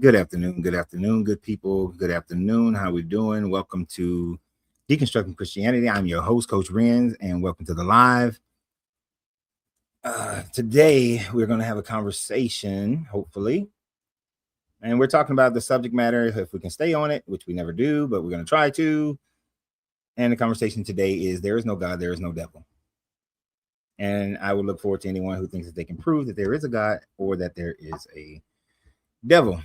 Good afternoon, good people. Good afternoon. How we doing? Welcome to Deconstructing Christianity. I'm your host, Coach Renz, and welcome to the live. Today, we're going to have a conversation, hopefully. And we're talking about the subject matter, if we can stay on it, which we never do, but we're going to try to. And the conversation today is, there is no God, there is no devil. And I would look forward to anyone who thinks that they can prove that there is a God or that there is a devil.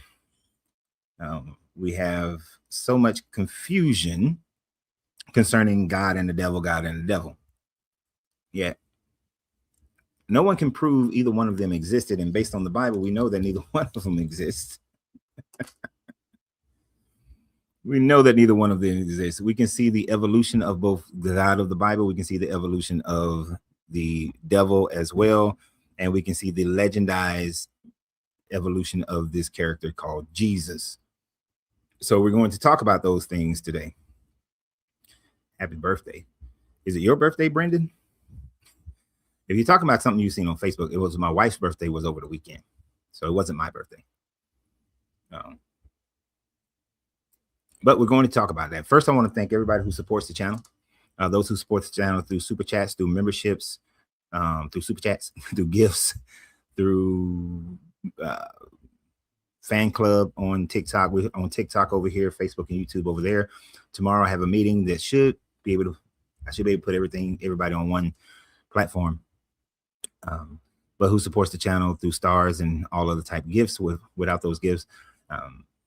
We have so much confusion concerning God and the devil. Yet, no one can prove either one of them existed. And based on the Bible, we know that neither one of them exists. We know that neither one of them exists. We can see the evolution of both the God of the Bible. We can see the evolution of the devil as well. And we can see the legendized evolution of this character called Jesus. So we're going to talk about those things today. Happy birthday. Is it your birthday, Brendan? If you're talking about something you've seen on Facebook, it was my wife's birthday was over the weekend. So it wasn't my birthday. But we're going to talk about that. First, I want to thank everybody who supports the channel. Those who support the channel through super chats, through memberships, through gifts, through fan club on TikTok. We're on TikTok over here, Facebook and YouTube over there. Tomorrow I have a meeting that I should be able to put everybody on one platform. But who supports the channel through stars and all other type of gifts. Without those gifts,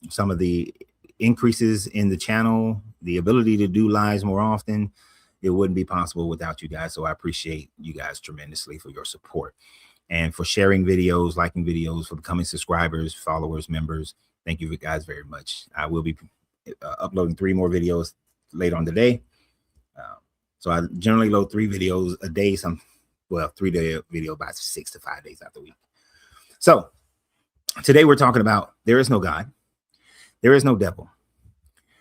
some of the increases in the channel, the ability to do lives more often, it wouldn't be possible without you guys. So I appreciate you guys tremendously for your support and for sharing videos, liking videos, for becoming subscribers, followers, members. Thank you guys very much. I will be uploading 3 more videos later on today. So I generally load 3 videos a day, 3-day video about 6 to 5 days out the week. So today we're talking about there is no God, there is no devil.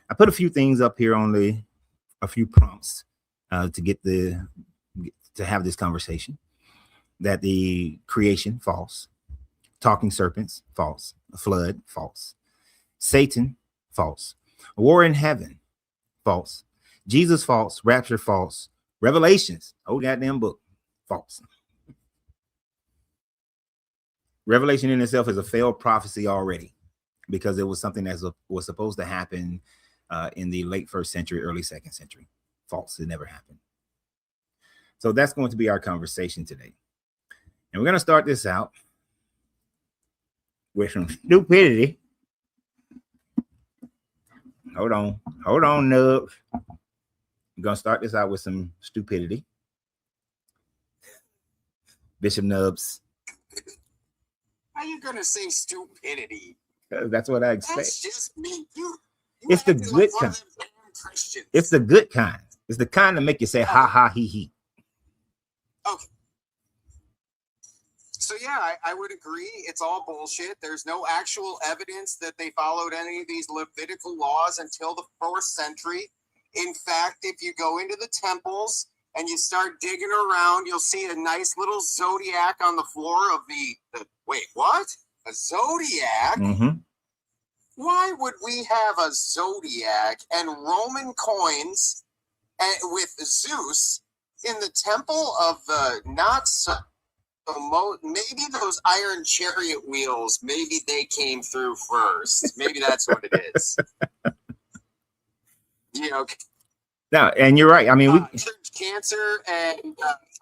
I put a few things up here on a few prompts to have this conversation. That the creation, false. Talking serpents, false. A flood, false. Satan, false. A war in heaven, false. Jesus, false. Rapture, false. Revelations, whole goddamn book, false. Revelation in itself is a failed prophecy already, because it was something that was supposed to happen in the late 1st century, early 2nd century. False. It never happened. So that's going to be our conversation today. And we're going to start this out with some stupidity. Hold on, Nubs. We're going to start this out with some stupidity. Bishop Nubs. How you going to say stupidity? That's what I expect. That's just me. It's the good kind. It's the good kind. It's the kind that make you say, ha, ha, he, he. Okay. So yeah, I would agree. It's all bullshit. There's no actual evidence that they followed any of these Levitical laws until the 4th century. In fact, if you go into the temples and you start digging around, you'll see a nice little zodiac on the floor of the wait, what? A zodiac? Mm-hmm. Why would we have a zodiac and Roman coins with Zeus in the temple of the not so? Maybe those iron chariot wheels, maybe they came through first. Maybe that's what it is. No, and you're right. I mean, cancer and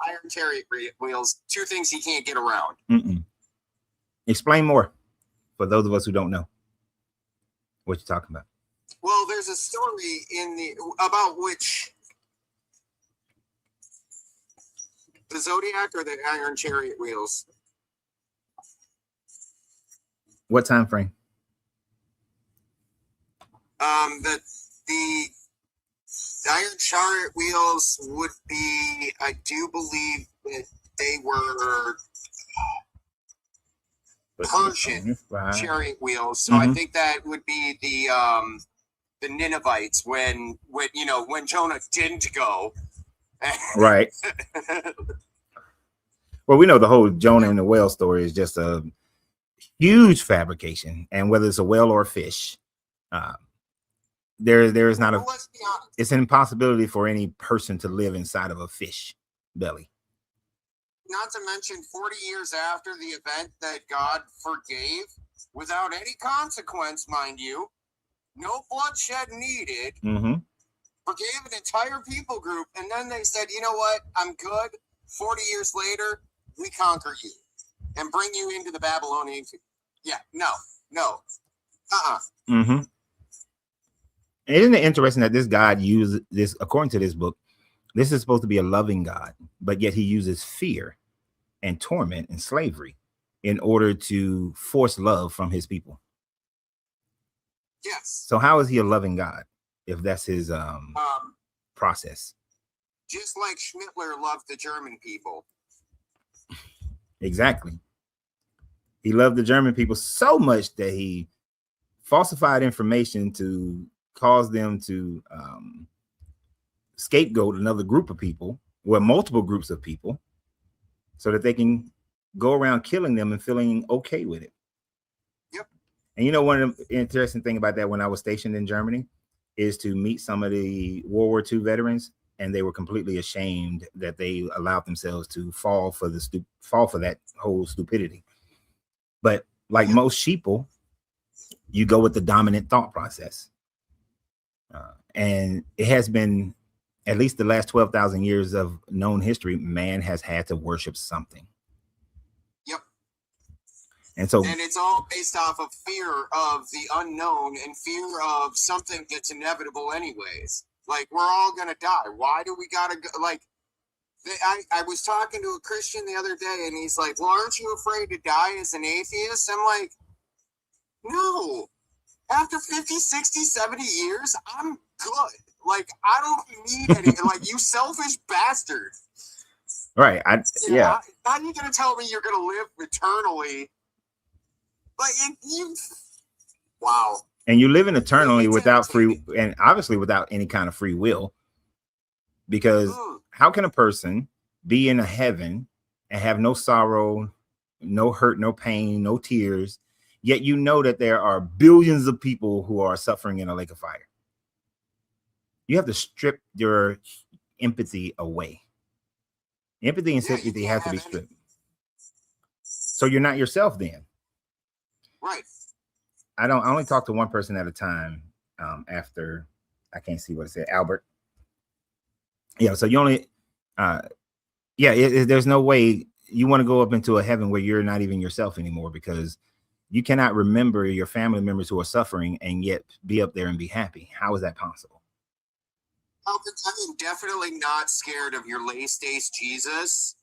iron chariot wheels, 2 things you can't get around. Explain more for those of us who don't know what you're talking about. Well, there's a story about which. The zodiac or the iron chariot wheels? What time frame? The iron chariot wheels would be, I do believe that they were Persian chariot wheels. So I think that would be the Ninevites when Jonah didn't go. Right. Well, we know the whole Jonah and the whale story is just huge fabrication, and whether it's a whale or a fish, there is not Well, let's be honest. it's an impossibility for any person to live inside of a fish belly. Not to mention 40 years after the event that God forgave without any consequence, mind you, no bloodshed needed, Mm-hmm. forgave an entire people group, and then they said, you know what, I'm good. 40 years later, we conquer you and bring you into the Babylonian. Yeah, no. Mm-hmm. Isn't it interesting that this God uses this, according to this book, this is supposed to be a loving God, but yet he uses fear and torment and slavery in order to force love from his people. Yes. So how is he a loving God if that's his process? Just like Schmittler loved the German people. Exactly. He loved the German people so much that he falsified information to cause them to scapegoat another group of people, or multiple groups of people, so that they can go around killing them and feeling okay with it. Yep. And you know, one of the interesting thing about that, when I was stationed in Germany, is to meet some of the World War II veterans, and they were completely ashamed that they allowed themselves to fall for that whole stupidity. But like most sheeple, you go with the dominant thought process. And it has been, at least the last 12,000 years of known history, man has had to worship something. Yep. And it's all based off of fear of the unknown and fear of something that's inevitable anyways. Like, we're all going to die. Why do we got to go? Like, I was talking to a Christian the other day, and he's like, well, aren't you afraid to die as an atheist? I'm like, no. After 50, 60, 70 years, I'm good. Like, I don't need any, like, you selfish bastard. Right. How are you going to tell me you're going to live eternally? Like, wow. And you live in eternally without and obviously without any kind of free will. Because how can a person be in a heaven and have no sorrow, no hurt, no pain, no tears, yet you know that there are billions of people who are suffering in a lake of fire? You have to strip your empathy away. Empathy and sympathy have to be stripped. So you're not yourself then. Right. I only talk to one person at a time. After, I can't see what it said, Albert. Yeah. So you only, there's no way you want to go up into a heaven where you're not even yourself anymore, because you cannot remember your family members who are suffering and yet be up there and be happy. How is that possible? I'm definitely not scared of your late-stage Jesus.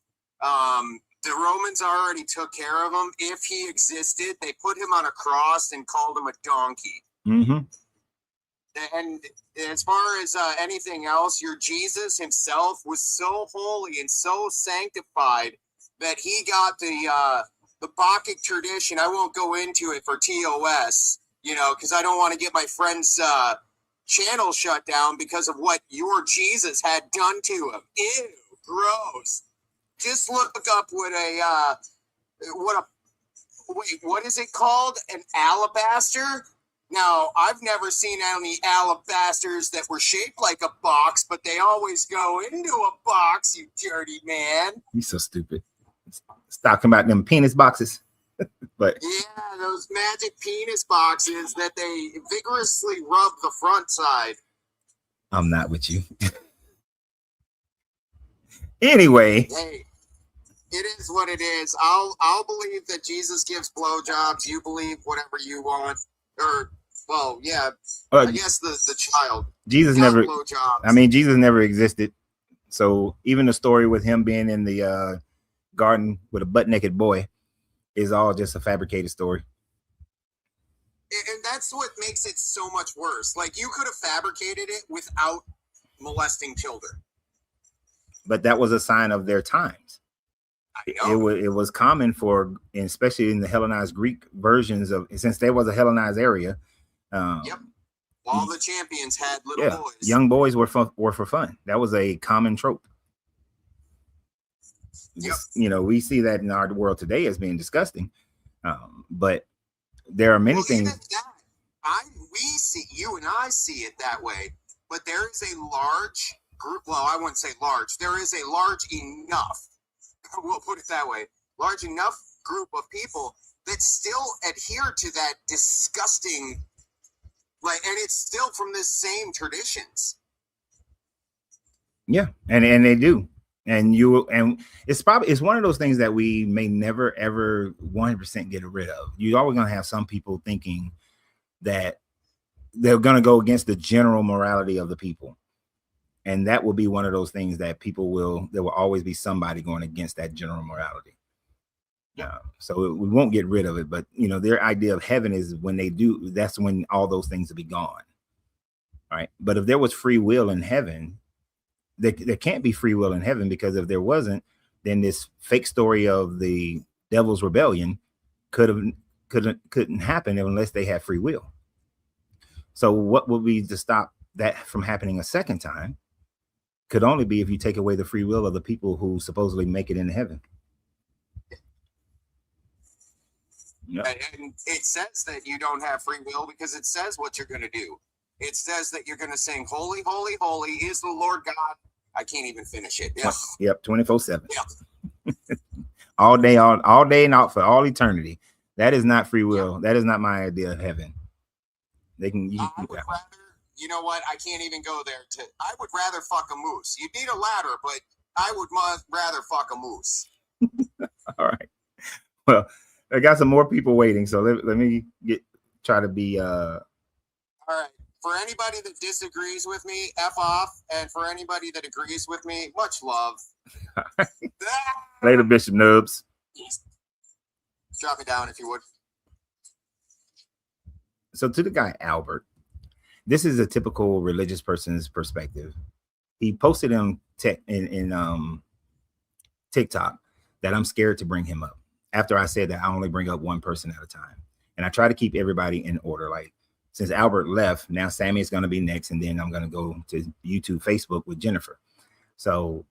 The Romans already took care of him. If he existed, they put him on a cross and called him a donkey. Mm-hmm. And as far as anything else, your Jesus himself was so holy and so sanctified that he got the Bacchic tradition. I won't go into it for TOS, because I don't want to get my friend's channel shut down because of what your Jesus had done to him. Ew, gross. Just look up what is it called? An alabaster? Now, I've never seen any alabasters that were shaped like a box, but they always go into a box, you dirty man. You're so stupid. Stop talking about them penis boxes. But yeah, those magic penis boxes that they vigorously rub the front side. I'm not with you. Anyway. Hey, it is what it is. I'll believe that Jesus gives blowjobs. You believe whatever you want. Or, well, yeah, I guess the child. Jesus never. I mean, Jesus never existed. So even the story with him being in the garden with a butt-naked boy is all just a fabricated story. And that's what makes it so much worse. Like, you could have fabricated it without molesting children. But that was a sign of their times. It was common for, especially in the Hellenized Greek versions of, since there was a Hellenized area. Yep. All the champions had little boys. Young boys were for fun. That was a common trope. Yep. We see that in our world today as being disgusting. But there are many things. Even that, we see, you and I see it that way, but there is a large group. Well, I wouldn't say large. There is a large enough. We'll put it that way. Large enough group of people that still adhere to that disgusting, like, and it's still from the same traditions. Yeah, and they do. And it's one of those things that we may never ever 100% get rid of. You're always going to have some people thinking that they're going to go against the general morality of the people, and that will be one of those things that there will always be somebody going against that general morality. So we won't get rid of it, but their idea of heaven is when they do, that's when all those things will be gone, right? But if there was free will in heaven, there can't be free will in heaven, because if there wasn't, then this fake story of the devil's rebellion couldn't happen unless they had free will. So what would be to stop that from happening a second time could only be if you take away the free will of the people who supposedly make it into heaven. Yep. And it says that you don't have free will because it says what you're going to do. It says that you're going to sing, "Holy, holy, holy is the Lord God." I can't even finish it. Yeah. Yep, 24/7. Yeah. all day and out for all eternity. That is not free will. Yeah. That is not my idea of heaven. I would rather, you know what? I can't even go there. I would rather fuck a moose. You need a ladder, but I would rather fuck a moose. All right. Well, I got some more people waiting, so let me try to be. All right. For anybody that disagrees with me, F off. And for anybody that agrees with me, much love. Later, Bishop Nubs. Drop it down if you would. So to the guy, Albert, this is a typical religious person's perspective. He posted on TikTok that I'm scared to bring him up, after I said that I only bring up one person at a time. And I try to keep everybody in order. Like, since Albert left, now Sammy is going to be next, and then I'm going to go to YouTube, Facebook with Jennifer. So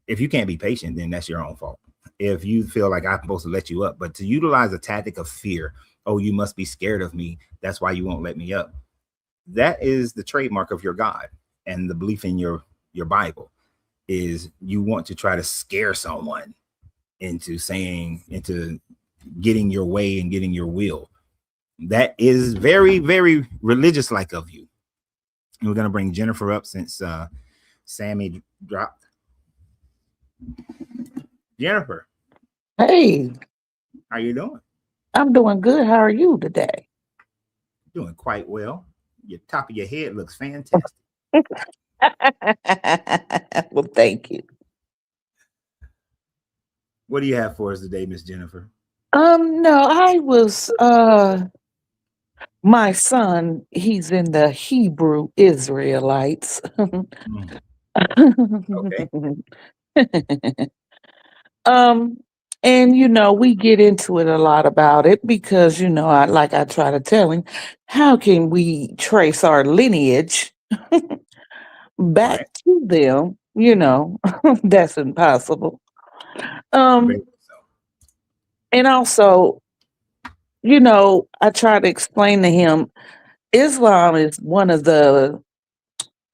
if you can't be patient, then that's your own fault. If you feel like I'm supposed to let you up, but to utilize a tactic of fear, oh, you must be scared of me, that's why you won't let me up. That is the trademark of your God, and the belief in your Bible is you want to try to scare someone into getting your way and getting your will. That is very, very religious like of you. And we're going to bring Jennifer up since Sammy dropped. Jennifer. Hey. How you doing? I'm doing good. How are you today? Doing quite well. Your top of your head looks fantastic. Well, thank you. What do you have for us today, Miss Jennifer? No, I was my son, he's in the Hebrew Israelites. Okay. And we get into it a lot about it because I try to tell him, how can we trace our lineage back to them? That's impossible. And also, I try to explain to him, Islam is one of the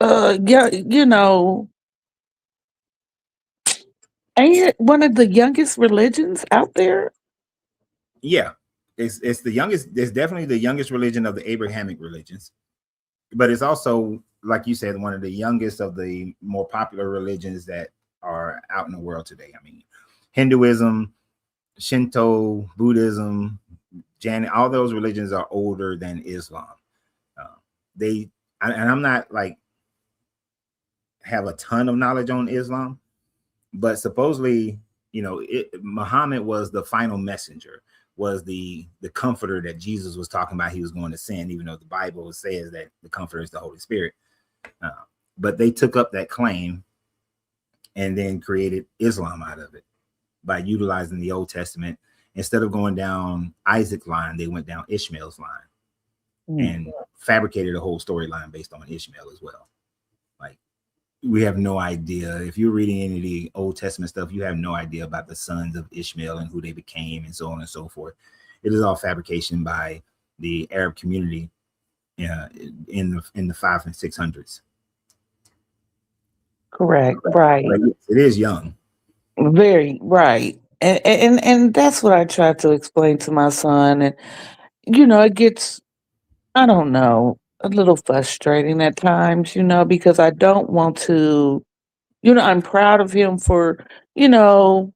ain't it one of the youngest religions out there? Yeah, it's the youngest. It's definitely the youngest religion of the Abrahamic religions, but it's also, like you said, one of the youngest of the more popular religions that are out in the world today. I mean, Hinduism, Shinto, Buddhism, Jain, all those religions are older than Islam. I'm not like have a ton of knowledge on Islam, but supposedly, Muhammad was the final messenger, was the comforter that Jesus was talking about he was going to send, even though the Bible says that the comforter is the Holy Spirit. But they took up that claim and then created Islam out of it by utilizing the Old Testament. Instead of going down Isaac's line, they went down Ishmael's line and fabricated a whole storyline based on Ishmael as well. Like, we have no idea. If you're reading any of the Old Testament stuff, you have no idea about the sons of Ishmael and who they became and so on and so forth. It is all fabrication by the Arab community in the 500s and 600s. Correct. Right. But it is young. Very right. And that's what I try to explain to my son. And it gets, I don't know, a little frustrating at times, because I don't want to, I'm proud of him for, you know,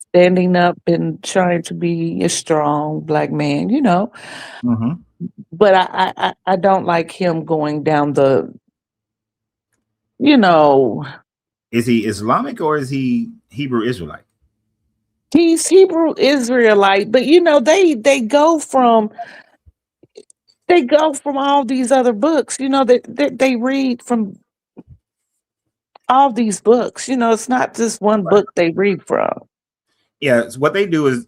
standing up and trying to be a strong black man, Mm-hmm. but I don't like him going down the, you know, Is he Islamic or is he Hebrew Israelite? he's Hebrew Israelite, but they go from all these other books, they read from all these books, it's not just one book they read from. Yeah, so what they do is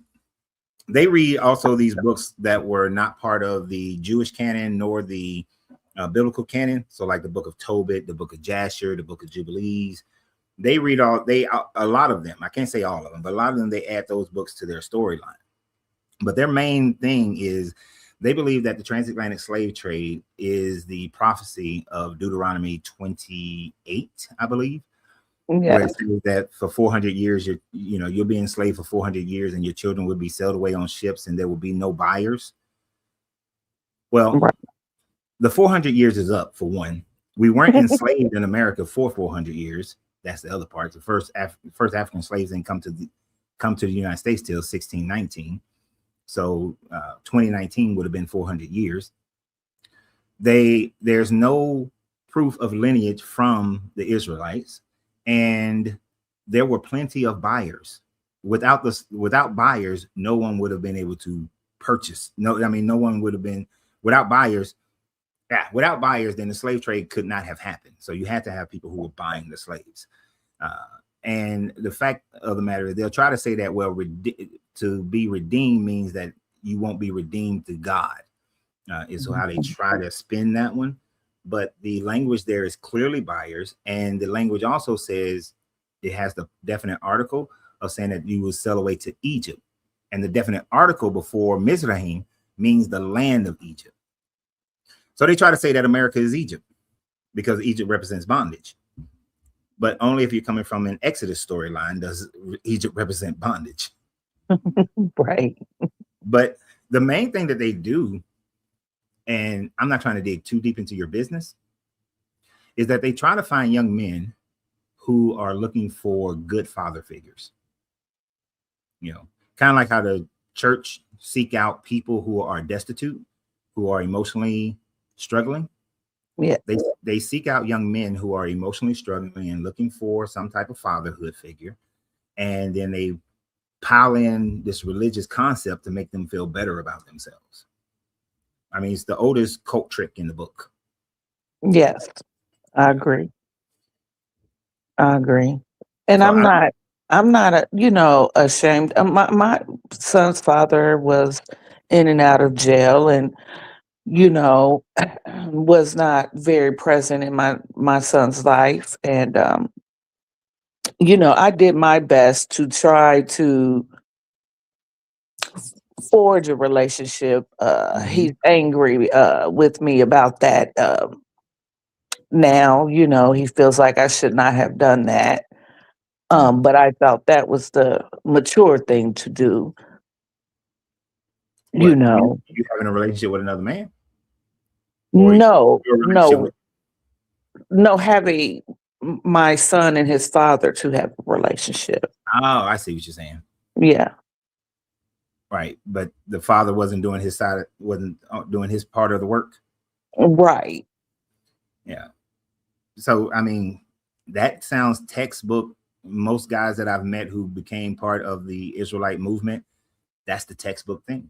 they read also these books that were not part of the Jewish canon nor the biblical canon. So like the book of Tobit, the book of Jasher, the book of Jubilees. They read a lot of them. I can't say all of them, but a lot of them, they add those books to their storyline. But their main thing is they believe that the transatlantic slave trade is the prophecy of Deuteronomy 28, I believe, where Yeah, it says that for 400 years, you'll be enslaved for 400 years and your children will be sailed away on ships and there will be no buyers. Well, right. the 400 years is up for one. We weren't enslaved in America for 400 years. That's the other part. The first African slaves didn't come to the United States till 1619. So 2019 would have been 400 years. There's no proof of lineage from the Israelites, and there were plenty of buyers. Without buyers, no one would have been able to purchase. No one would have been without buyers. Yeah, without buyers, then the slave trade could not have happened. So you had to have people who were buying the slaves. And the fact of the matter is, they'll try to say that, well, to be redeemed means that you won't be redeemed to God, is how they try to spin that one. But the language there is clearly buyers. And the language also says it has the definite article of saying that you will sell away to Egypt. And the definite article before Mizraim means the land of Egypt. So they try to say that America is Egypt because Egypt represents bondage. But only if you're coming from an Exodus storyline does Egypt represent bondage. Right. But the main thing that they do, and I'm not trying to dig too deep into your business, is that they try to find young men who are looking for good father figures. Kind of like how the church seek out people who are destitute, who are emotionally struggling. Yeah. They seek out young men who are emotionally struggling and looking for some type of fatherhood figure. And then they pile in this religious concept to make them feel better about themselves. I mean, it's the oldest cult trick in the book. Yes, I agree. I agree. And So I'm not ashamed. My son's father was in and out of jail, and was not very present in my son's life. And I did my best to try to forge a relationship. He's angry with me about that. Now, he feels like I should not have done that. But I thought that was the mature thing to do. what you having a relationship with another man? Or No, your relationship no, with no, having my son and his father to have a relationship. I see what you're saying. Yeah. Right. But the father wasn't doing his part of the work. Right. Yeah. So, I mean, that sounds textbook. Most guys that I've met who became part of the Israelite movement, that's the textbook thing.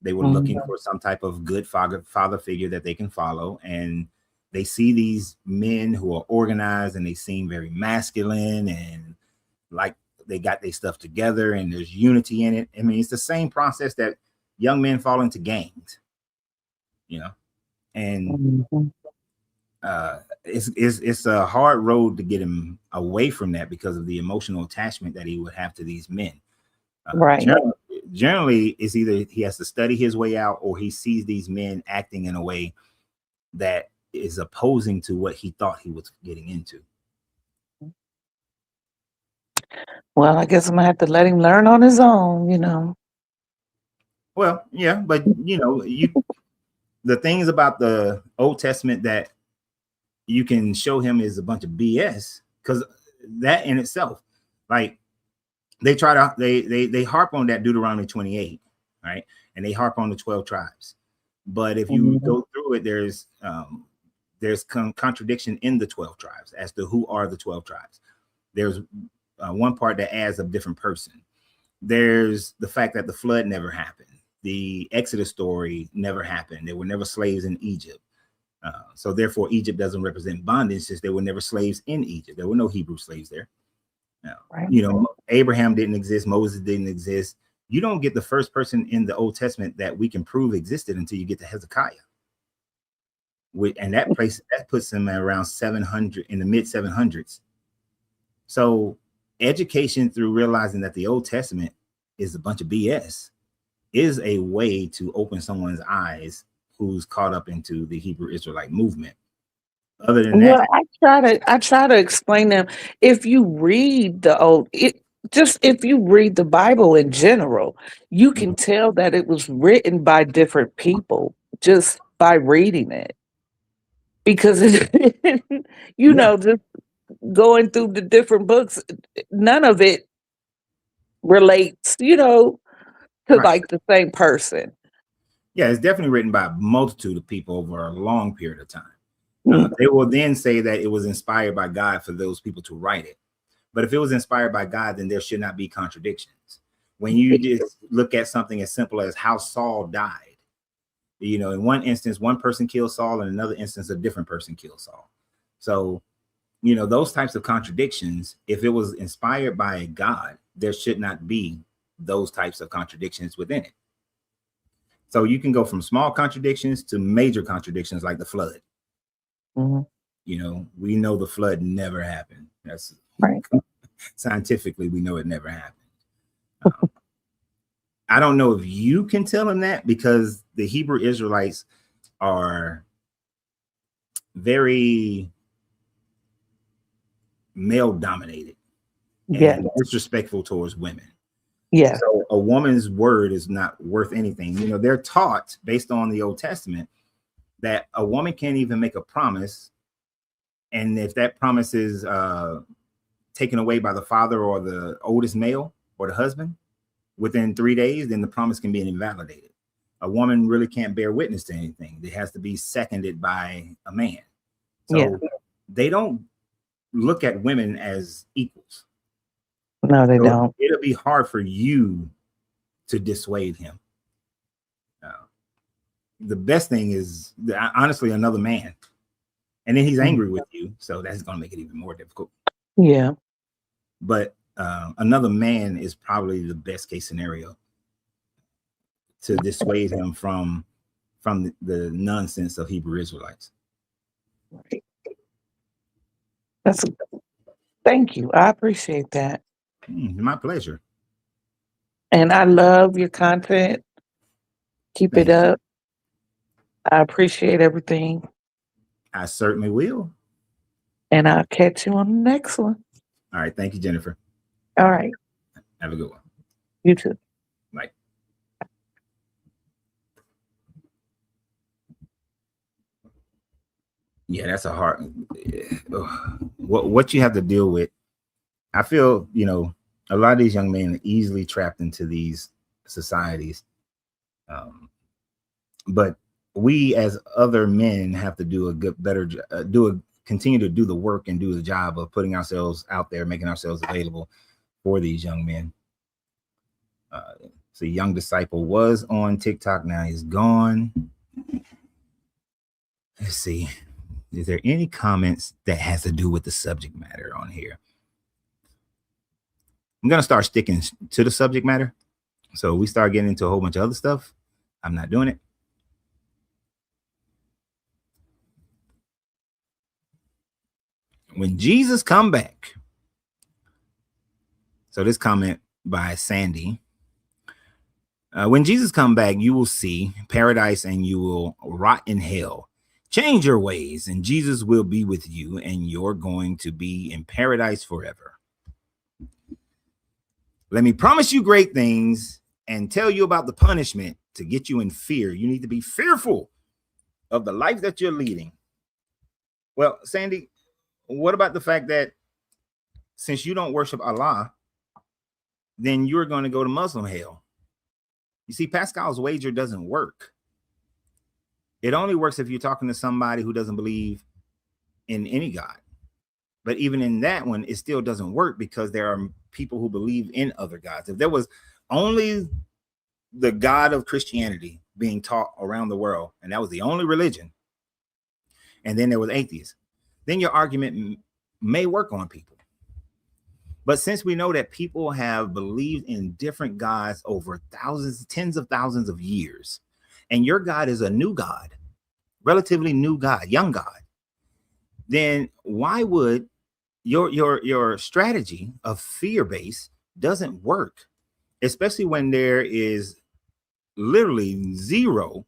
They were looking for some type of good father figure that they can follow. And they see these men who are organized and they seem very masculine and like they got their stuff together and there's unity in it. I mean, it's the same process that young men fall into gangs, and Mhm. It's a hard road to get him away from that because of the emotional attachment that he would have to these men. Right. Generally, it's either he has to study his way out, or he sees these men acting in a way that is opposing to what he thought he was getting into. Well, I guess I'm gonna have to let him learn on his own, you know. Well, yeah, but the things about the Old Testament that you can show him is a bunch of BS, because that in itself, like, they try to they harp on that Deuteronomy 28, right? And they harp on the 12 tribes. But if you go through it, there's contradiction in the 12 tribes as to who are the 12 tribes. There's one part that adds a different person. There's the fact that the flood never happened. The Exodus story never happened. There were never slaves in Egypt. So therefore, Egypt doesn't represent bondage, since there were never slaves in Egypt. There were no Hebrew slaves there. Now, Abraham didn't exist. Moses didn't exist. You don't get the first person in the Old Testament that we can prove existed until you get to Hezekiah. And that puts him at around 700, in the mid 700s. So education through realizing that the Old Testament is a bunch of BS is a way to open someone's eyes who's caught up into the Hebrew Israelite movement. Other than that, I try to explain them. If you read if you read the Bible in general, you can tell that it was written by different people just by reading it. Because just going through the different books, none of it relates, to like the same person. Yeah, it's definitely written by a multitude of people over a long period of time. They will then say that it was inspired by God for those people to write it. But if it was inspired by God, then there should not be contradictions. When you just look at something as simple as how Saul died, in one instance, one person killed Saul, in another instance, a different person killed Saul. So, those types of contradictions, if it was inspired by God, there should not be those types of contradictions within it. So you can go from small contradictions to major contradictions, like the flood. We know the flood never happened. That's right. Scientifically, we know it never happened. I don't know if you can tell him that, because the Hebrew Israelites are very male dominated and disrespectful towards women. Yeah. So a woman's word is not worth anything. They're taught, based on the Old Testament, that a woman can't even make a promise, and if that promise is taken away by the father or the oldest male or the husband within 3 days, then the promise can be invalidated. A woman really can't bear witness to anything. It has to be seconded by a man. So they don't look at women as equals. No, they don't. It'll be hard for you to dissuade him. The best thing is, honestly, another man. And then he's angry with you, so that's going to make it even more difficult. Yeah. But another man is probably the best case scenario to dissuade him from the nonsense of Hebrew Israelites. Right. Thank you. I appreciate that. My pleasure. And I love your content. Keep it up. I appreciate everything. I certainly will. And I'll catch you on the next one. All right. Thank you, Jennifer. All right. Have a good one. You too. Bye. Yeah, that's a hard. What you have to deal with. I feel, a lot of these young men are easily trapped into these societies. But we as other men have to continue to do the work and do the job of putting ourselves out there, making ourselves available for these young men. So Young Disciple was on TikTok. Now he's gone. Let's see. Is there any comments that has to do with the subject matter on here? I'm going to start sticking to the subject matter. So we start getting into a whole bunch of other stuff. I'm not doing it. When Jesus come back. So this comment by Sandy. When Jesus come back, you will see paradise and you will rot in hell. Change your ways and Jesus will be with you and you're going to be in paradise forever. Let me promise you great things and tell you about the punishment to get you in fear. You need to be fearful of the life that you're leading. Well, Sandy, what about the fact that since you don't worship Allah, then you're going to go to Muslim hell? You see, Pascal's wager doesn't work. It only works if you're talking to somebody who doesn't believe in any God. But even in that one, it still doesn't work because there are people who believe in other gods. If there was only the God of Christianity being taught around the world, and that was the only religion, and then there was atheists, then your argument may work on people. But since we know that people have believed in different gods over thousands, tens of thousands of years, and your God is a new God, relatively new God, young God, then why would your strategy of fear-based doesn't work, especially when there is literally zero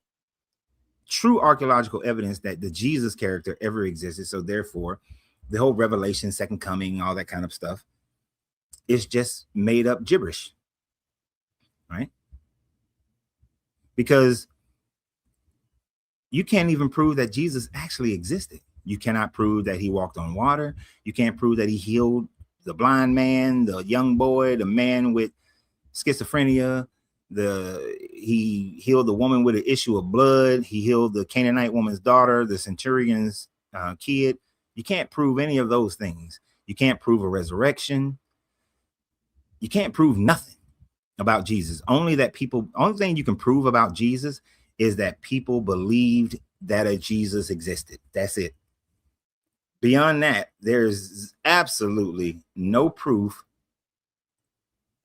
true archaeological evidence that the Jesus character ever existed. So therefore, the whole Revelation, second coming, all that kind of stuff, it's just made up gibberish, right? Because you can't even prove that Jesus actually existed. You cannot prove that he walked on water. You can't prove that he healed the blind man, the young boy, the man with schizophrenia. He healed the woman with an issue of blood. He healed the Canaanite woman's daughter, the centurion's kid. You can't prove any of those things. You can't prove a resurrection. You can't prove nothing about Jesus. Only thing you can prove about Jesus is that people believed that a Jesus existed. That's it. Beyond that, there's absolutely no proof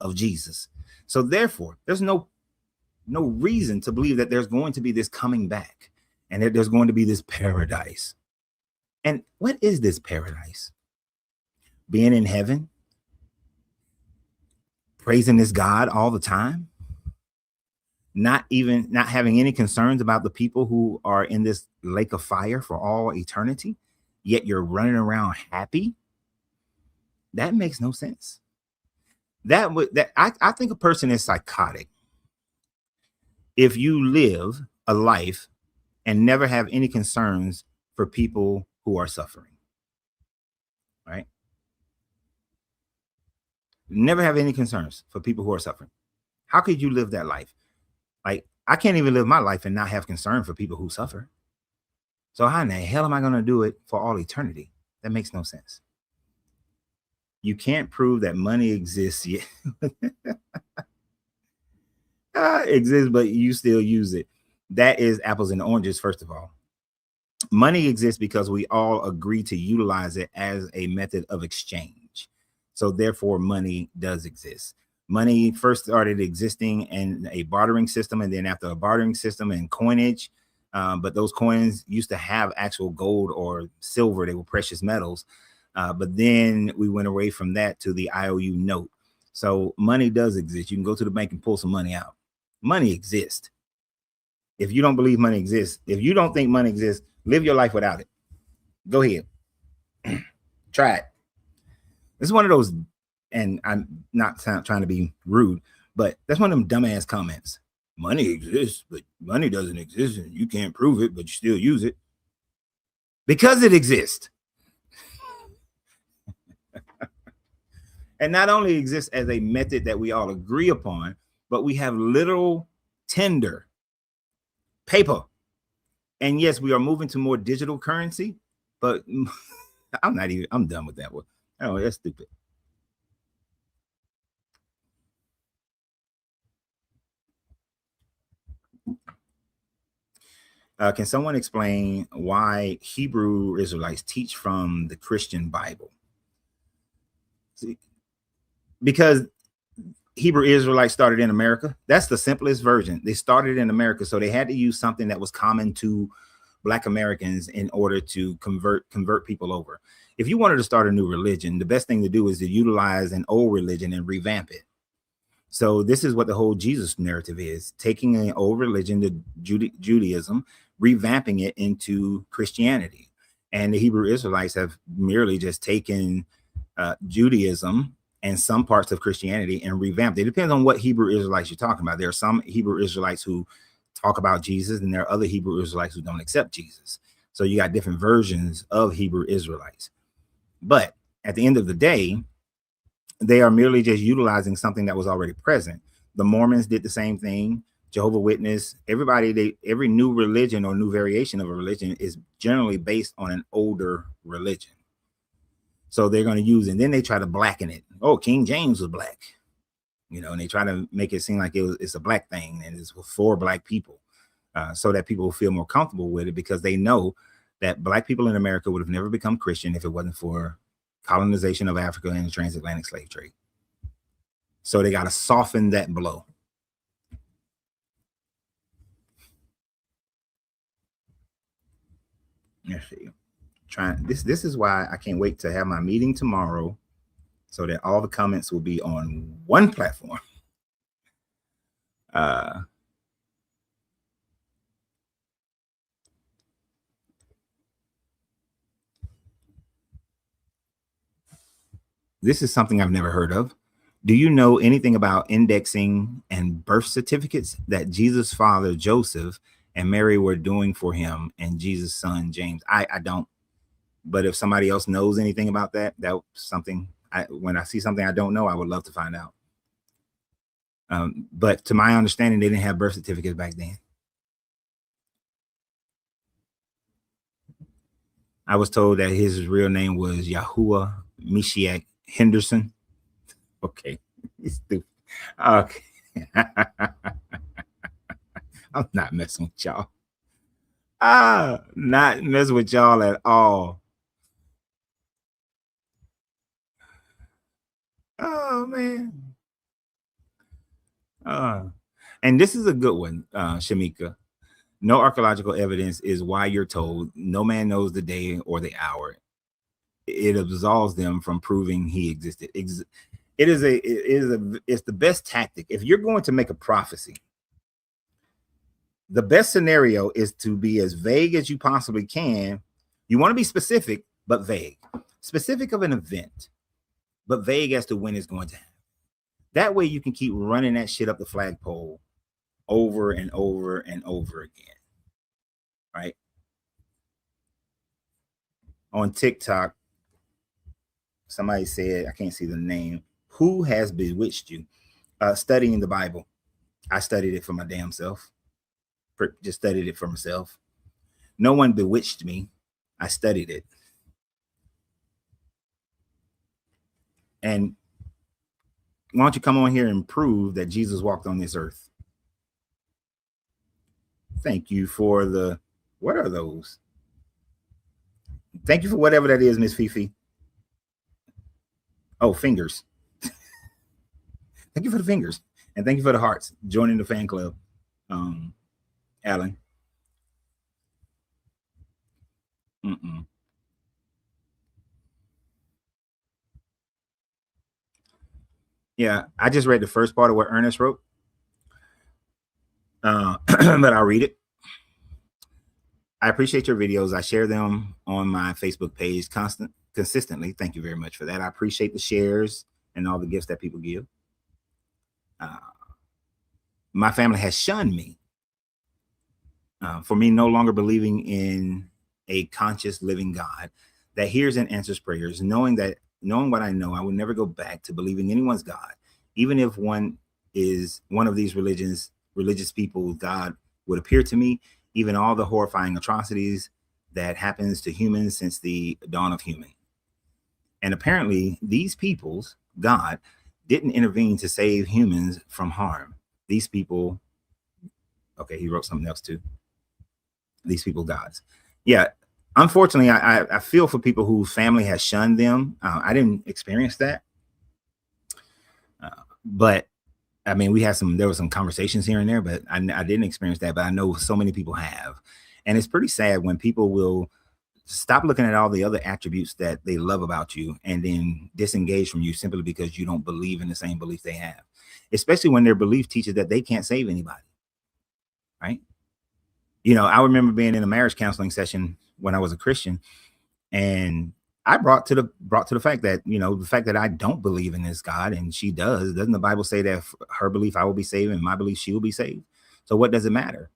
of Jesus. So therefore, there's no reason to believe that there's going to be this coming back and that there's going to be this paradise. And what is this paradise? Being in heaven? Praising this God all the time, not having any concerns about the people who are in this lake of fire for all eternity, yet you're running around happy. That makes no sense. I think a person is psychotic if you live a life and never have any concerns for people who are suffering, right? Never have any concerns for people who are suffering. How could you live that life? Like, I can't even live my life and not have concern for people who suffer. So how in the hell am I going to do it for all eternity? That makes no sense. You can't prove that money exists yet. Exists, but you still use it. That is apples and oranges, first of all. Money exists because we all agree to utilize it as a method of exchange. So therefore, money does exist. Money first started existing in a bartering system, and then after a bartering system and coinage, but those coins used to have actual gold or silver. They were precious metals. But then we went away from that to the IOU note. So money does exist. You can go to the bank and pull some money out. Money exists. If you don't believe money exists, if you don't think money exists, live your life without it. Go ahead. Try it. This is one of those, and I'm not trying to be rude, but that's one of them dumbass comments. Money exists, but money doesn't exist, and you can't prove it, but you still use it. Because it exists. And not only exists as a method that we all agree upon, but we have literal tender paper. And yes, we are moving to more digital currency, but I'm done with that one. Oh, that's stupid. Can someone explain why Hebrew Israelites teach from the Christian Bible? See, because Hebrew Israelites started in America. That's the simplest version. They started in America, so they had to use something that was common to Black Americans in order to convert people over. If you wanted to start a new religion, the best thing to do is to utilize an old religion and revamp it. So this is what the whole Jesus narrative is: taking an old religion, the Judaism, revamping it into Christianity. And the Hebrew Israelites have merely just taken Judaism and some parts of Christianity and revamped it. It depends on what Hebrew Israelites you're talking about. There are some Hebrew Israelites who talk about Jesus, and there are other Hebrew Israelites who don't accept Jesus. So you got different versions of Hebrew Israelites. But at the end of the day, they are merely just utilizing something that was already present. The Mormons did the same thing. Jehovah's Witness, everybody, every new religion or new variation of a religion is generally based on an older religion. So they're going to use, and then they try to blacken it. Oh, King James was black, you know, and they try to make it seem like it's a black thing and it's for black people, so that people will feel more comfortable with it, because they know that black people in America would have never become Christian if it wasn't for colonization of Africa and the transatlantic slave trade. So they got to soften that blow. Let's see. This is why I can't wait to have my meeting tomorrow, so that all the comments will be on one platform. This is something I've never heard of. Do you know anything about indexing and birth certificates that Jesus' father Joseph and Mary were doing for him and Jesus' son James? I don't. But if somebody else knows anything about that, that's something, when I see something I don't know, I would love to find out. But to my understanding, they didn't have birth certificates back then. I was told that his real name was Yahuwah Mishiach Henderson. Okay. He's stupid. Okay. I'm not messing with y'all. Not messing with y'all at all. Oh man. And this is a good one, Shamika. No archaeological evidence is why you're told no man knows the day or the hour. It absolves them from proving he existed. It's the best tactic. If you're going to make a prophecy, the best scenario is to be as vague as you possibly can. You want to be specific, but vague. Specific of an event, but vague as to when it's going to happen. That way you can keep running that shit up the flagpole over and over and over again. Right? On TikTok, somebody said, I can't see the name, who has bewitched you? Studying the Bible. I studied it for my damn self. Just studied it for myself. No one bewitched me. I studied it. And why don't you come on here and prove that Jesus walked on this earth? Thank you for the, what are those? Thank you for whatever that is, Miss Fifi. Oh, fingers. Thank you for the fingers. And thank you for the hearts. Joining the fan club. Alan. Yeah, I just read the first part of what Ernest wrote. But I'll read it. I appreciate your videos. I share them on my Facebook page consistently. Thank you very much for that. I appreciate the shares and all the gifts that people give. My family has shunned me for me no longer believing in a conscious living God that hears and answers prayers, knowing what I know, I would never go back to believing anyone's God, even if one of these religious people, God would appear to me, even all the horrifying atrocities that happens to humans since the dawn of human. And apparently these people's God didn't intervene to save humans from harm. These people, okay, he wrote something else too. These people gods. Yeah, unfortunately, I feel for people whose family has shunned them. I didn't experience that. But I mean, there were some conversations here and there, but I didn't experience that, but I know so many people have. And it's pretty sad when people will stop looking at all the other attributes that they love about you and then disengage from you simply because you don't believe in the same belief they have, especially when their belief teaches that they can't save anybody. Right? You know, I remember being in a marriage counseling session when I was a Christian, and I brought to the fact that, you know, the fact that I don't believe in this God and she does. Doesn't the Bible say that her belief I will be saved and my belief she will be saved? So what does it matter?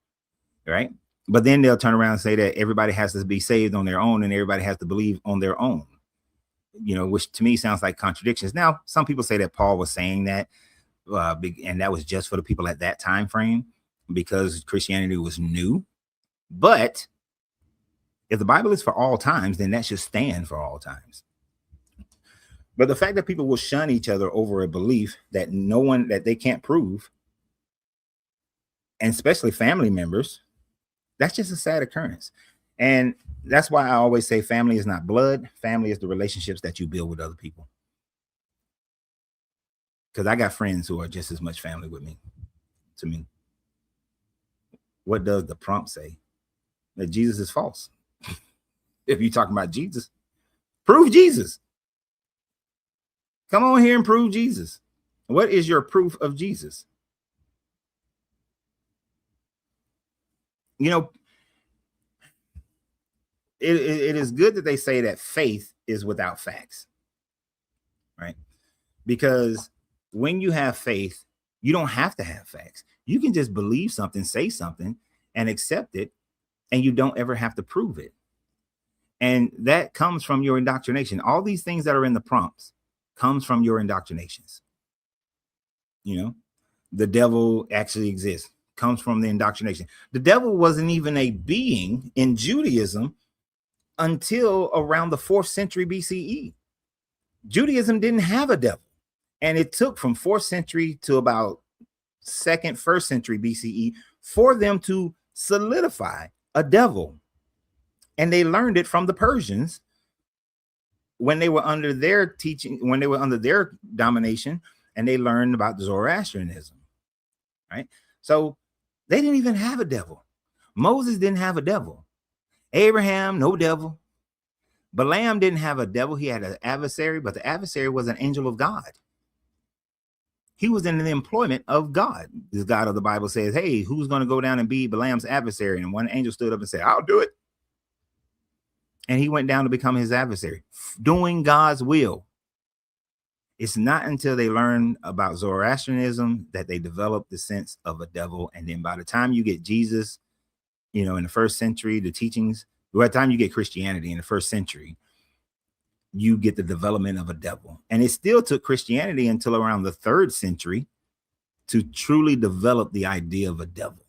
Right? But then they'll turn around and say that everybody has to be saved on their own and everybody has to believe on their own, you know, which to me sounds like contradictions. Now, some people say that Paul was saying that, and that was just for the people at that time frame because Christianity was new. But if the Bible is for all times, then that should stand for all times. But the fact that people will shun each other over a belief that that they can't prove, and especially family members, that's just a sad occurrence. And that's why I always say family is not blood. Family is the relationships that you build with other people. Because I got friends who are just as much family with me, to me. What does the prompt say? That Jesus is false. If you're talking about Jesus, prove Jesus. Come on here and prove Jesus. What is your proof of Jesus? You know, it is good that they say that faith is without facts, right? Because when you have faith, you don't have to have facts. You can just believe something, say something, and accept it, and you don't ever have to prove it. And that comes from your indoctrination. All these things that are in the prompts comes from your indoctrinations. You know, the devil actually exists, comes from the indoctrination. The devil wasn't even a being in Judaism until around the 4th century BCE. Judaism didn't have a devil. And it took from 4th century to about 1st century BCE for them to solidify a devil. And they learned it from the Persians when they were under their teaching, when they were under their domination, and they learned about Zoroastrianism, right? So they didn't even have a devil. Moses didn't have a devil. Abraham, no devil. Balaam didn't have a devil. He had an adversary, but the adversary was an angel of God. He was in the employment of God. This God of the Bible says, hey, who's going to go down and be Balaam's adversary? And one angel stood up and said, I'll do it. And he went down to become his adversary, doing God's will. It's not until they learn about Zoroastrianism that they develop the sense of a devil. And then by the time you get Jesus, you know, in the 1st century, the teachings, by the time you get Christianity in the 1st century, you get the development of a devil. And it still took Christianity until around the 3rd century to truly develop the idea of a devil.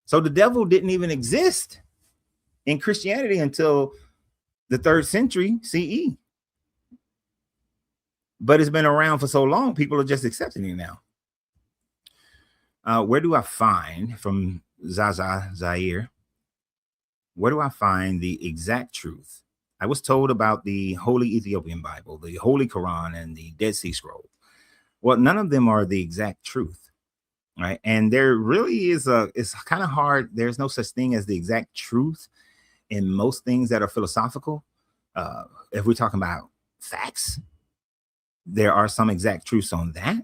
So the devil didn't even exist in Christianity until the 3rd century CE. But it's been around for so long, people are just accepting it now. Where do I find, from Zaza Zaire, where do I find the exact truth? I was told about the Holy Ethiopian Bible, the Holy Quran, and the Dead Sea Scroll. Well, none of them are the exact truth, right? And there really is it's kind of hard. There's no such thing as the exact truth in most things that are philosophical. If we're talking about facts, there are some exact truths on that.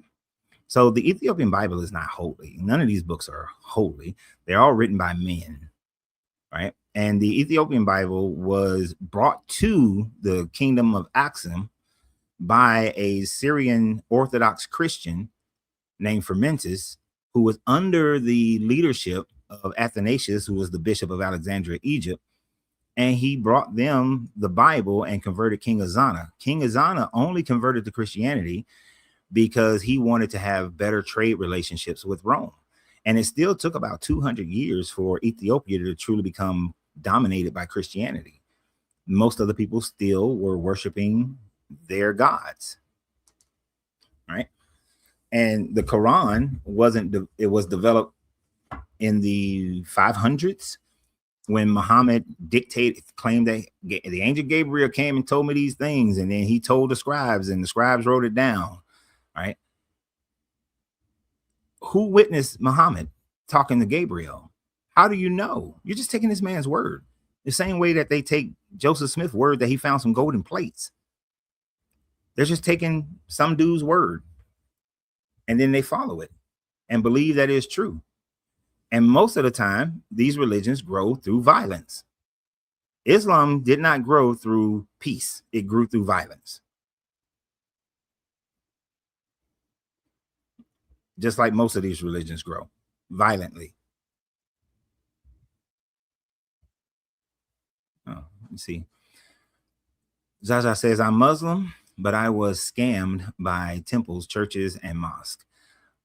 So the Ethiopian Bible is not holy. None of these books are holy. They're all written by men, right? And the Ethiopian Bible was brought to the kingdom of Aksum by a Syrian Orthodox Christian named Fermentus, who was under the leadership of Athanasius, who was the bishop of Alexandria, Egypt. And he brought them the Bible and converted King Azana. King Azana only converted to Christianity because he wanted to have better trade relationships with Rome. And it still took about 200 years for Ethiopia to truly become dominated by Christianity. Most of the people still were worshiping their gods, right? And the Quran it was developed in the 500s when Muhammad claimed that the angel Gabriel came and told me these things, and then he told the scribes, and the scribes wrote it down, right? Who witnessed Muhammad talking to Gabriel? How do you know? You're just taking this man's word. The same way that they take Joseph Smith's word that he found some golden plates. They're just taking some dude's word and then they follow it and believe that it's true. And most of the time, these religions grow through violence. Islam did not grow through peace. It grew through violence. Just like most of these religions grow violently. Oh, let me see. Zaza says, I'm Muslim, but I was scammed by temples, churches, and mosques.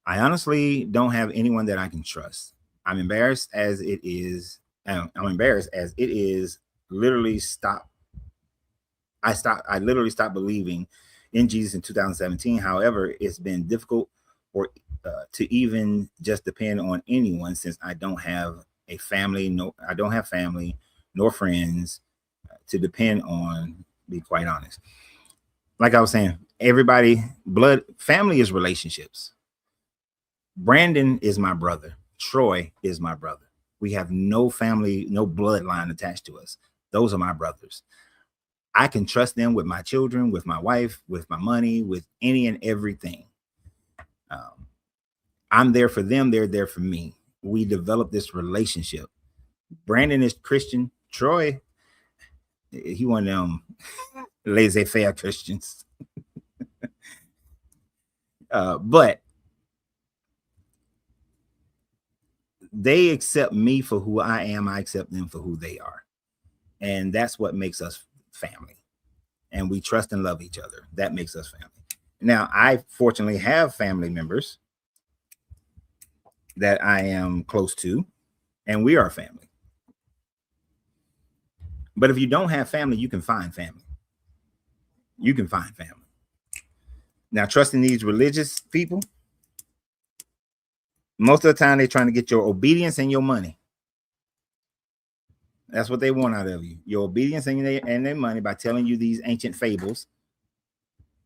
I honestly don't have anyone that I can trust. I'm embarrassed as it is. Literally I literally stopped believing in Jesus in 2017. However, it's been difficult to even just depend on anyone since I don't have a family. I don't have family nor friends to depend on, be quite honest. Like I was saying, family is relationships. Brandon is my brother. Troy is my brother. We have no family, no bloodline attached to us. Those are my brothers. I can trust them with my children, with my wife, with my money, with any and everything. I'm there for them. They're there for me. We develop this relationship. Brandon is Christian. Troy, he one of them laissez-faire Christians. But they accept me for who I am. I accept them for who they are. And that's what makes us family. And we trust and love each other. That makes us family. Now, I fortunately have family members that I am close to, and we are family. But if you don't have family, you can find family. You can find family. Now, trusting these religious people, most of the time they're trying to get your obedience and your money. That's what they want out of you. Your obedience and their money by telling you these ancient fables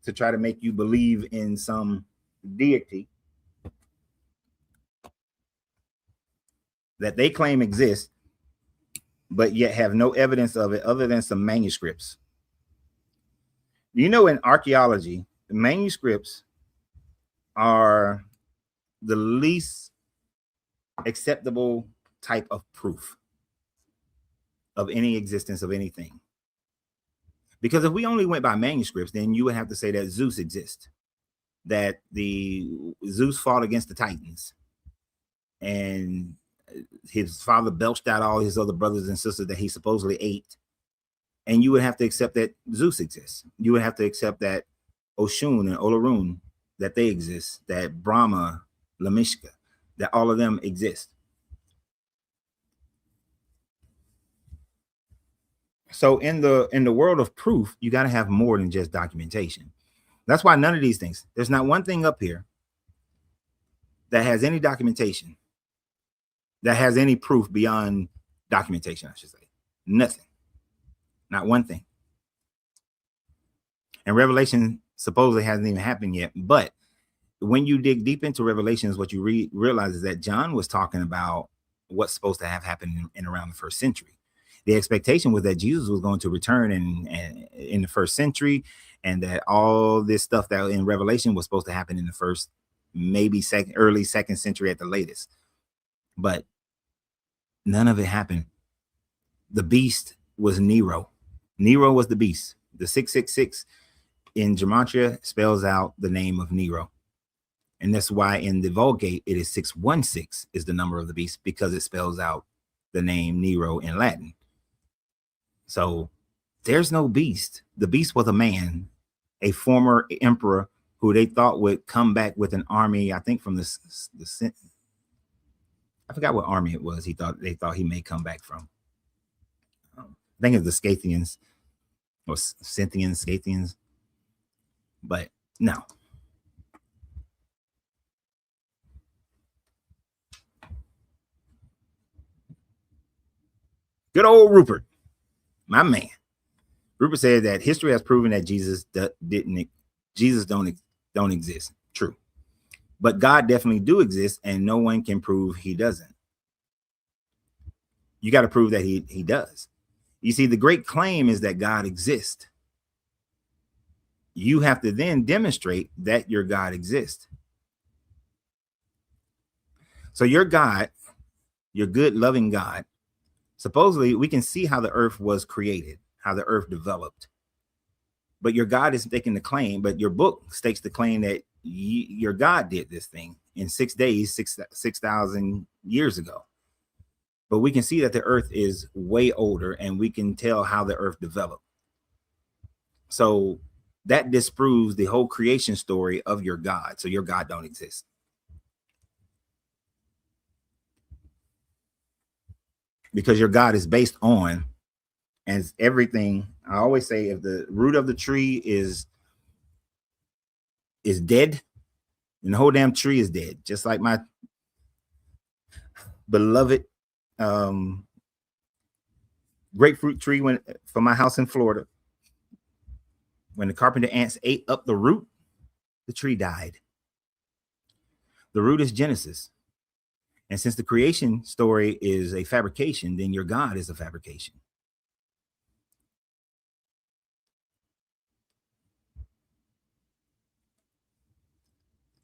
to try to make you believe in some deity that they claim exists, but yet have no evidence of it other than some manuscripts. You know, in archaeology, manuscripts are the least acceptable type of proof of any existence of anything. Because if we only went by manuscripts, then you would have to say that Zeus exists, that Zeus fought against the Titans, and his father belched out all his other brothers and sisters that he supposedly ate. And you would have to accept that Zeus exists. You would have to accept that Oshun and Olorun, that they exist, that Brahma, Lamishka, that all of them exist. So in the world of proof, you got to have more than just documentation. That's why none of these things, there's not one thing up here that has any documentation, that has any proof beyond documentation, I should say. Nothing. Not one thing. And Revelation supposedly hasn't even happened yet. But when you dig deep into Revelations, what you realize is that John was talking about what's supposed to have happened in around the first century. The expectation was that Jesus was going to return in the first century, and that all this stuff that in Revelation was supposed to happen in the first, maybe early second century at the latest. But none of it happened. The beast was Nero. Nero was the beast. The 666 in gematria spells out the name of Nero. And that's why in the Vulgate, it is 616 is the number of the beast, because it spells out the name Nero in Latin. So there's no beast. The beast was a man, a former emperor who they thought would come back with an army, I think from the I forgot what army it was. They thought he may come back from. I think it's the Scythians or Scythians. But no. Good old Rupert, my man. Rupert said that history has proven that Jesus don't exist. True. But God definitely do exist, and no one can prove he doesn't. You got to prove that he does. You see, the great claim is that God exists. You have to then demonstrate that your God exists. So your God, your good, loving God, supposedly we can see how the earth was created, how the earth developed. But your God is taking the claim, but your book states the claim that your God did this thing in 6 days, 6,000 years ago. But we can see that the earth is way older, and we can tell how the earth developed. So that disproves the whole creation story of your God. So your God don't exist. Because your God is based on, and everything, I always say, if the root of the tree is dead, then the whole damn tree is dead. Just like my beloved grapefruit tree for my house in Florida. When the carpenter ants ate up the root, the tree died. The root is Genesis. And since the creation story is a fabrication, then your God is a fabrication.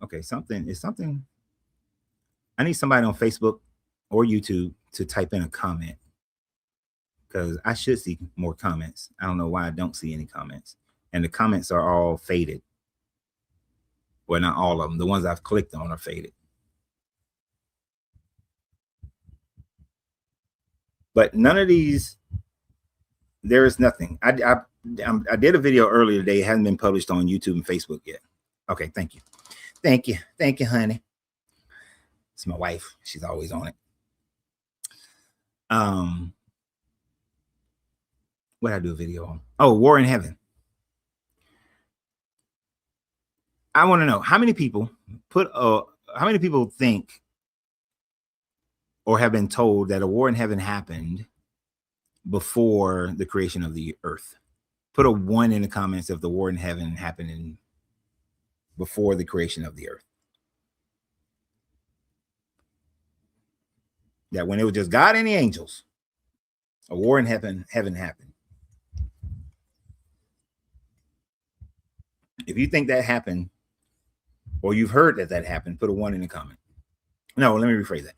Okay, something. I need somebody on Facebook or YouTube to type in a comment, because I should see more comments. I don't know why I don't see any comments. And the comments are all faded. Well, not all of them. The ones I've clicked on are faded. But none of these, there is nothing. I did a video earlier today. It hasn't been published on YouTube and Facebook yet. Okay, thank you. Thank you, honey. It's my wife. She's always on it. What did I do a video on? Oh, War in Heaven. I want to know how many people think or have been told that a war in heaven happened before the creation of the earth. Put a 1 in the comments if the war in heaven happened before the creation of the earth. That when it was just God and the angels, a war in heaven happened. If you think that happened, or you've heard that happened, put a 1 in the comment. No, let me rephrase that.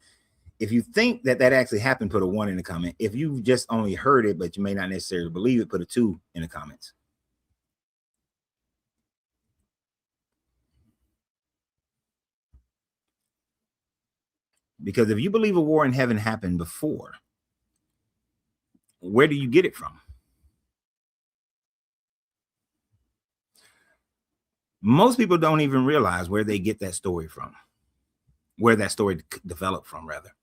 If you think that actually happened, put a 1 in the comment. If you just only heard it, but you may not necessarily believe it, put a 2 in the comments. Because if you believe a war in heaven happened before, where do you get it from? Most people don't even realize where they get that story from, where that story developed from, rather.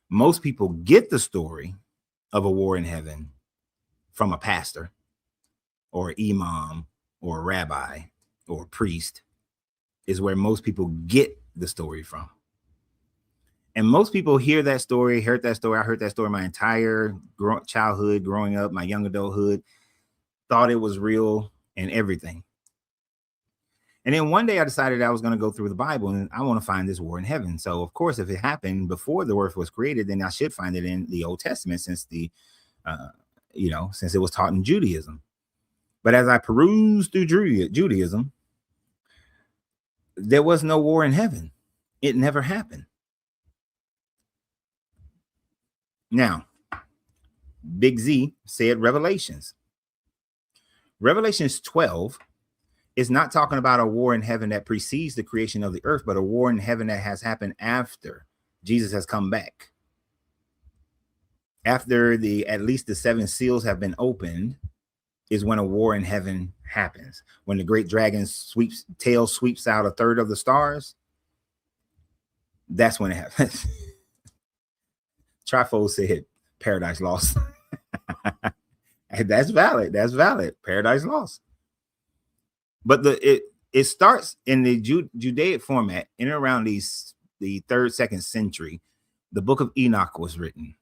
Most people get the story of a war in heaven from a pastor or imam or a rabbi or a priest, is where most people get the story from. And most people heard that story. I heard that story my entire childhood, growing up, my young adulthood, thought it was real and everything. And then one day I decided I was going to go through the Bible and I want to find this war in heaven. So, of course, if it happened before the earth was created, then I should find it in the Old Testament, since since it was taught in Judaism. But as I perused through Judaism, there was no war in heaven. It never happened. Now, Big Z said Revelations. Revelations 12 is not talking about a war in heaven that precedes the creation of the earth, but a war in heaven that has happened after Jesus has come back. After at least the 7 seals have been opened is when a war in heaven happens. When the great dragon tail sweeps out a third of the stars, that's when it happens. Trifo said Paradise Lost. That's valid. Paradise Lost. But it starts in the Judaic format in and around the 3rd, 2nd century. The book of Enoch was written.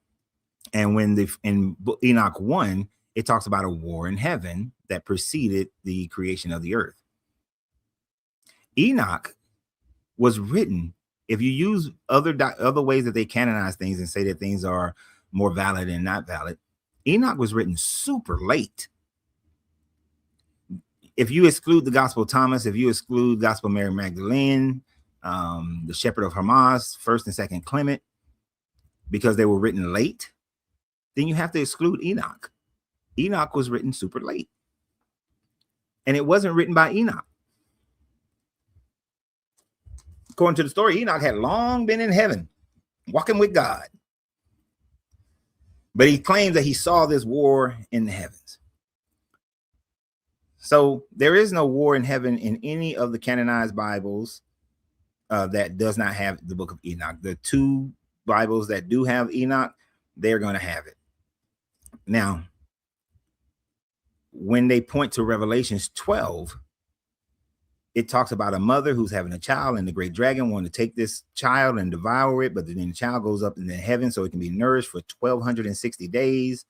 And when in Enoch 1, it talks about a war in heaven that preceded the creation of the earth. Enoch was written if you use other ways that they canonize things and say that things are more valid and not valid, Enoch was written super late. If you exclude the Gospel of Thomas, if you exclude Gospel of Mary Magdalene, the Shepherd of Hermas, First and Second Clement, because they were written late, then you have to exclude Enoch. Enoch was written super late, and it wasn't written by Enoch. According to the story, Enoch had long been in heaven, walking with God, but he claims that he saw this war in the heavens. So there is no war in heaven in any of the canonized Bibles that does not have the book of Enoch. The two Bibles that do have Enoch, they're going to have it. Now, when they point to Revelations 12, it talks about a mother who's having a child, and the great dragon wanted to take this child and devour it, but then the child goes up into heaven so it can be nourished for 1,260 days.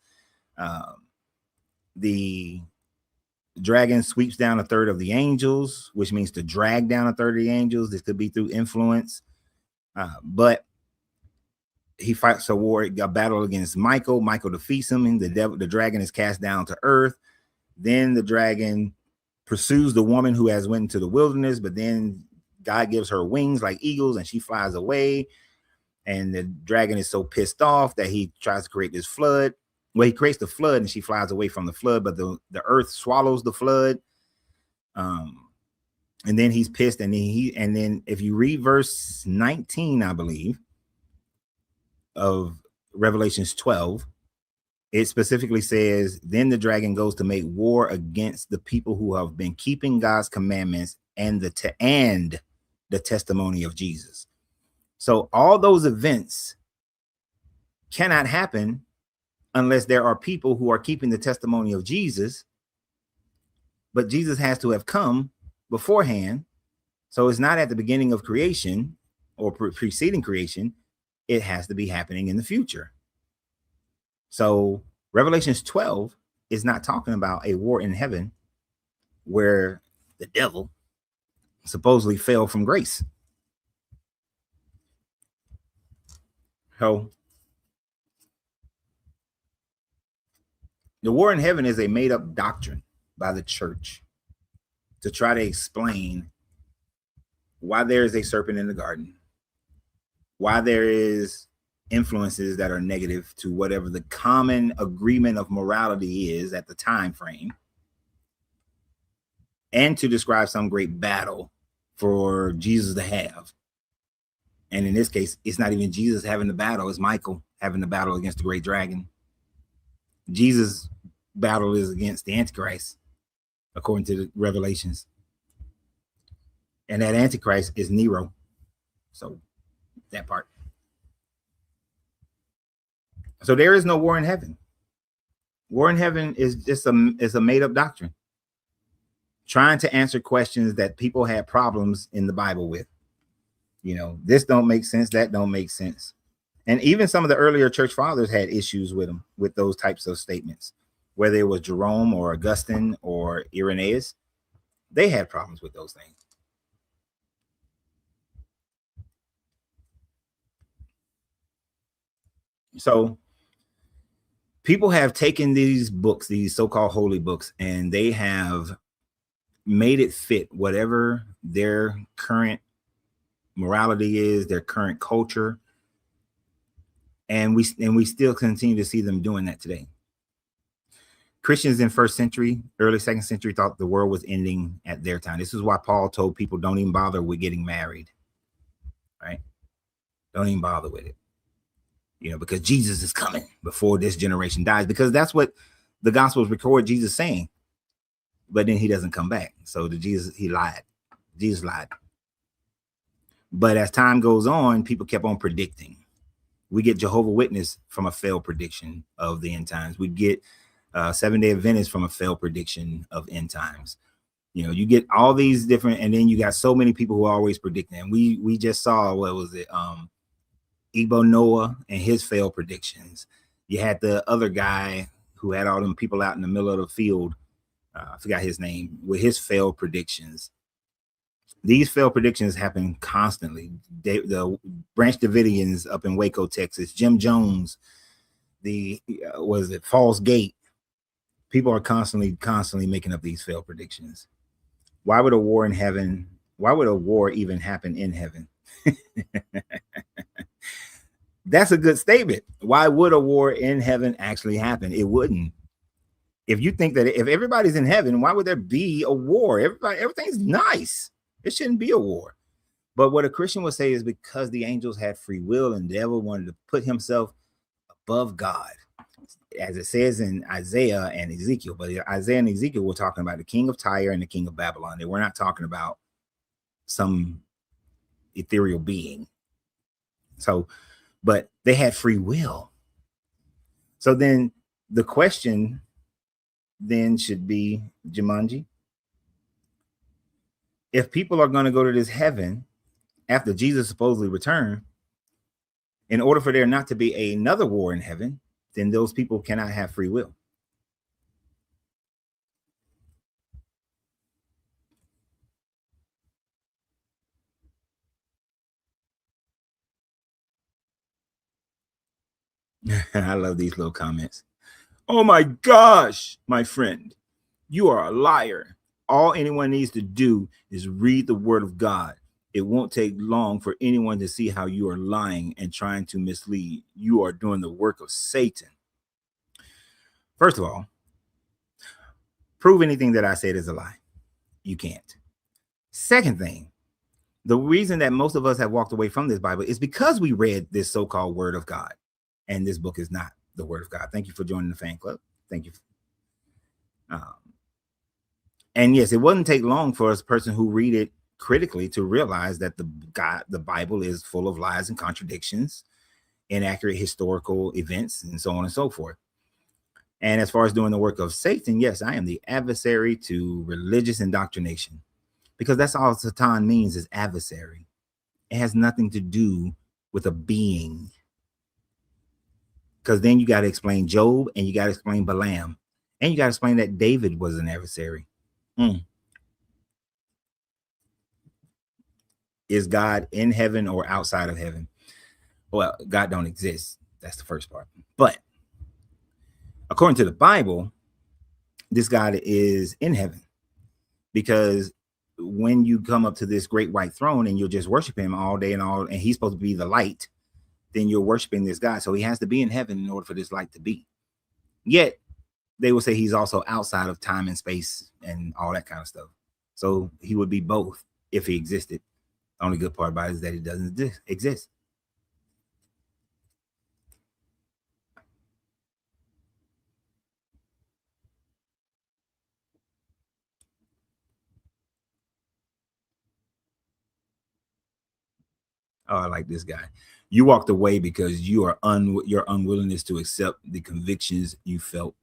The dragon sweeps down a third of the angels, which means to drag down a third of the angels. This could be through influence, but he fights a war, a battle against Michael. Michael defeats him, and the dragon is cast down to earth. Then the dragon pursues the woman who has went into the wilderness, but then God gives her wings like eagles, and she flies away. And the dragon is so pissed off that he tries to create this flood. Well, he creates the flood, and she flies away from the flood, but the earth swallows the flood. And then he's pissed, and then if you read verse 19, I believe, of Revelations 12, it specifically says, then the dragon goes to make war against the people who have been keeping God's commandments and the testimony of Jesus. So all those events cannot happen unless there are people who are keeping the testimony of Jesus, but Jesus has to have come beforehand. So it's not at the beginning of creation or preceding creation. It has to be happening in the future. So Revelations 12 is not talking about a war in heaven where the devil supposedly fell from grace. So the war in heaven is a made-up doctrine by the church to try to explain why there is a serpent in the garden, why there is influences that are negative to whatever the common agreement of morality is at the time frame, and to describe some great battle for Jesus to have. And in this case, it's not even Jesus having the battle, it's Michael having the battle against the great dragon. Jesus' battle is against the Antichrist, according to the Revelations. And that Antichrist is Nero. So that part. So there is no war in heaven. War in heaven is just a made-up doctrine, trying to answer questions that people had problems in the Bible with. You know, this don't make sense, that don't make sense. And even some of the earlier church fathers had issues with them, with those types of statements, whether it was Jerome or Augustine or Irenaeus. They had problems with those things. So people have taken these books, these so-called holy books, and they have made it fit whatever their current morality is, their current culture. And we still continue to see them doing that today. Christians in first century, early second century thought the world was ending at their time. This is why Paul told people, don't even bother with getting married, right? Don't even bother with it. You know, because Jesus is coming before this generation dies, because that's what the Gospels record Jesus saying. But then he doesn't come back. So he lied. Jesus lied. But as time goes on, people kept on predicting. We get Jehovah's Witness from a failed prediction of the end times. We get Seventh-day Adventists from a failed prediction of end times. You know, you get all these different, and then you got so many people who are always predicting. And we just saw, what was it? Igbo Noah and his failed predictions. You had the other guy who had all them people out in the middle of the field. I forgot his name, with his failed predictions. These failed predictions happen constantly. The Branch Davidians up in Waco, Texas, Jim Jones, the was it Falls Gate. People are constantly making up these failed predictions. Why would a war in heaven? Why would a war even happen in heaven? That's a good statement. Why would a war in heaven actually happen? It wouldn't. If you think that if everybody's in heaven, why would there be a war? Everything's nice. It shouldn't be a war. But what a Christian would say is because the angels had free will and the devil wanted to put himself above God, as it says in Isaiah and Ezekiel. But Isaiah and Ezekiel were talking about the king of Tyre and the king of Babylon. They were not talking about some ethereal being. So, but they had free will. So then the question then should be, Jumanji, if people are going to go to this heaven after Jesus supposedly returned, in order for there not to be another war in heaven, then those people cannot have free will. I love these little comments. Oh my gosh, my friend, you are a liar. All anyone needs to do is read the word of God. It won't take long for anyone to see how you are lying and trying to mislead. You are doing the work of Satan. First of all, prove anything that I said is a lie. You can't. Second thing, the reason that most of us have walked away from this Bible is because we read this so-called word of God. And this book is not the word of God. Thank you for joining the fan club. Thank you. And yes, it wouldn't take long for a person who read it critically to realize that the Bible is full of lies and contradictions, inaccurate historical events, and so on and so forth. And as far as doing the work of Satan, yes, I am the adversary to religious indoctrination, because that's all Satan means, is adversary. It has nothing to do with a being. Because then you got to explain Job, and you got to explain Balaam, and you got to explain that David was an adversary. Is God in heaven or outside of heaven? Well, God don't exist. That's the first part. But according to the Bible, this God is in heaven, because when you come up to this great white throne and you'll just worship him all day and he's supposed to be the light, then you're worshiping this God. So he has to be in heaven in order for this light to be. Yet they will say he's also outside of time and space and all that kind of stuff. So he would be both if he existed. The only good part about it is that he doesn't exist. Oh, I like this guy. You walked away because your unwillingness to accept the convictions you felt.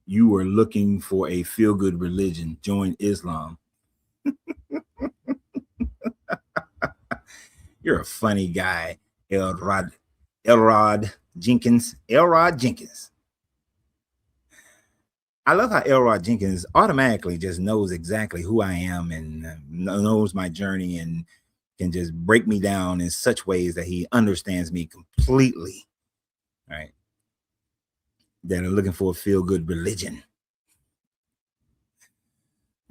You were looking for a feel-good religion. Join Islam. You're a funny guy, Elrod Jenkins. I love how Elrod Jenkins automatically just knows exactly who I am and knows my journey and can just break me down in such ways that he understands me completely. Right? That are looking for a feel-good religion.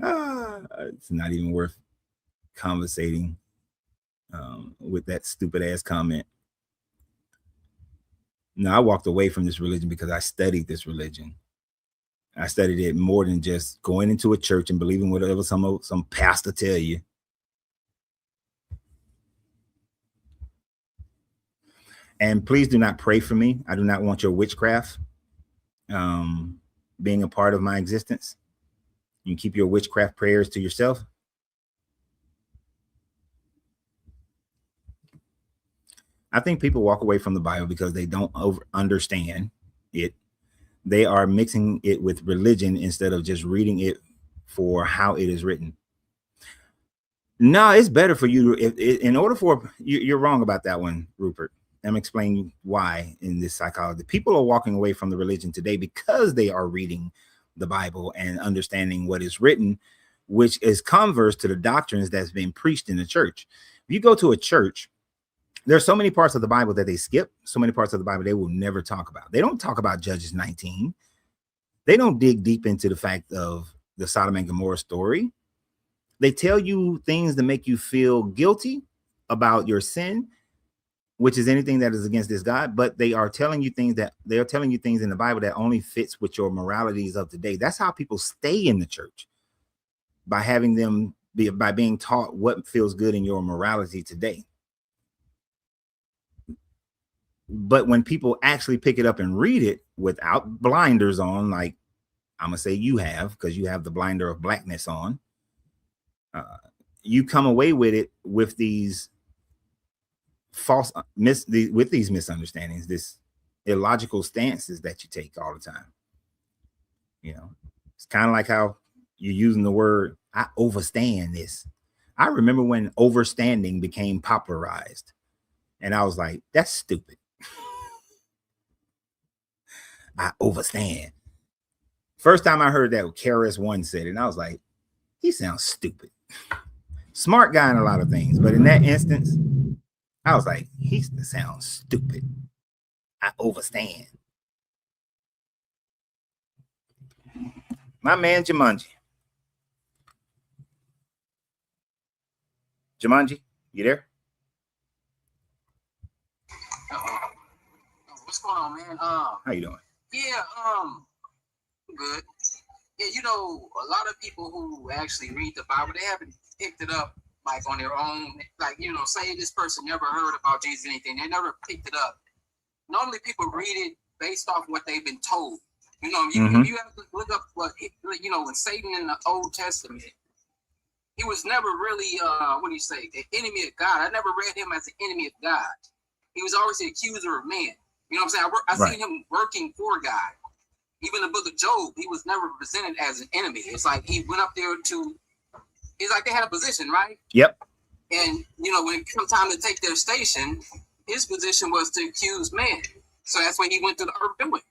It's not even worth conversating with that stupid ass comment. No, I walked away from this religion because I studied this religion. I studied it more than just going into a church and believing whatever some pastor tell you. And please do not pray for me. I do not want your witchcraft being a part of my existence. You can keep your witchcraft prayers to yourself. I think people walk away from the Bible because they don't understand it. They are mixing it with religion instead of just reading it for how it is written. No, it's better for you to, in order for, you're wrong about that one, Rupert. I'm explaining why in this psychology. People are walking away from the religion today because they are reading the Bible and understanding what is written, which is converse to the doctrines that's been preached in the church. If you go to a church, there's so many parts of the Bible that they skip, so many parts of the Bible they will never talk about. They don't talk about Judges 19. They don't dig deep into the fact of the Sodom and Gomorrah story. They tell you things to make you feel guilty about your sin, which is anything that is against this God, but they are telling you things in the Bible that only fits with your moralities of today. That's how people stay in the church, by having them by being taught what feels good in your morality today. But when people actually pick it up and read it without blinders on, like I'm gonna say you have, because you have the blinder of blackness on, you come away with it with these with these misunderstandings, this illogical stances that you take all the time. You know, it's kind of like how you're using the word, I overstand this. I remember when overstanding became popularized, and I was like, that's stupid. I overstand. First time I heard that, KRS-One said it, and I was like, he sounds stupid. Smart guy in a lot of things, but in that instance, I was like, he sounds stupid. I overstand. My man Jumanji. Jumanji, you there? What's going on, man? How you doing? Yeah, good. Yeah, you know, a lot of people who actually read the Bible, they haven't picked it up like on their own. Like, you know, say this person never heard about Jesus or anything, they never picked it up. Normally, people read it based off what they've been told. You know, if you have to look up what, you know, when Satan in the Old Testament, he was never really, what do you say, the enemy of God. I never read him as the enemy of God. He was always the accuser of man. You know what I'm saying? I seen him working for God. Even the book of Job, he was never presented as an enemy. It's like he went up there it's like they had a position, right? Yep. And, you know, when it came time to take their station, his position was to accuse man. So that's what he went to the earth doing.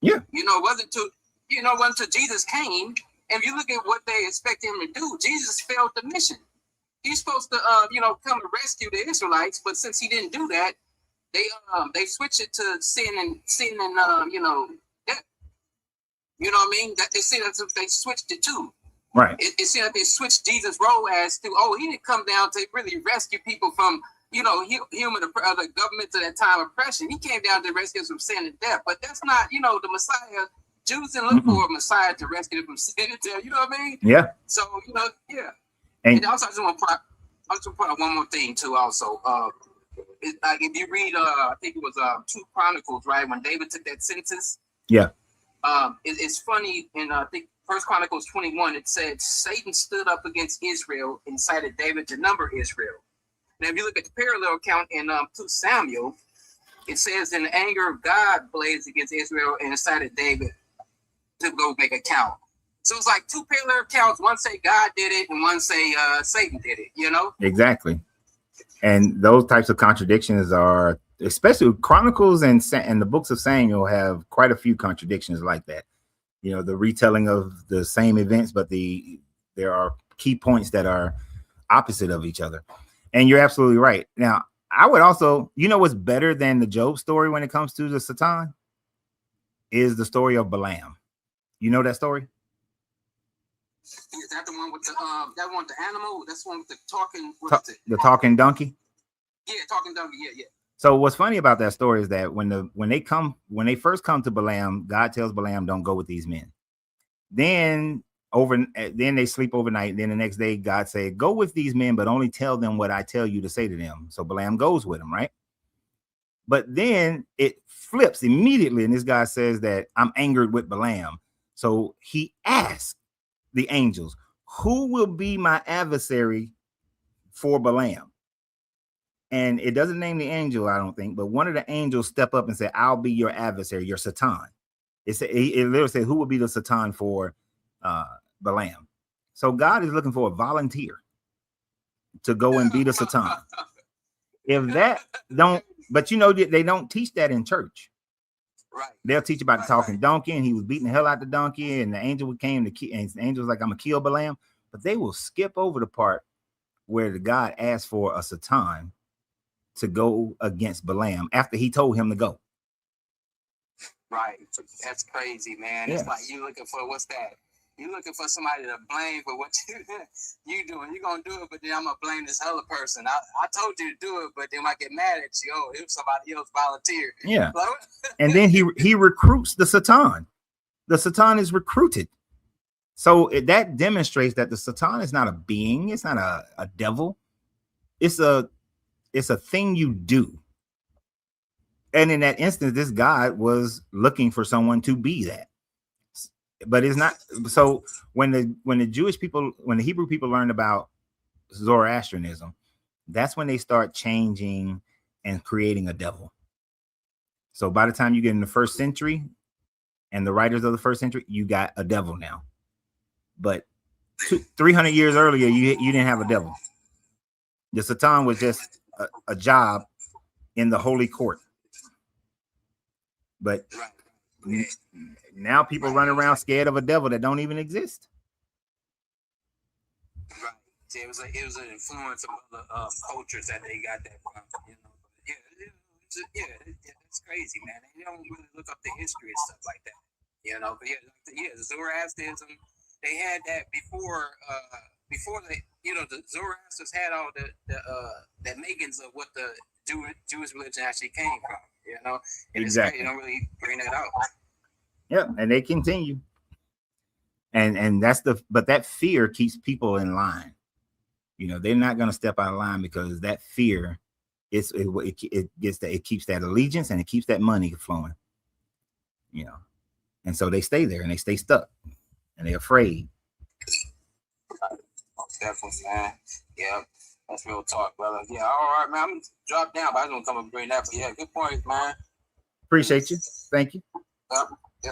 Yeah. You know, wasn't until Jesus came. And if you look at what they expect him to do, Jesus failed the mission. He's supposed to, you know, come and rescue the Israelites, but since he didn't do that, they switched it to sin and you know, death. You know what I mean? That they see that they switched it too. Right. It seemed like they switched Jesus' role as to, he didn't come down to really rescue people from, you know, human the government at that time oppression. He came down to rescue us from sin and death. But that's not, you know, the Messiah. Jews didn't look for a Messiah to rescue them from sin and death. You know what I mean? Yeah. So, you know, yeah. And also, I just want to point out one more thing too. Also, like if you read, I think it was 2 Chronicles, right, when David took that census. Yeah. It's funny in I think 1 Chronicles 21. It said Satan stood up against Israel and incited David to number Israel. Now, if you look at the parallel account in 2 Samuel, it says, "In the anger of God blazed against Israel and incited David to go make a count." So it's like 2 parallel accounts. One say God did it, and one say Satan did it. You know? Exactly. And those types of contradictions are, especially Chronicles and the books of Samuel, have quite a few contradictions like that. You know, the retelling of the same events, but there are key points that are opposite of each other. And you're absolutely right. Now, I would also, you know, what's better than the Job story when it comes to the Satan is the story of Balaam. You know that story? Is that the one with the animal? That's the one with the talking. The talking donkey. Yeah, talking donkey. Yeah. So what's funny about that story is that when they first come to Balaam, God tells Balaam, "Don't go with these men." Then they sleep overnight. Then the next day, God said, "Go with these men, but only tell them what I tell you to say to them." So Balaam goes with them, right? But then it flips immediately, and this guy says that I'm angered with Balaam. So he asks the angels, "Who will be my adversary for Balaam?" And it doesn't name the angel, I don't think, but one of the angels step up and say, "I'll be your adversary, your Satan." It literally said, "Who will be the Satan for Balaam?" So God is looking for a volunteer to go and be the Satan. If that don't, but you know, they don't teach that in church. Right. They'll teach about the talking donkey, and he was beating the hell out the donkey, and the angel came and the angel was like, "I'm gonna kill Balaam." but they will skip over the part where the God asked for a Satan to go against Balaam after he told him to go. Right. That's crazy, man. Yeah. It's like you looking for what's that? You looking for somebody to blame for what you doing. You're gonna do it, but then I'm gonna blame this other person. I told you to do it, but then I get mad at you. Oh, if somebody else volunteered. Yeah. And then he recruits the Satan. The Satan is recruited. So that demonstrates that the Satan is not a being. It's not a devil. It's a thing you do. And in that instance, this God was looking for someone to be that. But it's not. So when the Jewish people, when the Hebrew people learned about Zoroastrianism, that's when they start changing and creating a devil. So by the time you get in the first century and the writers of the first century, you got a devil now. But 300 years earlier, you didn't have a devil. The Satan was just a job in the holy court. But now people run around scared of a devil that don't even exist. Right. See, it was an influence of other cultures that they got that from. You know, it's crazy, man. They don't really look up the history and stuff like that. You know, but Zoroastrianism, they had that before the Zoroastrians had all the makings of what the Jewish religion actually came from. You know, and exactly. You don't really bring that out. Yeah, and they continue, and but that fear keeps people in line. You know, they're not going to step out of line because that fear, it keeps that allegiance and it keeps that money flowing. You know, and so they stay there and they stay stuck and they're afraid. Definitely, man. Yeah. That's real talk, brother. Yeah, all right, man. I'm gonna drop down, but I don't come and bring that. But yeah, good point, man. Appreciate you. Thank you. Yeah.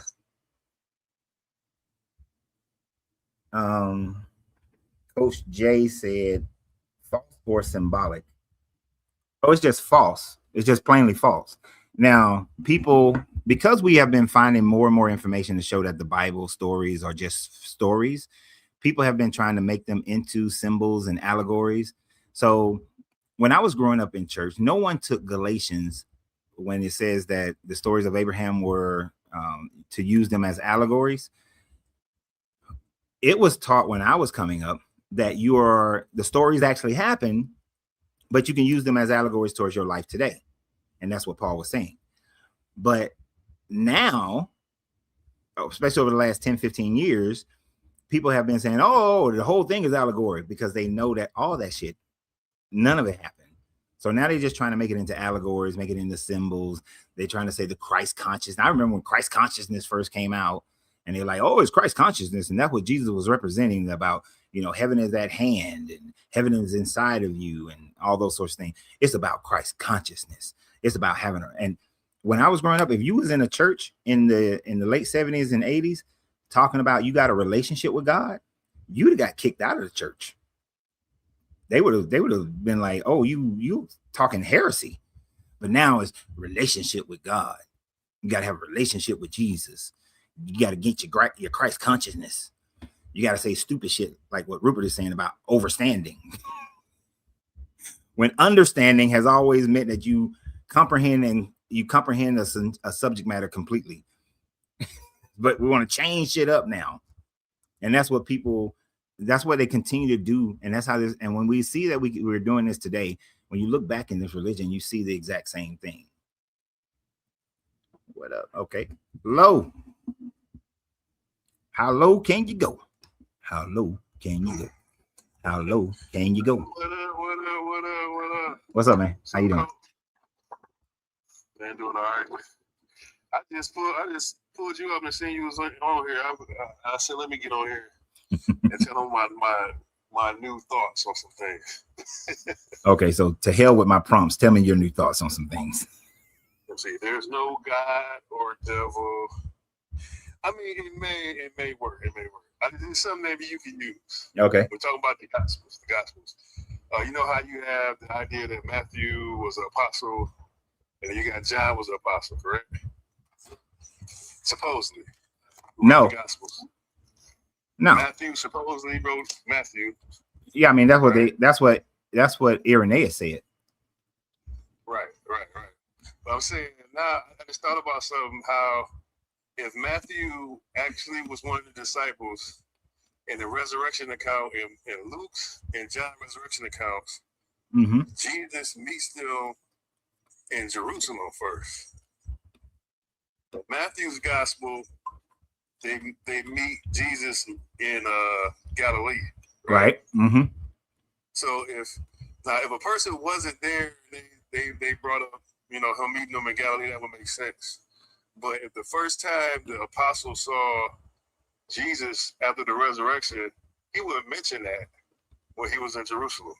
Coach J said false or symbolic. Oh, it's just false. It's just plainly false. Now, people, because we have been finding more and more information to show that the Bible stories are just stories, people have been trying to make them into symbols and allegories. So when I was growing up in church, no one took Galatians when it says that the stories of Abraham were to use them as allegories. It was taught when I was coming up that the stories actually happen, but you can use them as allegories towards your life today. And that's what Paul was saying. But now, especially over the last 10, 15 years, people have been saying, oh, the whole thing is allegory, because they know that all that shit, none of it happened. So now they're just trying to make it into allegories, make it into symbols. They're trying to say the Christ consciousness. I remember when Christ consciousness first came out, and they're like, oh, it's Christ consciousness. And that's what Jesus was representing about, heaven is at hand and heaven is inside of you and all those sorts of things. It's about Christ consciousness. It's about having and when I was growing up, if you was in a church in the late 70s and 80s talking about you got a relationship with God, you'd have got kicked out of the church. They would have been like, oh, you talking heresy. But now it's relationship with God. You got to have a relationship with Jesus. You got to get your Christ consciousness. You got to say stupid shit like what Rupert is saying about overstanding. When understanding has always meant that you comprehend a subject matter completely. But we want to change shit up now. And that's what they continue to do. And that's how this, and when we see that we're doing this today, when you look back in this religion, you see the exact same thing. What up? Okay. Low. How low can you go? How low can you go? How low can you go? What up? What's up, man? How you doing? Man, doing all right. I just pulled you up and seen you was on here. I said, let me get on here and tell them my new thoughts on some things. Okay, so to hell with my prompts. Tell me your new thoughts on some things. Let's see. There's no God or devil. I mean, it may work. It's something maybe you can use. Okay. We're talking about the Gospels. You know how you have the idea that Matthew was an apostle, and then you got John was an apostle, correct? Supposedly. No. The Gospels. No. Matthew supposedly wrote Matthew. Yeah, I mean that's what Irenaeus said. Right. But I'm saying now I just thought about something, how if Matthew actually was one of the disciples in the resurrection account in Luke's and John's resurrection accounts, Jesus meets them in Jerusalem first. Matthew's gospel, they meet Jesus in Galilee. Right. So if a person wasn't there, they brought up, him meeting them in Galilee, that would make sense. But if the first time the apostles saw Jesus after the resurrection, he wouldn't mention that when he was in Jerusalem.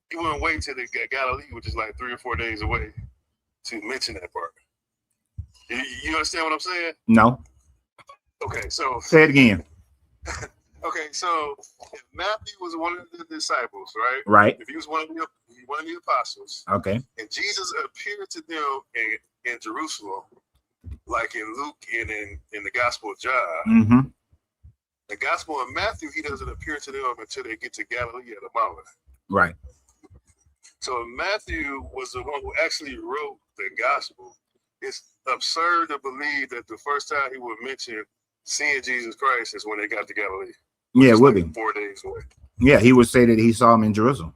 He wouldn't wait till they got Galilee, which is like 3 or 4 days away, to mention that part. You understand what I'm saying? No. Okay, so Say it again. Okay, so if Matthew was one of the disciples, right? Right. If he was one of the apostles, Okay. and Jesus appeared to them in Jerusalem, like in Luke and in the Gospel of John. The Gospel of Matthew, he doesn't appear to them until they get to Galilee at the mountain. Right. So Matthew was the one who actually wrote the Gospel. It's absurd to believe that the first time he would mention seeing Jesus Christ is when they got to Galilee. Yeah, it would be 4 days away. Yeah, he would say that he saw him in Jerusalem.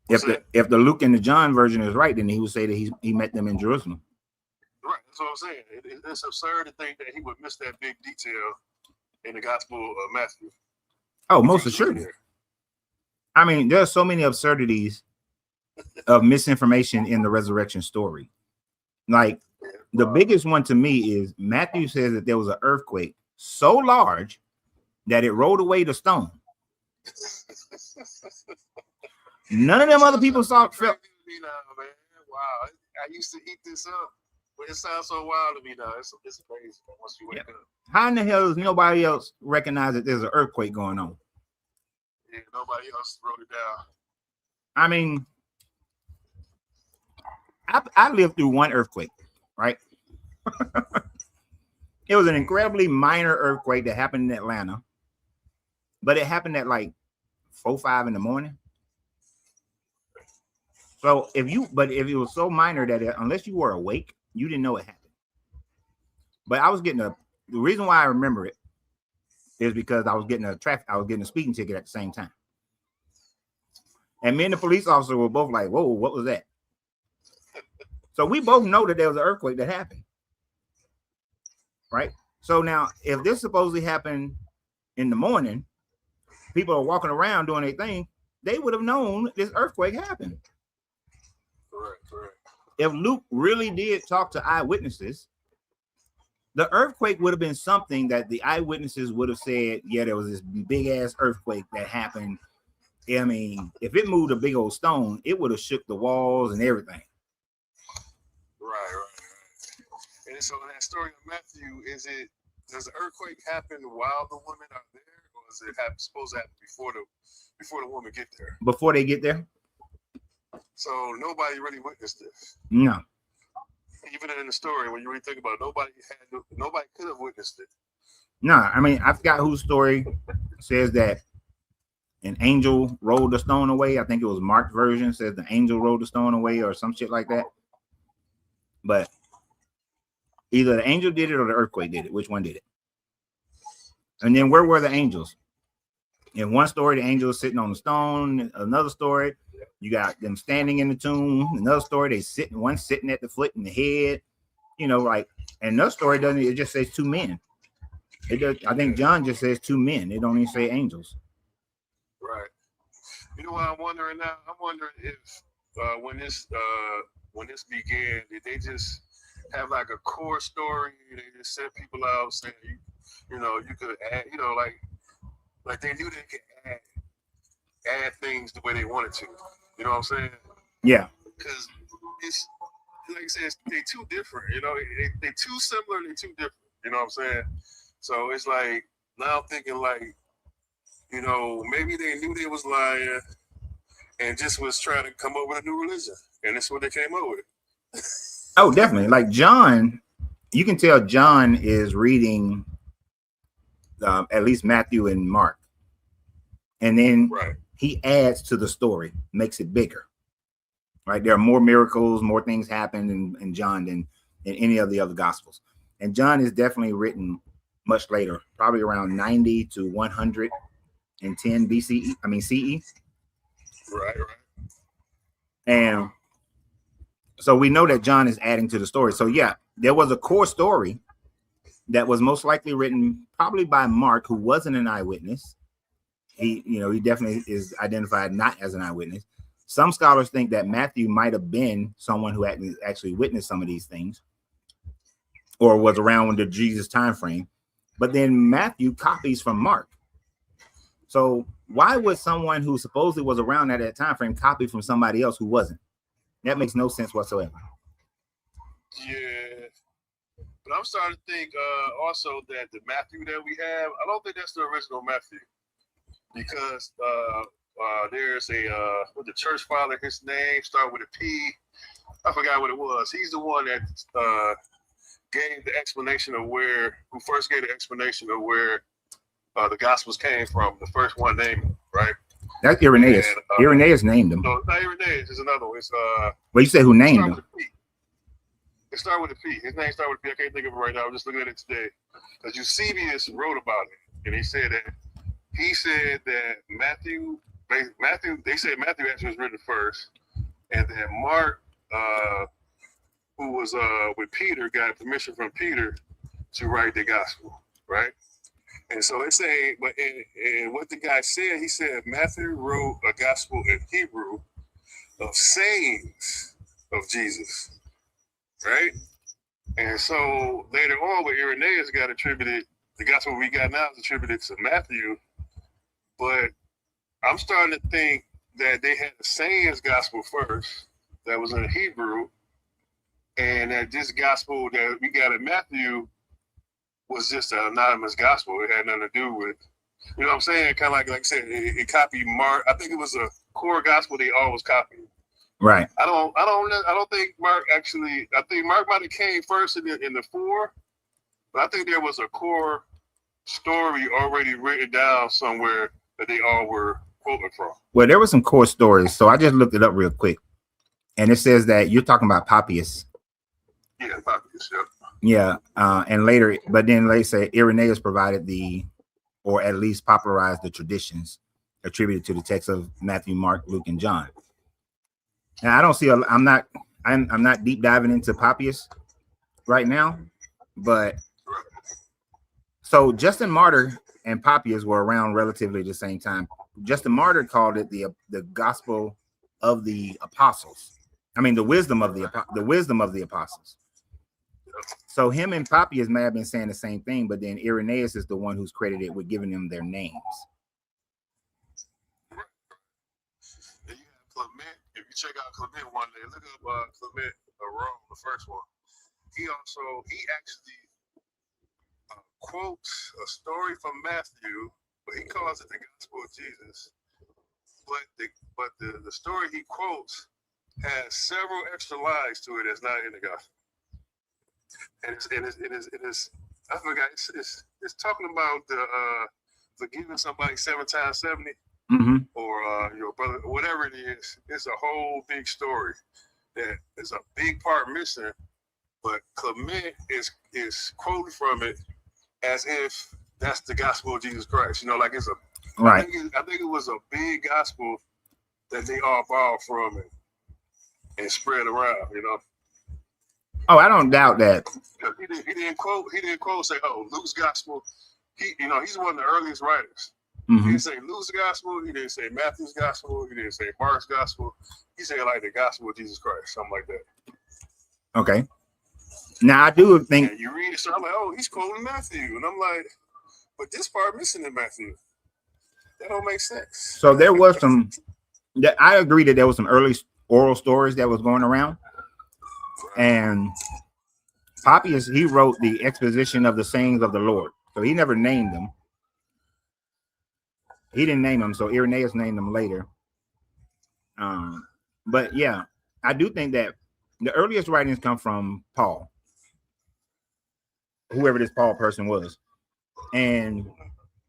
If the Luke and the John version is right, then he would say that he met them in Jerusalem. Right, that's what I'm saying. It's absurd to think that he would miss that big detail in the Gospel of Matthew. Oh, most assuredly. I mean, there's so many absurdities of misinformation in the resurrection story. Like, the biggest one to me is Matthew says that there was an earthquake so large that it rolled away the stone. None of them other people saw it. Man. Wow, I used to eat this up, but it sounds so wild to me now. It's crazy once you wake up. How in the hell does nobody else recognize that there's an earthquake going on? Yeah, nobody else wrote it down. I mean, I lived through one earthquake, right? It was an incredibly minor earthquake that happened in Atlanta, but it happened at like 4, 5 in the morning. So if it was so minor that unless you were awake, you didn't know it happened. But I was getting the reason why I remember it is because I was getting a speeding ticket at the same time. And me and the police officer were both like, whoa, what was that? So we both know that there was an earthquake that happened. Right? So now, if this supposedly happened in the morning, people are walking around doing their thing, they would have known this earthquake happened. Correct. If Luke really did talk to eyewitnesses, the earthquake would have been something that the eyewitnesses would have said, yeah, there was this big ass earthquake that happened. I mean, if it moved a big old stone, it would have shook the walls and everything. Right. And so in that story of Matthew, does the earthquake happen while the women are there, or is it supposed to happen before the women get there? Before they get there? So nobody really witnessed this. No. Even in the story, when you really think about it, nobody could have witnessed it. No, I mean, I forgot whose story says that an angel rolled the stone away. I think it was Mark's version says the angel rolled the stone away or some shit like that. But either the angel did it or the earthquake did it. Which one did it? And then where were the angels? In one story, the angel is sitting on the stone. Another story, you got them standing in the tomb. Another story, one sitting at the foot and the head. And another story doesn't. It just says 2 men. It does. I think John just says 2 men. It don't even say angels. Right. You know what I'm wondering now? I'm wondering if when this began, did they just have like a core story? They just sent people out saying, you could add, like they knew they could add things the way they wanted to. You know what I'm saying? Yeah. Because it's like I said, they too different. They too similar. They too different. You know what I'm saying? So it's like now I'm thinking like, maybe they knew they was lying and just was trying to come up with a new religion, and that's what they came up with. Oh, definitely. Like John, you can tell John is reading at least Matthew and Mark. And then Right. he adds to the story, makes it bigger. Right? There are more miracles, more things happen in John than in any of the other gospels. And John is definitely written much later, probably around 90 to 110 BCE, I mean CE. Right. And so we know that John is adding to the story. So yeah, there was a core story that was most likely written probably by Mark, who wasn't an eyewitness. He definitely is identified not as an eyewitness. Some scholars think that Matthew might have been someone who actually witnessed some of these things or was around in the Jesus time frame. But then Matthew copies from Mark. So why would someone who supposedly was around at that time frame copy from somebody else who wasn't? That makes no sense whatsoever. Yeah. But I'm starting to think also that the Matthew that we have, I don't think that's the original Matthew. Because there's with the church father, his name started with a P. I forgot what it was. He's the one that gave the explanation of who first gave the explanation of where the Gospels came from. The first one named, right? That's Irenaeus. Irenaeus named them. No, not Irenaeus. There's another one. It's well, you said who named them? It started with a P. His name started with a P. I can't think of it right now. I'm just looking at it today. Because Eusebius wrote about it, and he said that Matthew, they said Matthew actually was written first, and that Mark, who was with Peter, got permission from Peter to write the gospel, right? And so they say, but and what the guy said, he said Matthew wrote a gospel in Hebrew of sayings of Jesus, right? And so later on, when Irenaeus got attributed, the gospel we got now is attributed to Matthew. But I'm starting to think that they had the sayings gospel first, that was in Hebrew, and that this gospel that we got in Matthew was just an anonymous gospel. It had nothing to do with, you know what I'm saying? Kind of like I said, it copied Mark. I think it was a core gospel they always copied. Right. I don't think Mark actually. I think Mark might have came first in the four, but I think there was a core story already written down somewhere that they all were quoting from. Well, there were some core stories, so I just looked it up real quick, and it says that you're talking about Papias. Yeah, Papias. Yep. Yeah, and later, but then they say Irenaeus provided or at least popularized the traditions attributed to the text of Matthew, Mark, Luke, and John. Now, I don't see. I'm not deep diving into Papias right now, but so Justin Martyr and Papias were around relatively the same time. Justin Martyr called it the gospel of the apostles. I mean, the wisdom of the apostles. So him and Papias may have been saying the same thing, but then Irenaeus is the one who's credited with giving them their names. And you have Clement. If you check out Clement one day, look up Clement of Rome, the first one. He actually quotes a story from Matthew, but he calls it the Gospel of Jesus. But the story he quotes has several extra lines to it that's not in the Gospel. And it is I forgot, it's talking about the forgiving somebody 7 times 70, or your brother, whatever it is. It's a whole big story that is a big part missing, but Clement is quoting from it as if that's the gospel of Jesus Christ. You know, like it's a right. I think it was a big gospel that they all borrowed from it and spread around. You know. Oh, I don't doubt that. He didn't quote say, "Oh, Luke's gospel." He's one of the earliest writers. Mm-hmm. He didn't say Luke's gospel. He didn't say Matthew's gospel. He didn't say Mark's gospel. He said like the gospel of Jesus Christ, something like that. Okay. Now I do think and you read it, so I'm like, oh, he's quoting Matthew, and I'm like, but this part missing in Matthew. That don't make sense. So there was some. I agree that there was some early oral stories that was going around. And Papias, he wrote the exposition of the sayings of the Lord. So he never named them. He didn't name them. So Irenaeus named them later. But yeah, I do think that the earliest writings come from Paul, whoever this Paul person was. And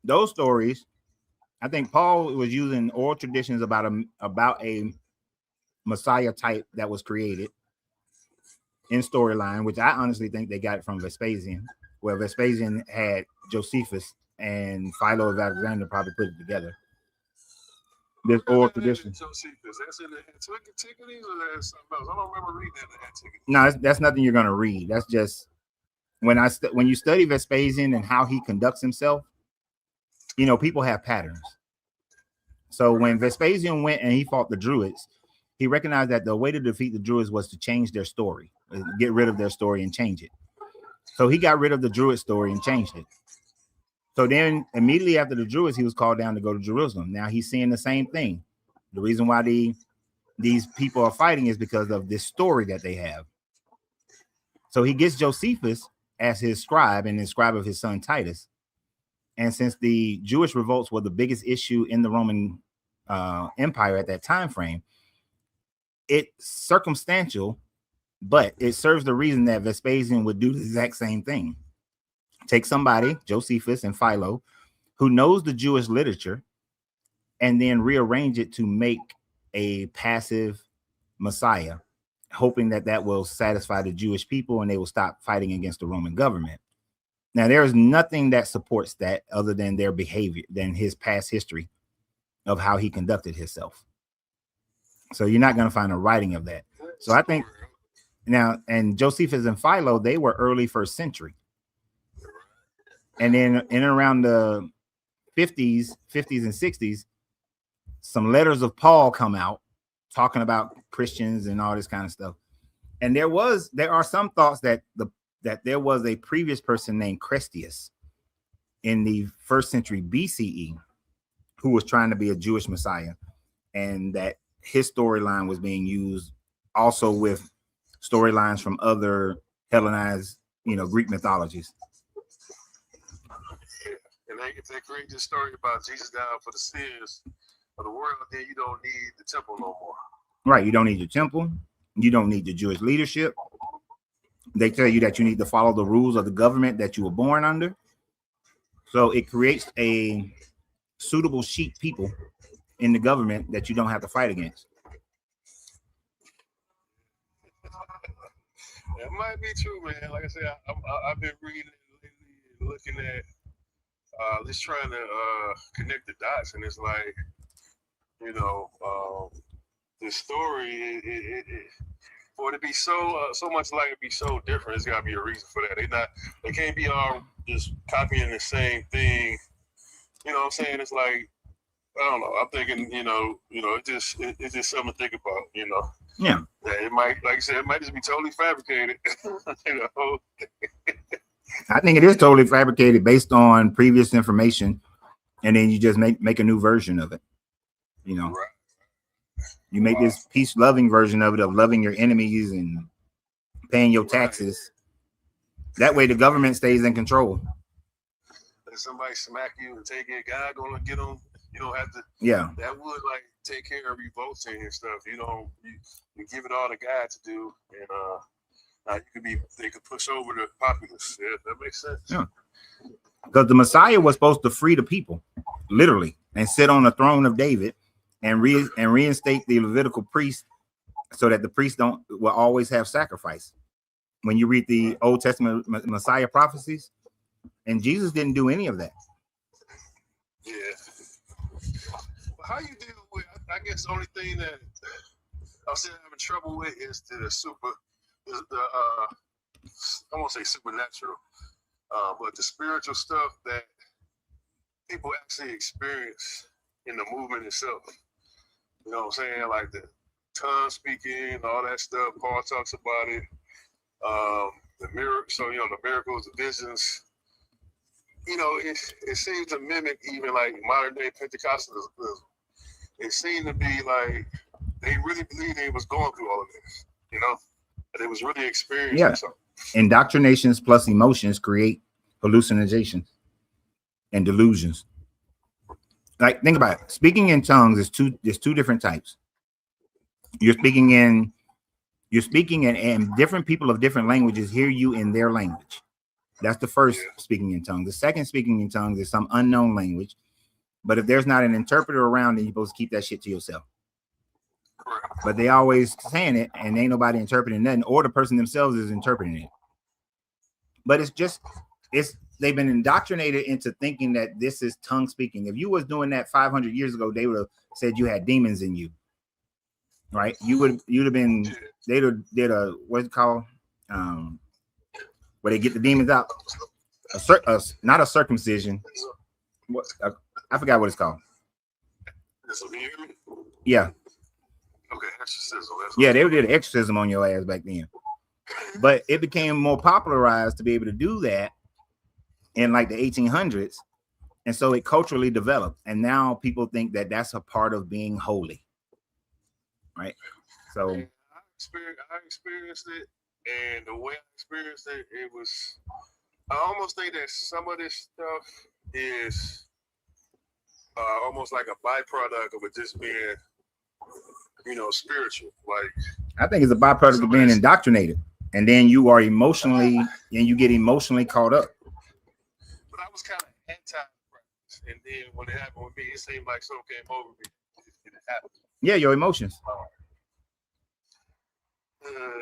those stories, I think Paul was using oral traditions about a Messiah type that was created in storyline, which I honestly think they got it from Vespasian, where Vespasian had Josephus and Philo of Alexander probably put it together. This oral tradition. Josephus, that's in the Antiquities, or that's something else? I don't remember reading that in the Antiquities. No, that's nothing you're gonna read. That's just when you study Vespasian and how he conducts himself, you know, people have patterns. So when Vespasian went and he fought the Druids, he recognized that the way to defeat the Druids was to change their story, get rid of their story and change it. So he got rid of the Druid story and changed it. So then immediately after the Druids, he was called down to go to Jerusalem. Now he's seeing the same thing. The reason why these people are fighting is because of this story that they have. So he gets Josephus as his scribe and the scribe of his son Titus. And since the Jewish revolts were the biggest issue in the Roman Empire at that time frame, it's circumstantial, but it serves the reason that Vespasian would do the exact same thing. Take somebody, Josephus and Philo, who knows the Jewish literature, and then rearrange it to make a passive Messiah, hoping that that will satisfy the Jewish people and they will stop fighting against the Roman government. Now, there is nothing that supports that other than their behavior, than his past history of how he conducted himself. So you're not going to find a writing of that. So I think now, and Josephus and Philo, they were early first century. And then in and around the 50s and 60s, some letters of Paul come out talking about Christians and all this kind of stuff. And there are some thoughts that there was a previous person named Crestius in the 1st century BCE who was trying to be a Jewish Messiah, and that his storyline was being used also with storylines from other Hellenized, Greek mythologies. And if they create this story about Jesus dying for the sins of the world, then you don't need the temple no more. Right. You don't need your temple. You don't need the Jewish leadership. They tell you that you need to follow the rules of the government that you were born under. So it creates a suitable sheep people in the government that you don't have to fight against. That might be true, man. Like I said, I've been reading lately, looking at just trying to connect the dots, and it's like, the story, for it to be so much like it be so different, it's got to be a reason for that. They can't be all just copying the same thing. You know what I'm saying? It's like, I don't know. I'm thinking, it's just something to think about. Yeah. It might, like I said, it might just be totally fabricated. I think it is totally fabricated based on previous information, and then you just make a new version of it. Right. You make this peace-loving version of it, of loving your enemies and paying your taxes. That way, the government stays in control. Let somebody smack you and take it. God gonna get them. You don't have to. Yeah. That would take care of revolting and stuff. You give it all to God to do, and they could push over the populace. Yeah, that makes sense. Yeah. Because the Messiah was supposed to free the people, literally, and sit on the throne of David and reinstate the Levitical priest, so that the priests will always have sacrifice. When you read the Old Testament Messiah prophecies, and Jesus didn't do any of that. Yeah. How you deal with? I guess the only thing that I'm still having trouble with is I won't say supernatural, but the spiritual stuff that people actually experience in the movement itself. You know what I'm saying? Like the tongue speaking, all that stuff. Paul talks about it. The miracles, the miracles, the visions. It seems to mimic even like modern day Pentecostalism. It seemed to be like they really believed they was going through all of this, that they was really experiencing something. Indoctrinations plus emotions create hallucinations and delusions. Like, think about it. Speaking in tongues there's two different types. You're speaking and different people of different languages hear you in their language. That's the first speaking in tongues. The second speaking in tongues is some unknown language. But if there's not an interpreter around, then you're supposed to keep that shit to yourself. But they always saying it, and ain't nobody interpreting nothing, or the person themselves is interpreting it. But they've been indoctrinated into thinking that this is tongue speaking. If you was doing that 500 years ago, they would have said you had demons in you, right? You'd have been. They'd have did a what's it called, where they get the demons out. Not a circumcision. What I forgot what it's called. Yeah. Okay, exorcism. Yeah, they did an exorcism on your ass back then. But it became more popularized to be able to do that in like the 1800s. And so it culturally developed. And now people think that that's a part of being holy. Right? So I experienced it. And the way I experienced it, I almost think that some of this stuff is almost like a byproduct of it just being, spiritual. Like, I think it's a byproduct of being indoctrinated, and then you are emotionally, and you get emotionally caught up. But I was kind of anti-practice, and then when it happened with me, it seemed like something came over me. It happened. Yeah, your emotions.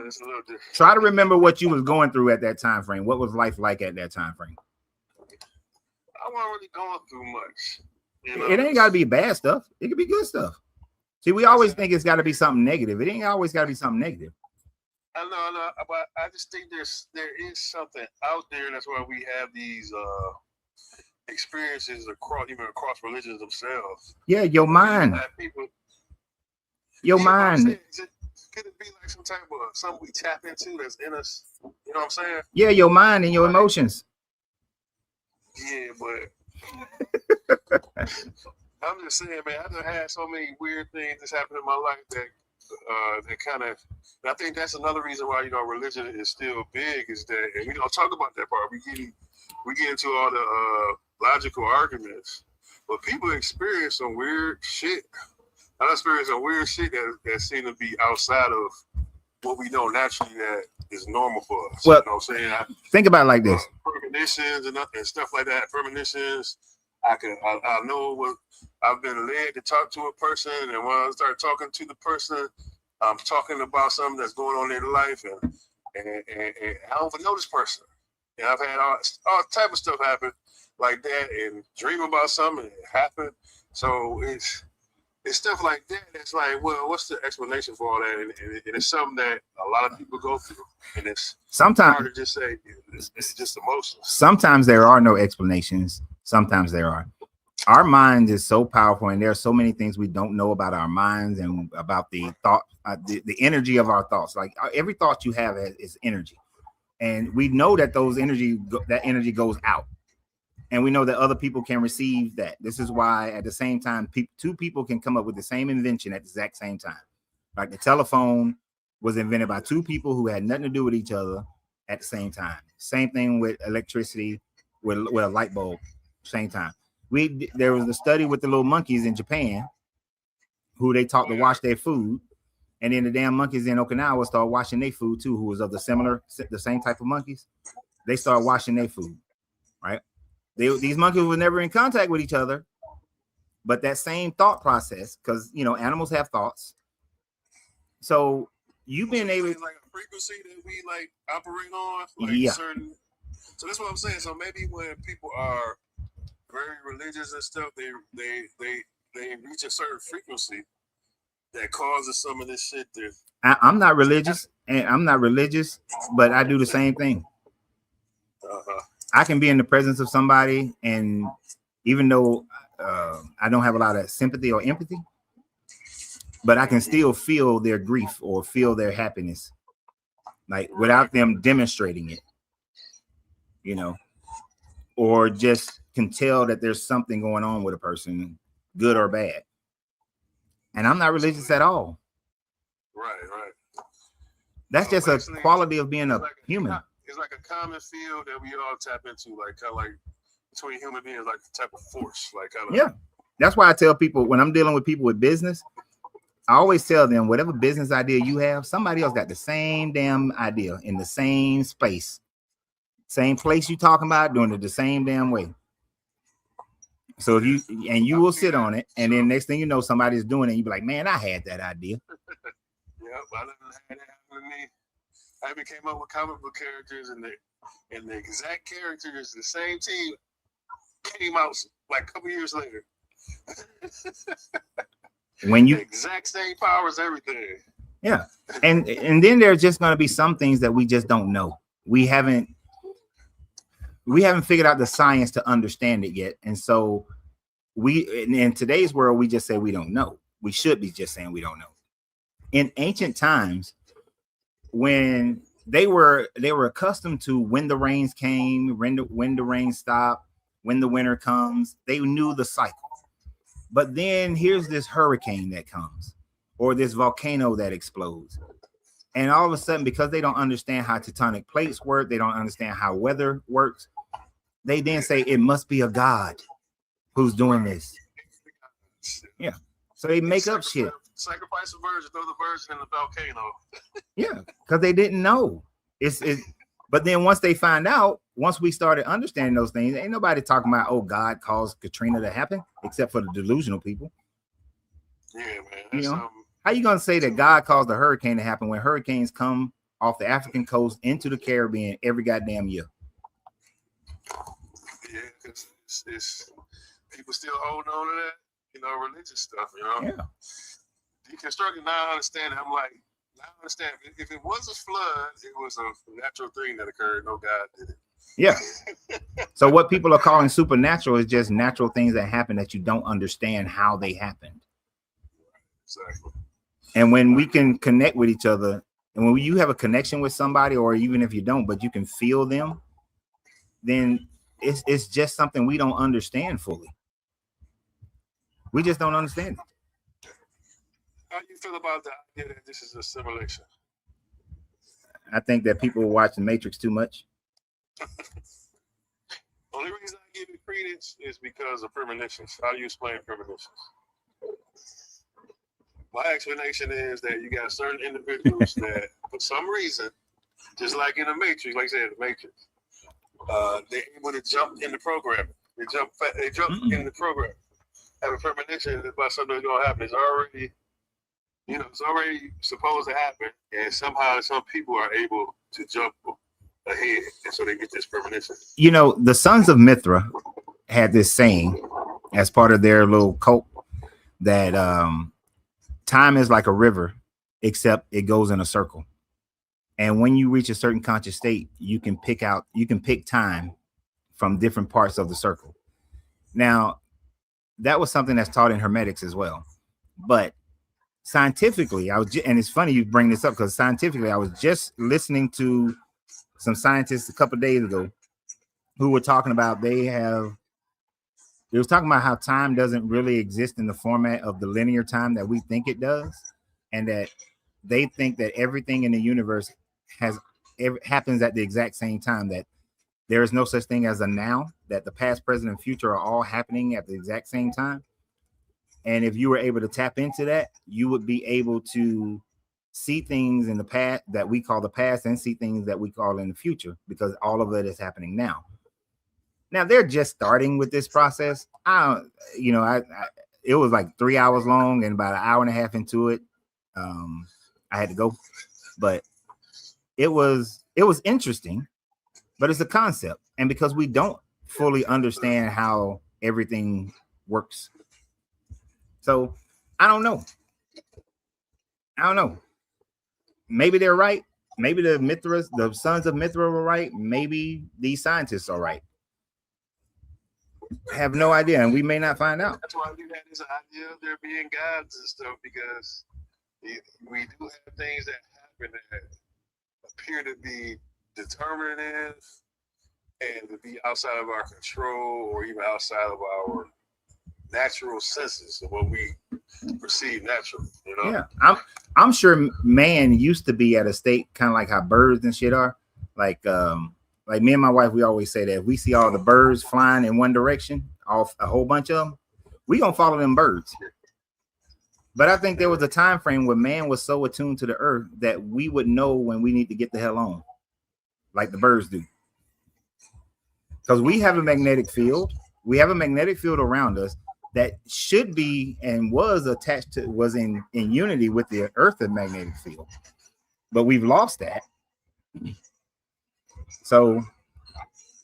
It's a little different. Try to remember what you was going through at that time frame. What was life like at that time frame? I wasn't really going through much. It ain't got to be bad stuff. It could be good stuff. See, we always think it's got to be something negative. It ain't always got to be something negative. I know, but I just think there is something out there. That's why we have these experiences across religions themselves. Yeah, your mind. Your mind. Could it be like some type of something we tap into that's in us? You know what I'm saying? Yeah, your mind and your emotions. Yeah, but I'm just saying, man, I done had so many weird things that's happened in my life that kind of. I think that's another reason why religion is still big, is that, and we don't talk about that part. We get into all the logical arguments, but people experience some weird shit. I experienced some weird shit that seem to be outside of what we know naturally that is normal for us. Well, you know what I'm saying? Think about it like this. Premonitions and stuff like that. Premonitions. I know what I've been led to talk to a person, and when I start talking to the person, I'm talking about something that's going on in their life, and I don't even know this person. And I've had all type of stuff happen like that, and dream about something, and it happened. So it's stuff like that. It's like, well, what's the explanation for all that? And it's something that a lot of people go through, and it's sometimes hard to just say it's just emotions. Sometimes there are no explanations. Sometimes there are. Our mind is so powerful, and there are so many things we don't know about our minds and about the thought, the energy of our thoughts. Like every thought you have is energy, and we know that that energy goes out, and we know that other people can receive that. This is why, at the same time, two people can come up with the same invention at the exact same time. Like the telephone was invented by two people who had nothing to do with each other at the same time. Same thing with electricity, with a light bulb. Same time. There was a study with the little monkeys in Japan who they taught to wash their food, and then the damn monkeys in Okinawa started washing their food too, who was of the same type of monkeys. They started washing their food, right? These monkeys were never in contact with each other, but that same thought process, because animals have thoughts. So you've been able, like a frequency that we like operate on, certain. So that's what I'm saying. So maybe when people are very religious and stuff, they reach a certain frequency that causes some of this shit to. I'm not religious, but I do the same thing. I can be in the presence of somebody, and even though I don't have a lot of sympathy or empathy, but I can still feel their grief or feel their happiness, like without them demonstrating it, or just can tell that there's something going on with a person, good or bad. And I'm not religious at all. Right. That's just a quality of being a human. It's like a common field that we all tap into, like kind of like between human beings, like the type of force, like kind of. Yeah, that's why I tell people when I'm dealing with people with business, I always tell them whatever business idea you have, somebody else got the same damn idea in the same space, Same place you talking about, doing it the same damn way. So if you will sit on it, and then next thing you know, somebody's doing it, you be like, man, I had that idea. Yeah, I done had that happen to me. I even came up with comic book characters, and the exact characters, the same team, came out like a couple years later. When you the exact same powers, everything. Yeah, and then there's just going to be some things that we just don't know. We haven't figured out the science to understand it yet, and so in today's world we just say we don't know. We should be just saying we don't know. In ancient times, when they were accustomed to when the rains came, when the rain stopped, when the winter comes, they knew the cycle. But then here's this hurricane that comes, or this volcano that explodes. And all of a sudden, because they don't understand how tectonic plates work, they don't understand how weather works, they then say it must be a god who's doing this. Yeah. So they make up shit. Sacrifice a virgin, throw the virgin in the volcano. Yeah, because they didn't know. But then once they find out, once we started understanding those things, ain't nobody talking about, oh, God caused Katrina to happen, except for the delusional people. Yeah, man. How you gonna say that God caused a hurricane to happen when hurricanes come off the African coast into the Caribbean every goddamn year? Yeah, because it's people still holding on to that, religious stuff, Yeah. Deconstructing, now I understand it. I'm like, now I understand. If it was a flood, it was a natural thing that occurred. No God did it. Yeah. So what people are calling supernatural is just natural things that happen that you don't understand how they happened. Exactly. And when we can connect with each other, and when you have a connection with somebody, or even if you don't, but you can feel them, then it's just something we don't understand fully. We just don't understand it. How do you feel about the idea that this is a simulation? I think that people watch The Matrix too much. Only reason I give it credence is because of premonitions. How do you explain premonitions? My explanation is that you got certain individuals that, for some reason, just like in the Matrix, like I said, the Matrix, they're able to jump in the program. They jump in the program. Have a premonition about something that's gonna happen. It's already, it's already supposed to happen, and somehow some people are able to jump ahead, and so they get this premonition. The sons of Mithra had this saying as part of their little cult that time is like a river, except it goes in a circle. And when you reach a certain conscious state, you can pick time from different parts of the circle. Now, that was something that's taught in Hermetics as well. But scientifically, and it's funny you bring this up, because scientifically, I was just listening to some scientists a couple of days ago who were talking about they was talking about how time doesn't really exist in the format of the linear time that we think it does, and that they think that everything in the universe happens at the exact same time, that there is no such thing as a now, that the past, present, and future are all happening at the exact same time. And if you were able to tap into that, you would be able to see things in the past that we call the past, and see things that we call in the future, because all of it is happening now. Now they're just starting with this process. It was like 3 hours long, and about an hour and a half into it, I had to go. But it was interesting, but it's a concept. And because we don't fully understand how everything works. So I don't know. Maybe they're right. Maybe the sons of Mithra were right. Maybe these scientists are right. I have no idea, and we may not find out. That's why we had this idea of there being gods and stuff, because we do have things that happen that appear to be determinative and to be outside of our control, or even outside of our natural senses of what we perceive natural. Yeah, I'm sure man used to be at a state kind of like how birds and shit are. Like me and my wife, we always say that if we see all the birds flying in one direction, off a whole bunch of them, we gonna follow them birds. But I think there was a time frame where man was so attuned to the earth that we would know when we need to get the hell on, like the birds do. because we have a magnetic field. We have a magnetic field around us that should be and was attached to, was in unity with the Earth's magnetic field, but we've lost that. So,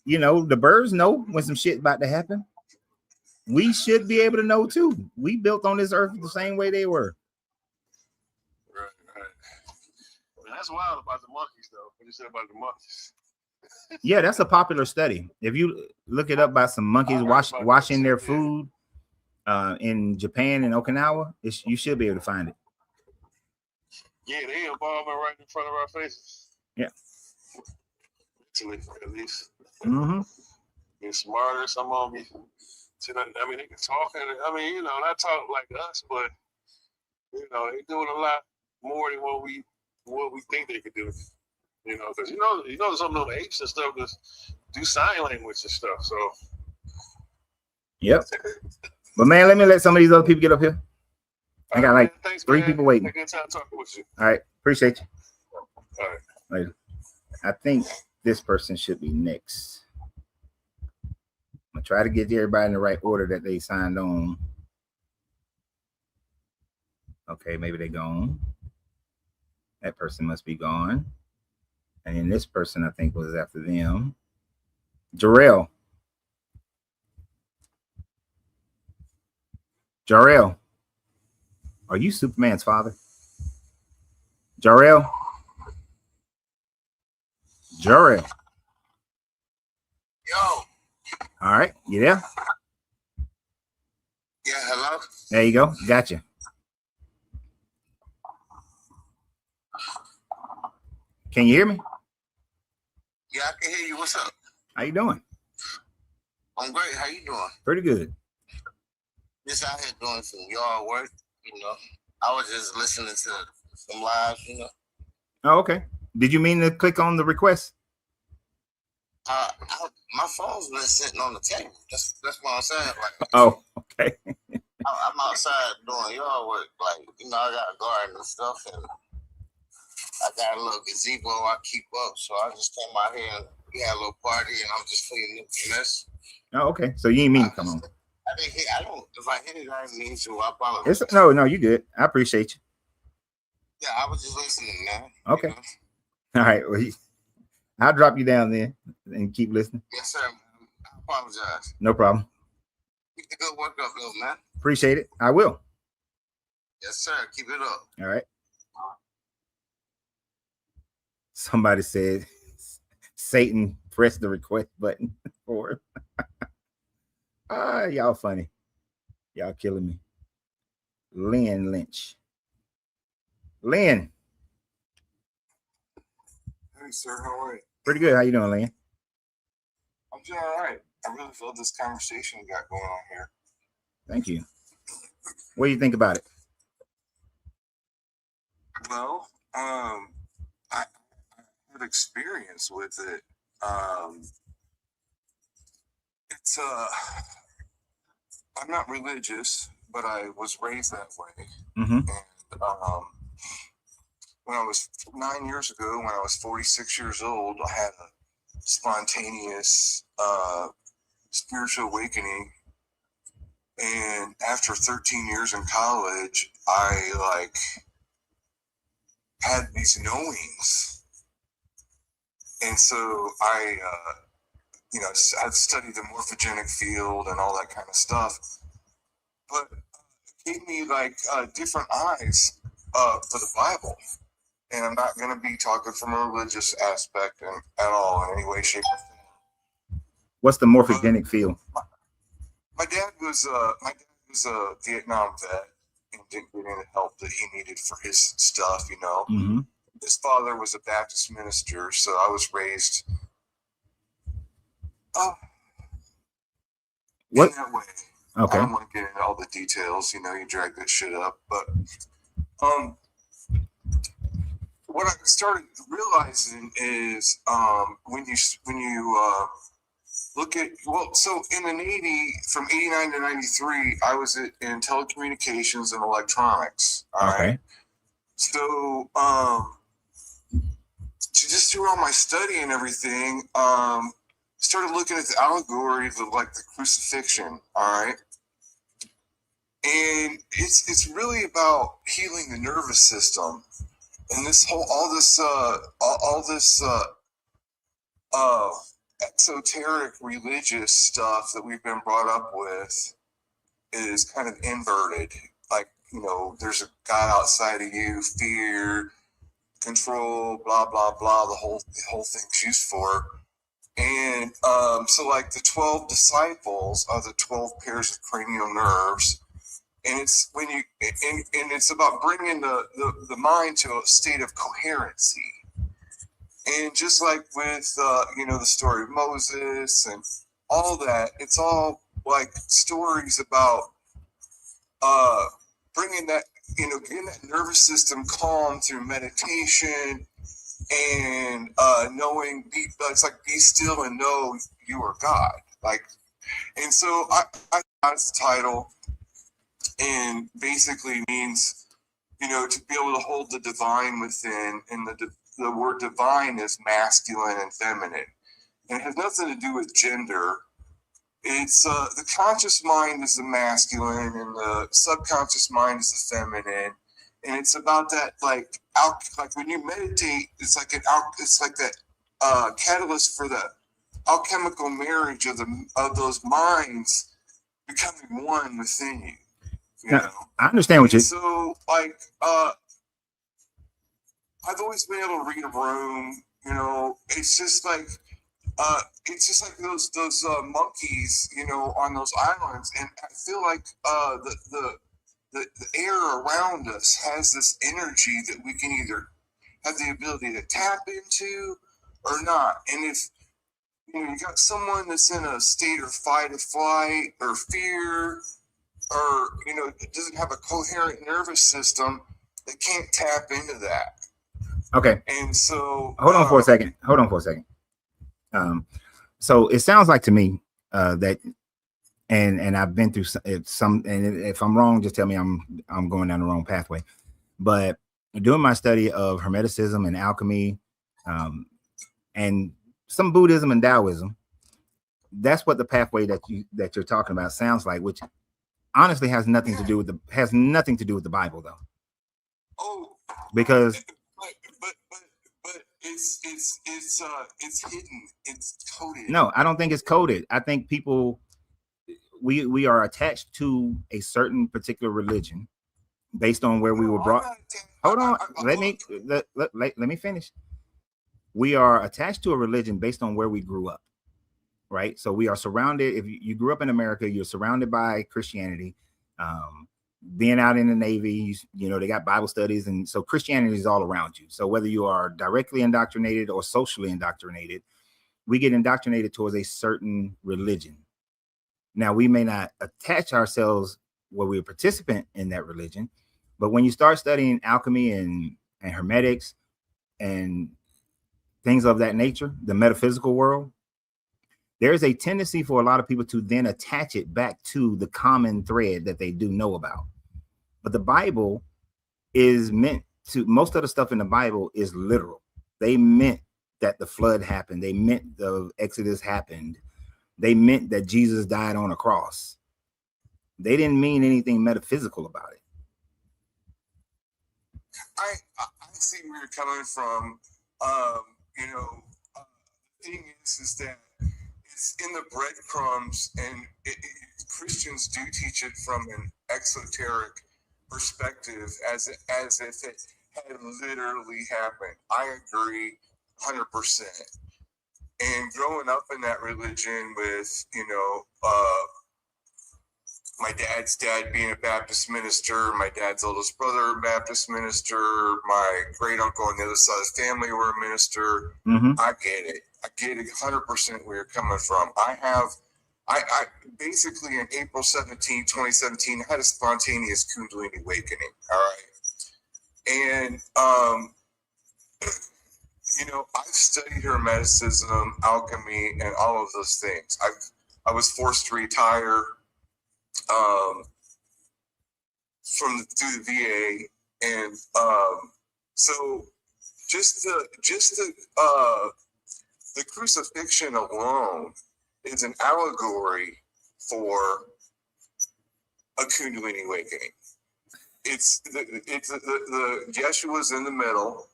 you know, the birds know when some shit about to happen. We should be able to know too. We built on this earth the same way they were. Right. Well, that's wild about the monkeys, though. What you said about the monkeys. Yeah, that's a popular study. If you look it up by some monkeys washing their food in Japan and Okinawa, you should be able to find it. Yeah, they evolving right in front of our faces. Yeah. At least. Mm-hmm. They're smarter. Some of them, I mean, they can talk. I mean, you know, not talk like us, but you know, they're doing a lot more than what we think they could do. You know, because you know, some of them apes and stuff just do sign language and stuff. So. Yep. But man, let me let some of these other people get up here. I got like thanks, 3 man. people waiting. Good time talking with you. All right, appreciate you. All right. Later. I think this person should be next. I'm gonna try to get everybody in the right order that they signed on. Okay, maybe they're gone. That person must be gone. And then this person, I think, was after them. Jarrell. Jarrell. Are you Superman's father? Jarrell. Jarrell. Yo. All right, you there? Yeah, hello? There you go. Gotcha. Can you hear me? Yeah, I can hear you. What's up? How you doing? I'm great. How you doing? Pretty good. Just out here doing some yard work, you know. I was just listening to some lives, you know. Oh, okay. Did you mean to click on the request? My phone's been sitting on the table. That's what I'm saying. Like, oh, okay. I'm outside doing yard work. Like, you know, I got a garden and stuff, and I got a little gazebo I keep up. So I just came out here and we had a little party, and I'm just cleaning up the mess. Oh, okay. So you ain't mean to come on. I don't. If I hit it, I didn't mean to. I apologize. No, you good. I appreciate you. Yeah, I was just listening, man. Okay. You know? All right. Well, I'll drop you down there and keep listening. Yes, sir. I apologize. No problem. Keep the good work up, though, man. Appreciate it. I will. Yes, sir. Keep it up. All right. Somebody said Satan pressed the request button for him. Y'all funny. Y'all killing me. Lynn Lynch. Lynn. Hey, sir. How are you? Pretty good. How you doing, Lynn? I'm doing all right. I really love this conversation we got going on here. Thank you. What do you think about it? Well, I have experience with it. It's I'm not religious, but I was raised that way. Mm-hmm. And when I was 9 years ago, when I was 46 years old, I had a spontaneous spiritual awakening. And after 13 years in college, I had these knowings. And so I had studied the morphogenic field and all that kind of stuff. But it gave me different eyes for the Bible. And I'm not going to be talking from a religious aspect at all in any way, shape, or form. What's the morphogenic field? My dad was a Vietnam vet and didn't get any help that he needed for his stuff, you know. Mm-hmm. His father was a Baptist minister, so I was raised What? in that way. Okay. I don't want to get into all the details, you know, you drag that shit up, but what I started realizing is when you look at, so in the Navy from 89 to 93, I was in telecommunications and electronics. All okay. right. So to just do all my study and everything, started looking at the allegory of like the crucifixion. All right. And it's really about healing the nervous system. And this whole, all this exoteric religious stuff that we've been brought up with is kind of inverted. Like, you know, there's a God outside of you, fear, control, blah, blah, blah, the whole thing's used for. And so like the 12 disciples are the 12 pairs of cranial nerves. And it's when you, and it's about bringing the mind to a state of coherency. And just like with, you know, the story of Moses and all that, it's all like stories about bringing that, you know, getting that nervous system calm through meditation and knowing, it's like be still and know you are God. Like, and so I got its title, and basically means, you know, to be able to hold the divine within, and the word divine is masculine and feminine, and it has nothing to do with gender. It's the conscious mind is the masculine, and the subconscious mind is the feminine, and it's about that like when you meditate, it's like that catalyst for the alchemical marriage of those minds becoming one within you. You know? I understand what you. So like I've always been able to read a room. You know, it's just like those monkeys, you know, on those islands, and I feel like the air around us has this energy that we can either have the ability to tap into or not. And if you know you got someone that's in a state of fight or flight or fear, or you know, it doesn't have a coherent nervous system, they can't tap into that. Okay. And so hold on for a second. So it sounds like to me that, and I've been through some, and if I'm wrong, just tell me I'm going down the wrong pathway. But doing my study of Hermeticism and alchemy, and some Buddhism and Taoism, that's what the pathway that you're talking about sounds like, which honestly has nothing to do with the Bible, though. Oh, because but it's hidden. It's coded. No, I don't think it's coded. I think people, we are attached to a certain particular religion based on where we were brought. Hold on, let me finish. We are attached to a religion based on where we grew up, right? So we are surrounded. If you grew up in America, you're surrounded by Christianity. Being out in the Navy, you know, they got Bible studies, and so Christianity is all around you. So whether you are directly indoctrinated or socially indoctrinated, we get indoctrinated towards a certain religion. Now, we may not attach ourselves where we're a participant in that religion, but when you start studying alchemy and hermetics and things of that nature, the metaphysical world, there's a tendency for a lot of people to then attach it back to the common thread that they do know about. But the Bible is meant to, most of the stuff in the Bible is literal. They meant that the flood happened. They meant the Exodus happened. They meant that Jesus died on a cross. They didn't mean anything metaphysical about it. I see where you're coming from. You know, the thing is that it's in the breadcrumbs, and Christians do teach it from an exoteric perspective, as if it had literally happened. I agree 100%. And growing up in that religion with, you know, my dad's dad being a Baptist minister, my dad's oldest brother, a Baptist minister, my great uncle on the other side of the family were a minister. Mm-hmm. I get it 100% where you're coming from. I basically in April 17, 2017, I had a spontaneous Kundalini awakening. All right. And, you know, I've studied Hermeticism, alchemy, and all of those things. I was forced to retire through the VA, and so just the the crucifixion alone is an allegory for a Kundalini awakening. It's the Yeshua's in the middle,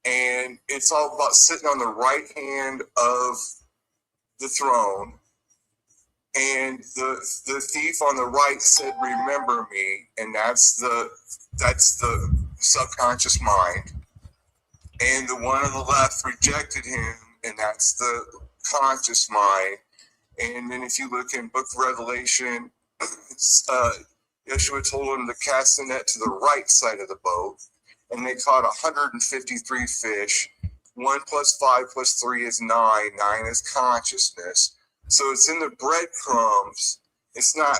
and it's all about sitting on the right hand of the throne. And the thief on the right said, "Remember me," and that's the subconscious mind. And the one on the left rejected him, and that's the conscious mind. And then if you look in Book of Revelation, Yeshua told them to cast the net to the right side of the boat, and they caught 153 fish. 1 + 5 + 3 is 9. 9 is consciousness. So it's in the breadcrumbs. It's not,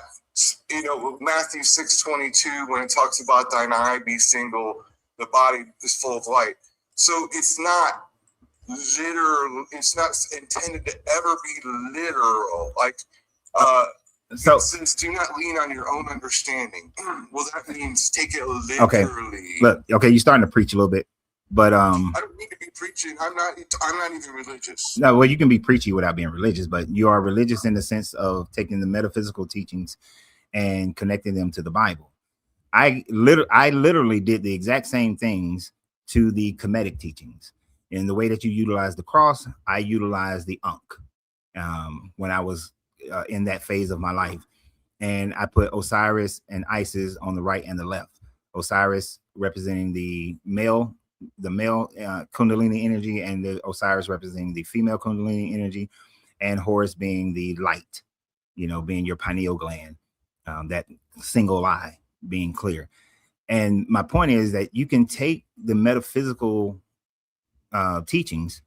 Matthew 6:22, when it talks about thine eye be single, the body is full of light. So it's not literal. It's not intended to ever be literal. Like, So it says, do not lean on your own understanding. Well, that means take it literally. okay, look, okay, you're starting to preach a little bit, but I don't need to be preaching. I'm not even religious. no, well, you can be preachy without being religious, but you are religious in the sense of taking the metaphysical teachings and connecting them to the Bible. I literally did the exact same things to the Kemetic teachings. In the way that you utilize the cross, I utilized the Ankh when I was in that phase of my life. And I put Osiris and Isis on the right and the left. Osiris representing the male Kundalini energy, and the Osiris representing the female Kundalini energy, and Horus being the light, being your pineal gland, that single eye being clear. And my point is that you can take the metaphysical teachings,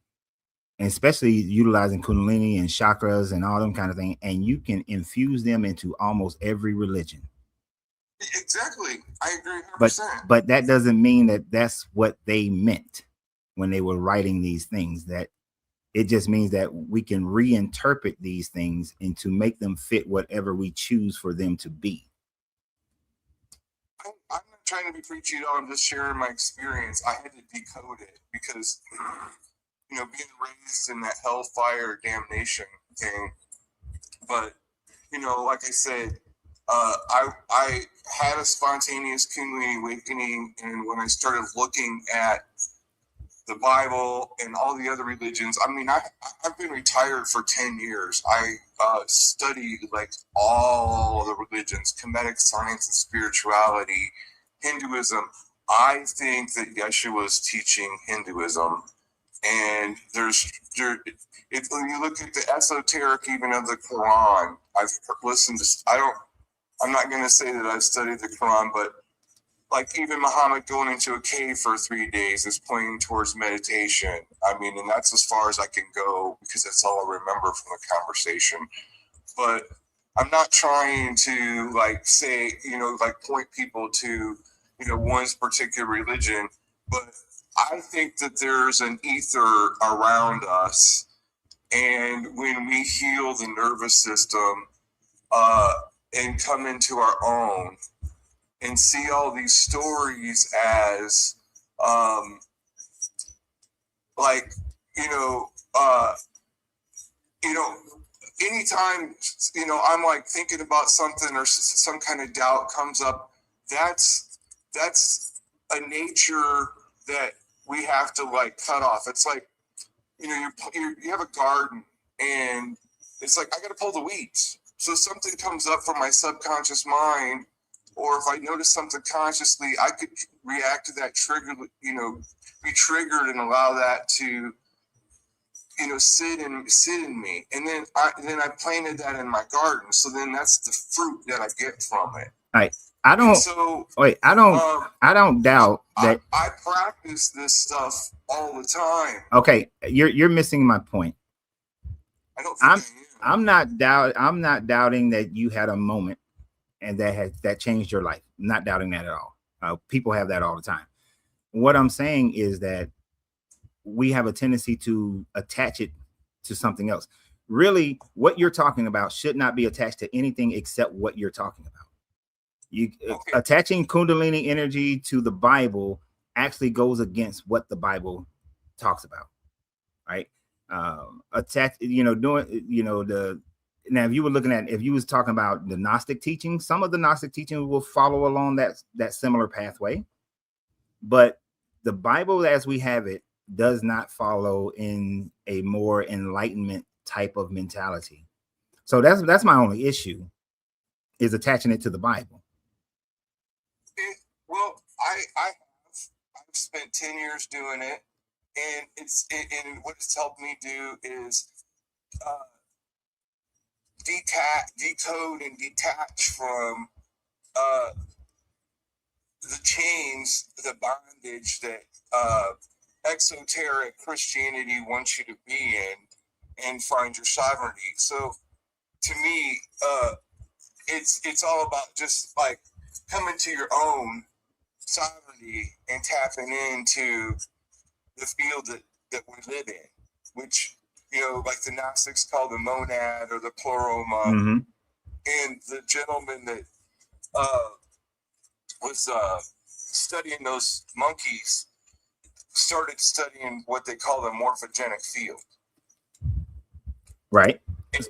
and especially utilizing Kundalini and chakras and all them kind of things, and you can infuse them into almost every religion. Exactly. I agree 100%. But that doesn't mean that that's what they meant when they were writing these things. That it just means that we can reinterpret these things and to make them fit whatever we choose for them to be. I'm not trying to be preachy at all. I'm just sharing my experience. I had to decode it because, being raised in that hellfire damnation thing. But, like I said, I had a spontaneous Kundalini awakening, and when I started looking at the Bible and all the other religions, I've been retired for 10 years. I studied like all the religions, Kemetic science and spirituality, Hinduism. I think that Yeshua was teaching Hinduism, and if you look at the esoteric even of the Quran, I've listened to. I'm not going to say that I've studied the Quran, but like even Muhammad going into a cave for 3 days is pointing towards meditation. And that's as far as I can go because that's all I remember from the conversation. But I'm not trying to say, point people to, one's particular religion, but I think that there's an ether around us. And when we heal the nervous system, and come into our own and see all these stories as anytime I'm like thinking about something or some kind of doubt comes up, that's a nature that we have to cut off. It's like you have a garden, and it's like I got to pull the weeds. So something comes up from my subconscious mind, or if I notice something consciously, I could react to that trigger, be triggered and allow that to, sit in me. And then I planted that in my garden. So then that's the fruit that I get from it. I don't doubt that. I practice this stuff all the time. Okay, you're missing my point. I don't think I'm not doubting that you had a moment and that changed your life. I'm not doubting that at all. People have that all the time. What I'm saying is that we have a tendency to attach it to something else. Really, what you're talking about should not be attached to anything except what you're talking about. Attaching Kundalini energy to the Bible actually goes against what the Bible talks about, right? attach, doing, now if you were looking at, if you was talking about the Gnostic teaching, some of the Gnostic teaching will follow along that similar pathway, but the Bible as we have it does not follow in a more enlightenment type of mentality. So that's my only issue, is attaching it to the Bible. Well, I've spent 10 years doing it, and and what it's helped me do is decode and detach from the chains, the bondage that exoteric Christianity wants you to be in, and find your sovereignty. So to me, it's all about just like coming to your own sovereignty and tapping into the field that we live in, which, like the Gnostics call the monad or the pleroma. Mm-hmm. And the gentleman that was studying those monkeys started studying what they call the morphogenic field. Right. And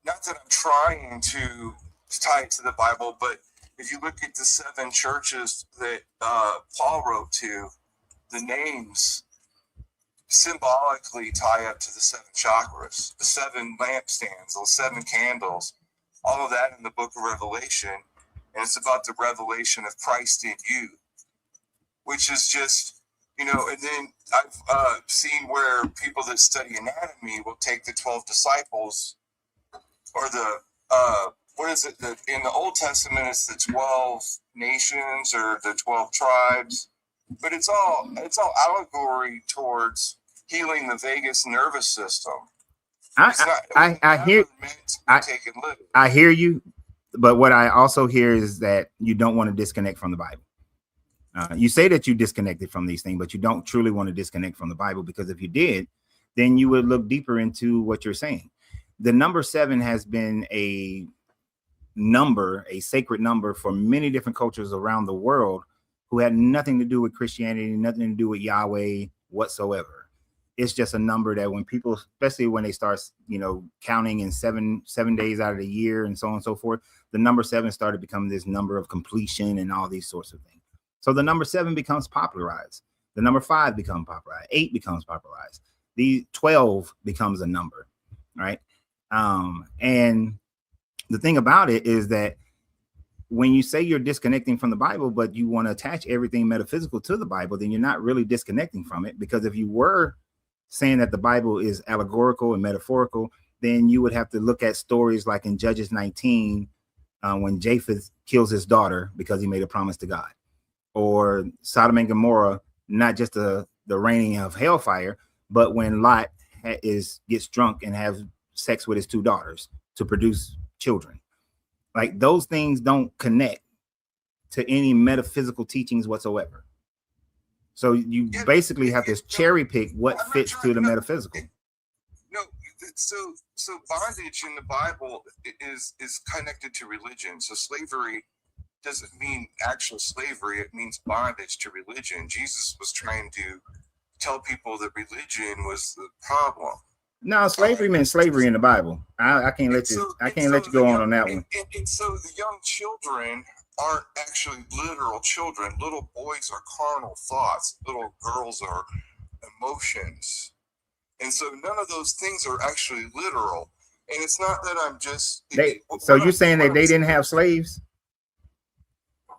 not that I'm trying to tie it to the Bible, but if you look at the 7 churches that Paul wrote to, the names symbolically tie up to the 7 chakras, the 7 lampstands, those 7 candles, all of that in the book of Revelation. And it's about the revelation of Christ in you, which is just, and then I've seen where people that study anatomy will take the 12 disciples, or the, what is it? In the Old Testament, it's the 12 nations or the 12 tribes, but it's all allegory towards healing the vagus nervous system. I hear you, but what I also hear is that you don't want to disconnect from the Bible. You say that you disconnected from these things, but you don't truly want to disconnect from the Bible, because if you did, then you would look deeper into what you're saying. The number 7 has been a sacred number for many different cultures around the world who had nothing to do with Christianity, nothing to do with Yahweh whatsoever. It's just a number that when people, especially when they start, counting in seven days out of the year and so on and so forth, the number 7 started becoming this number of completion and all these sorts of things. So the number 7 becomes popularized. The number 5 becomes popularized. 8 becomes popularized. The 12 becomes a number, right? And the thing about it is that when you say you're disconnecting from the Bible, but you want to attach everything metaphysical to the Bible, then you're not really disconnecting from it. Because if you were saying that the Bible is allegorical and metaphorical, then you would have to look at stories like in Judges 19, when Japheth kills his daughter because he made a promise to God, or Sodom and Gomorrah, not just the raining of hellfire, but when Lot gets drunk and has sex with his 2 daughters to produce children. Like, those things don't connect to any metaphysical teachings whatsoever. So you basically have to cherry pick what fits to the metaphysical. No, so bondage in the Bible is connected to religion. So slavery doesn't mean actual slavery; it means bondage to religion. Jesus was trying to tell people that religion was the problem. No, slavery meant slavery in the Bible. I can't let you. I can't let you go on that one. And so the young children aren't actually literal children. Little boys are carnal thoughts. Little girls are emotions. And so none of those things are actually literal. And it's not that I'm just. So you're saying that they didn't have slaves?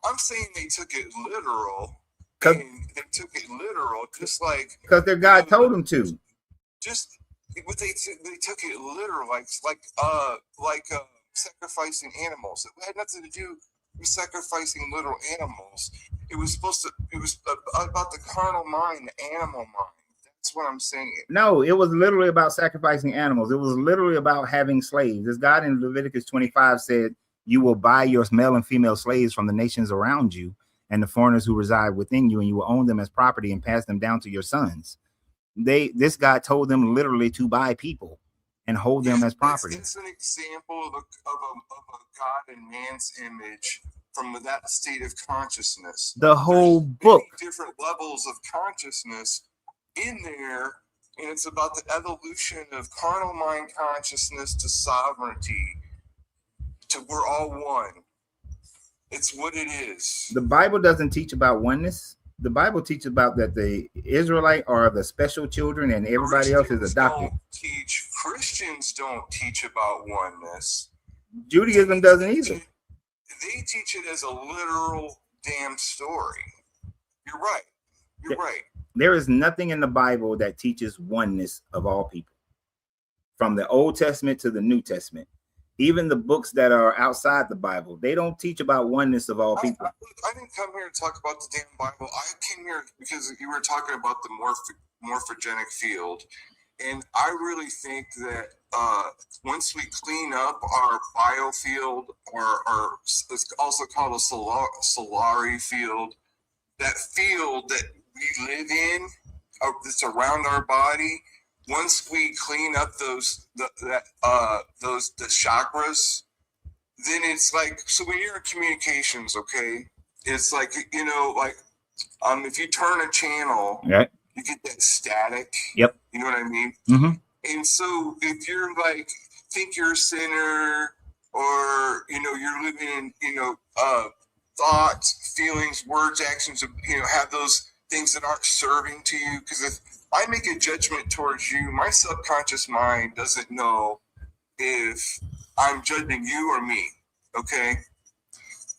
I'm saying they took it literal. And they took it literal, just like because their God told them to. But they took it literal, like sacrificing animals. It had nothing to do with sacrificing little animals. It was about the carnal mind, the animal mind. That's what I'm saying. No, it was literally about sacrificing animals. It was literally about having slaves. As God in Leviticus 25 said, you will buy your male and female slaves from the nations around you and the foreigners who reside within you, and you will own them as property and pass them down to your sons. This God told them literally to buy people and hold them as property. It's an example of a God in man's image from that state of consciousness. The whole book. Different levels of consciousness in there and it's about the evolution of carnal mind consciousness to sovereignty, to we're all one. It's what it is. The Bible doesn't teach about oneness. The Bible teaches about that the Israelite are the special children and everybody else is adopted. Christians don't teach about oneness. Judaism doesn't either. They teach it as a literal damn story. You're right. You're right. There is nothing in the Bible that teaches oneness of all people. From the Old Testament to the New Testament. Even the books that are outside the Bible, they don't teach about oneness of all people. I didn't come here to talk about the damn Bible. I came here because you were talking about the morphogenic field. And I really think that once we clean up our biofield, or it's also called a solari field, that field that we live in, that's around our body, once we clean up the chakras, then it's like, so when you're in communications, okay, it's like, you know, like if you turn a channel, right, you get that static. Yep. You know what I mean? Mm-hmm. And so if you're like, think you're a sinner, or, you know, you're living in, you know, thoughts, feelings, words, actions, you know, have those things that aren't serving to you. Because if I make a judgment towards you, my subconscious mind doesn't know if I'm judging you or me. Okay.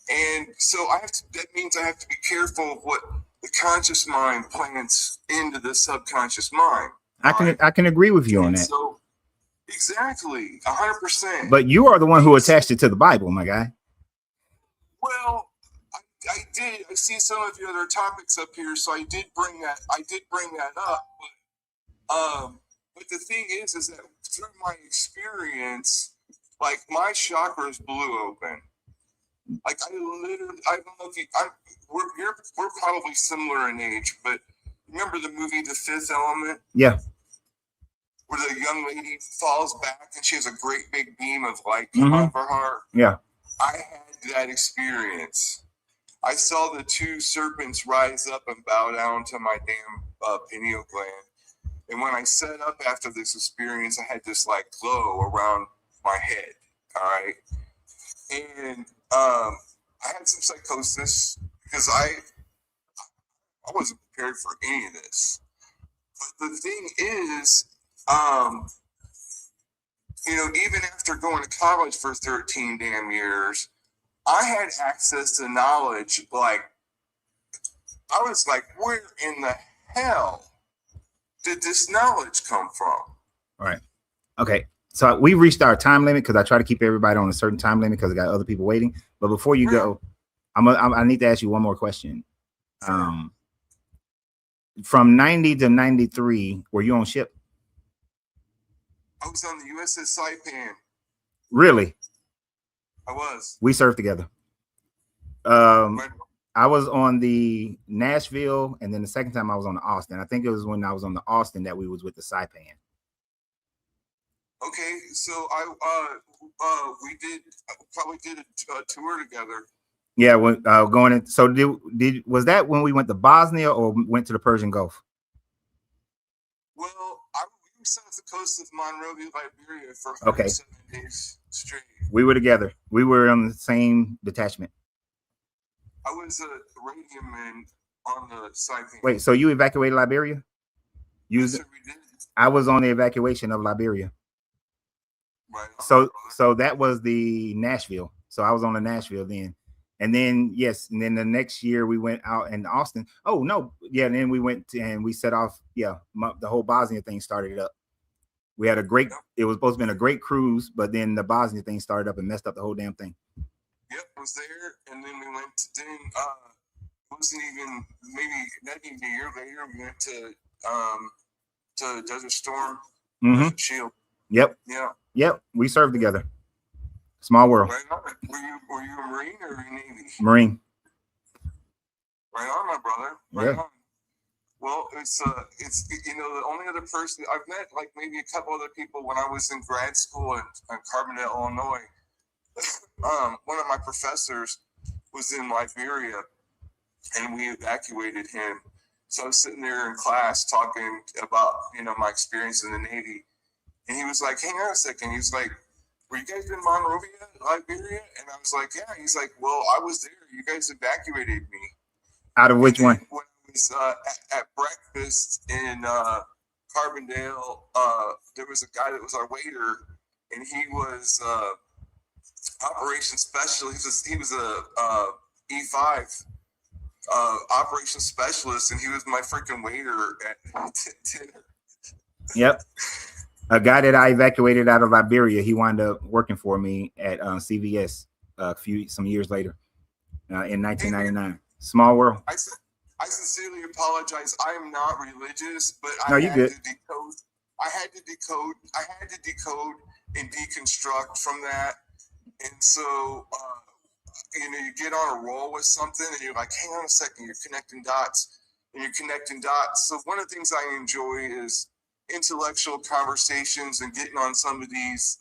And so that means I have to be careful of what the conscious mind plants into the subconscious mind. I can agree with you on that. So exactly, 100%. But you are the one who attached it to the Bible, my guy. Well, I did. I see some of your other topics up here, so I did bring that up. But the thing is that through my experience, like my chakras blew open. Like I don't know if we're probably similar in age, but remember the movie The Fifth Element? Yeah. Where the young lady falls back and she has a great big beam of light come out of her heart. Yeah. I had that experience. I saw the two serpents rise up and bow down to my damn pineal gland. And when I set up after this experience, I had this like glow around my head. All right. And I had some psychosis because I wasn't prepared for any of this. But the thing is, you know, even after going to college for 13 damn years, I had access to knowledge. Like, I was like, where in the hell did this knowledge come from? All right. Okay. So we reached our time limit because I try to keep everybody on a certain time limit because I got other people waiting. But before you go, I need to ask you one more question. From 90 to 93, were you on ship? I was on the USS Saipan. Really? I was. We served together. I was on the Nashville, and then the second time I was on the Austin. I think it was when I was on the Austin that we was with the Saipan. Okay, so we probably did a tour together. Yeah, when going in. So was that when we went to Bosnia or went to the Persian Gulf? Well, we were south the coast of Monrovia, Liberia for 7 days straight. We were together. We were on the same detachment. I was a radium man on the Saipan. Wait, so you evacuated Liberia? Yes, sir, we did. I was on the evacuation of Liberia. Right. So that was the Nashville. So I was on the Nashville then. And then, yes, and then the next year we went out in Austin. Oh, no. Yeah, and then we went and we set off. Yeah, the whole Bosnia thing started up. We had it was supposed to be a great cruise, but then the Bosnia thing started up and messed up the whole damn thing. Yep, I was there. And then we went to, it wasn't even, maybe not even a year later, we went to Desert Storm, Desert Shield. Yep. Yeah. Yep. We served together. Small world. Right on. Were you a Marine or a Navy? Marine. Right on, my brother. Right on. Well, it's you know, the only other person I've met, like maybe a couple other people when I was in grad school in Carbondale, Illinois. One of my professors was in Liberia, and we evacuated him. So I was sitting there in class talking about, my experience in the Navy. And he was like, hang on a second. He was like, were you guys in Monrovia, Liberia? And I was like, yeah. He's like, well, I was there. You guys evacuated me. Out of which one? When I was at breakfast in Carbondale, there was a guy that was our waiter, and he was operations specialist. He was a E5 operations specialist, and he was my freaking waiter at dinner. Yep. A guy that I evacuated out of Liberia, he wound up working for me at CVS some years later in 1999. Small world. I sincerely apologize. I am not religious, but I had to decode and deconstruct from that. And so, you get on a roll with something and you're like, hang on a second, you're connecting dots. So one of the things I enjoy is intellectual conversations and getting on some of these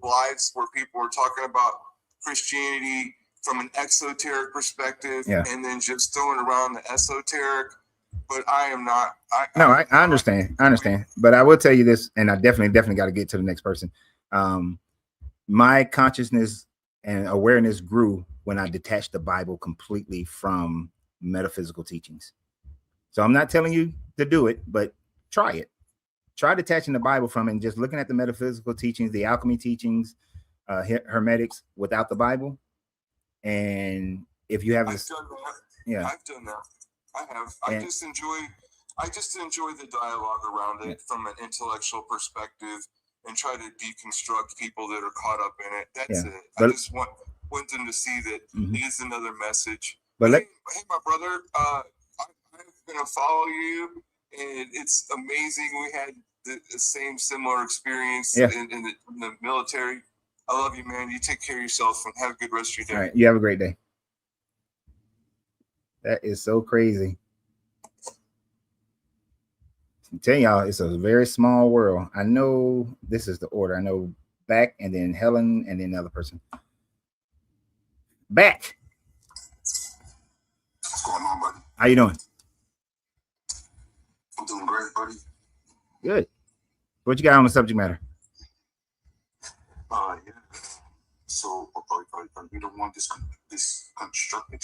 lives where people are talking about Christianity from an exoteric perspective, and then just throwing around the esoteric. But I am not. I understand. But I will tell you this, and I definitely got to get to the next person. My consciousness and awareness grew when I detached the Bible completely from metaphysical teachings. So I'm not telling you to do it, but try it. Try detaching the Bible from it and just looking at the metaphysical teachings, the alchemy teachings, hermetics without the Bible. And if you have this, I've done that. I have. I just enjoy the dialogue around it from an intellectual perspective and try to deconstruct people that are caught up in it. That's it. I just want them to see that it is another message. But hey, my brother, I'm gonna follow you, and it's amazing. We had the same similar experience in the military. I love you, man. You take care of yourself and have a good rest of your day. All right. You have a great day. That is so crazy. I'm telling y'all, it's a very small world. I know this is the order. I know Back, and then Helen, and then another person. Back. What's going on, buddy? How you doing? I'm doing great, buddy. Good. What you got on the subject matter? Yeah. So, are you the one disconstructed?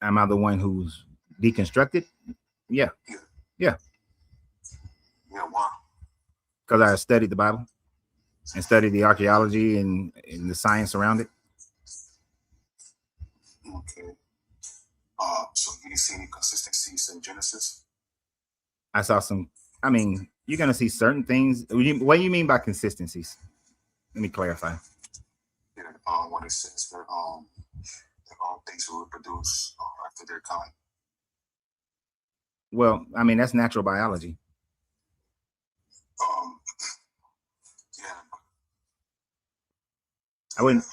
Am I the one who's deconstructed? Yeah. Yeah, why? Because I studied the Bible and studied the archaeology and the science around it. Okay. So you didn't see any consistencies in Genesis? I saw some. I mean, you're gonna see certain things. What do you mean by consistencies? Let me clarify. Yeah. When it says that all things will reproduce after their kind. Well, I mean, that's natural biology. Yeah. I wouldn't. The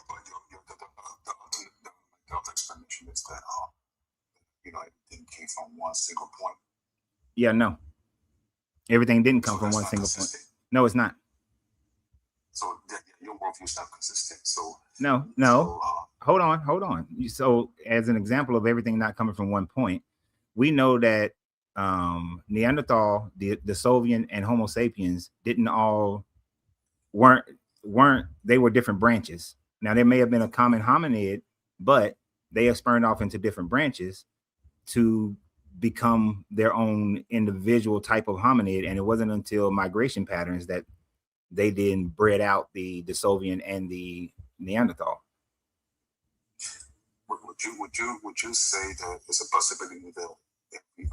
other explanation is that everything came from one single point. Yeah, no. Everything didn't come from one single point. No, it's not. So your worldview is not consistent. So no. Hold on. So, as an example of everything not coming from one point, we know that Neanderthal, the Sovian, and Homo sapiens weren't they were different branches. Now there may have been a common hominid, but they have spurned off into different branches to become their own individual type of hominid. And it wasn't until migration patterns that they then bred out the Sovian and the Neanderthal. Would you say that there's a possibility that every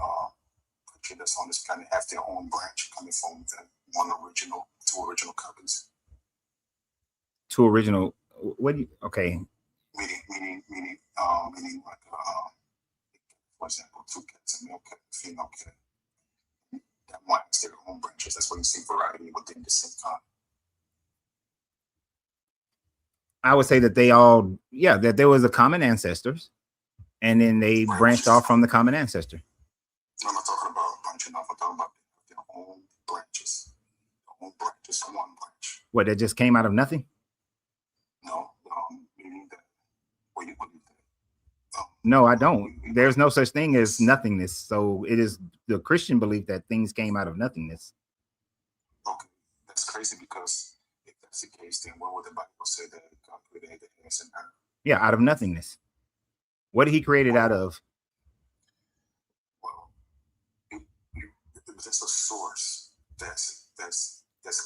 creature that's on this planet have their own branch coming from two original copies? Two original. What do you? Okay. Meaning like for example, two cats, a male cat, a female cat. That one has their own branches. That's why you see variety within the same kind. I would say that that there was a common ancestors, and then they branched off from the common ancestor. I'm not talking about branching off. I'm talking about their own branches. Their own branches, one branch. What, that just came out of nothing? No, meaning that. What do you think? No, I don't. There's no such thing as nothingness. So it is the Christian belief that things came out of nothingness. Okay, that's crazy because if that's the case, then what would the Bible say that God created the heavens and earth? Yeah, out of nothingness. What did he create it out of? Well, there's a source that's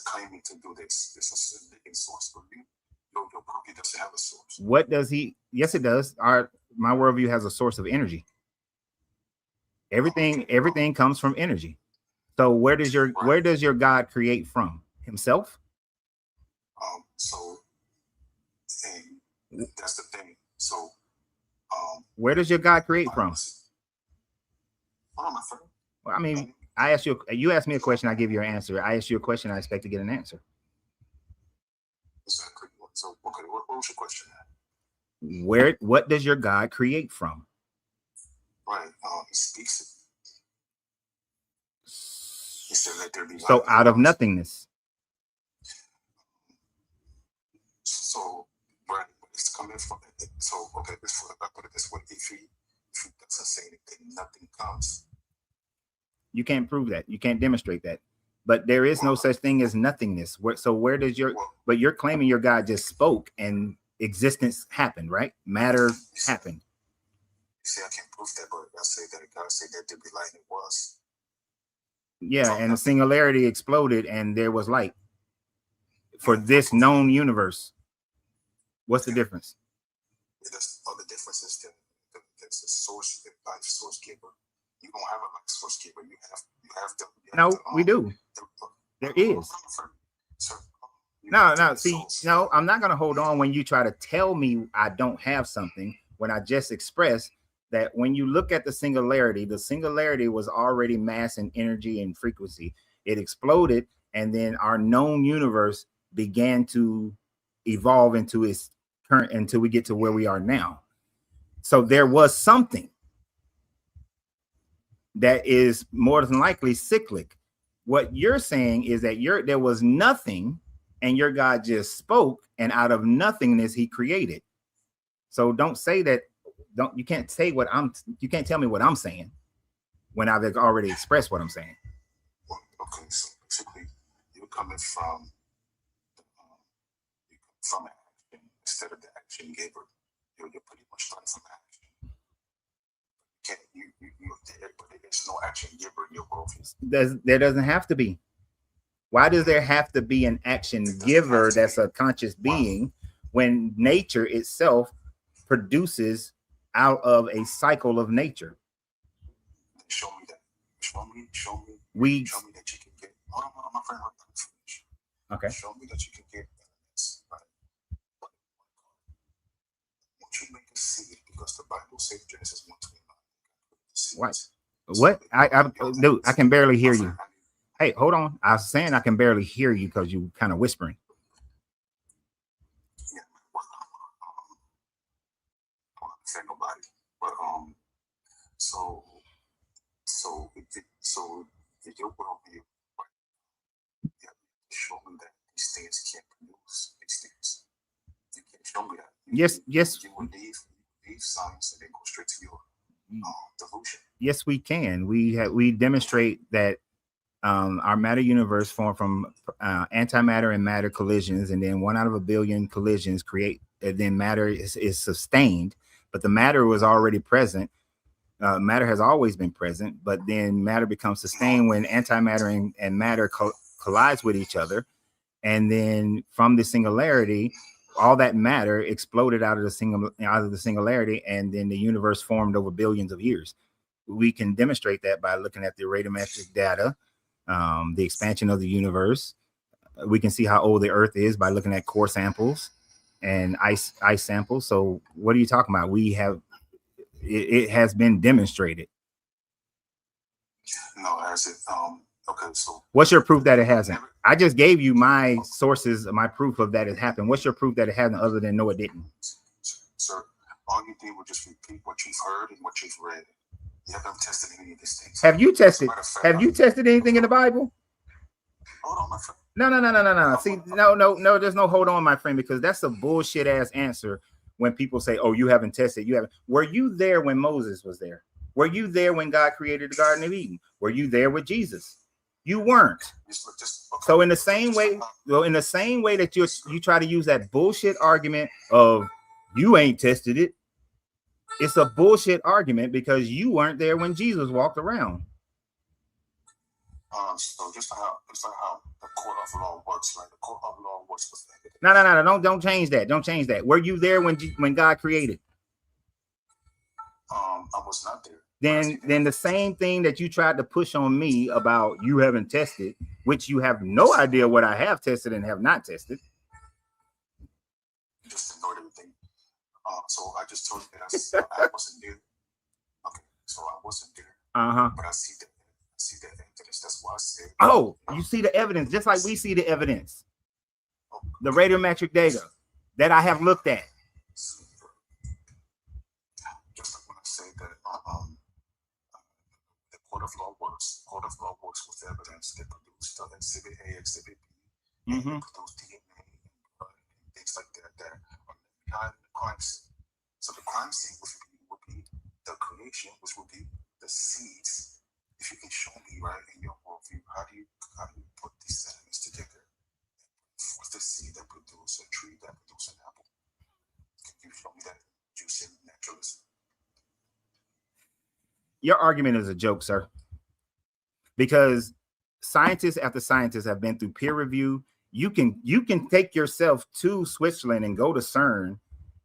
claiming to do this. There's a living source, but your book doesn't have a source. What does he? Yes, it does. My worldview has a source of energy. Everything comes from energy. So where does your God create from? Himself? So that's the thing. So where does your God create from? Hold on, my friend. Well, I mean, you asked me a question, I give you an answer. I asked you a question, I expect to get an answer. Exactly. So okay, what was your question? What does your God create from? Right. He speaks it. He said, "Let there be light." So out of nothingness. So right, it's coming from. So okay, I put it this way: if he doesn't say anything, nothing comes. You can't prove that. You can't demonstrate that. But there is no such thing as nothingness. Where does your? But you're claiming your God just spoke and existence happened, right? Matter happened. You see, I can't prove that, but I say that God said that there be light, and it was. Yeah, and the singularity exploded, and there was light for this known universe. What's the difference? The difference is that there's a source, the life source giver. You don't have a life source giver. You have to. No, we do. There is. No. See, no, I'm not going to hold on when you try to tell me I don't have something when I just expressed that when you look at the singularity was already mass and energy and frequency. It exploded, and then our known universe began to evolve into its current until we get to where we are now. So there was something that is more than likely cyclic. What you're saying is that there was nothing, and your God just spoke, and out of nothingness he created. So don't say that. You can't tell me what I'm saying when I've already expressed what I'm saying. Well, okay, so basically you're coming from action instead of the action giver. You're pretty much starting from action. You're there, but there's no action giver in your worldview. There doesn't have to be. Why does there have to be an action giver that's a conscious being when nature itself produces out of a cycle of nature? Show me that. Show me that you can get. Hold on, my friend. Okay. Show me that you can get this. Right. Won't you make us see it? Because the Bible says Genesis 1:29. What? Dude, I can barely hear you. Hey, hold on. I was saying I can barely hear you because you kind of whispering. Yeah, say nobody. But so if your worldview, right, show me that these things can't produce these things. You can't show me that. Yes. You will leave science and then go straight to your delusion. Yes, we can. We demonstrate that our matter universe formed from antimatter and matter collisions, and then 1 out of a billion collisions create, and then matter is sustained, but the matter was already present. Matter has always been present, but then matter becomes sustained when antimatter and matter collides with each other, and then from the singularity, all that matter exploded out of the singularity, and then the universe formed over billions of years. We can demonstrate that by looking at the radiometric data, the expansion of the universe. We can see how old the Earth is by looking at core samples and ice samples. So what are you talking about? It has been demonstrated. No, has it? Okay, so what's your proof that it hasn't? I just gave you my sources, my proof of that it happened. What's your proof that it hasn't, other than no, it didn't? Sir, all you did was just repeat what you've heard and what you've read. You haven't tested any of these things. Have you tested? Have you tested anything in the Bible? Hold on, my friend. No. See, no. There's no hold on, my friend, because that's a bullshit ass answer. when people say, oh, you haven't tested, you haven't. Were you there when Moses was there? Were you there when God created the Garden of Eden? Were you there with Jesus? You weren't. So in the same way, that you try to use that bullshit argument of you ain't tested it, it's a bullshit argument because you weren't there when Jesus walked around. So just like how the court of law works, right? The court of law works with that. No, don't change that. Don't change that. Were you there when God created? I was not there. Then the same thing that you tried to push on me about you haven't tested, which you have no idea what I have tested and have not tested. Just ignored everything. So I just told you that I wasn't there. Okay, so I wasn't there. But I see the evidence. That's why I said. Oh, you see the evidence, just like we see the evidence. The radiometric data that I have looked at. Just like when I say that the court of law works. Court of law works with evidence. They produce the exhibit A, exhibit B, and they produce DNA and things like that that are behind the crime scene. So the crime scene would be the creation, which would be the seeds. If you can show me, right, in your worldview, how do you put these elements together? What's the seed that produces a tree that produces an apple? Can you show me that using naturalism? Your argument is a joke, sir. Because scientists after scientists have been through peer review. You can take yourself to Switzerland and go to CERN,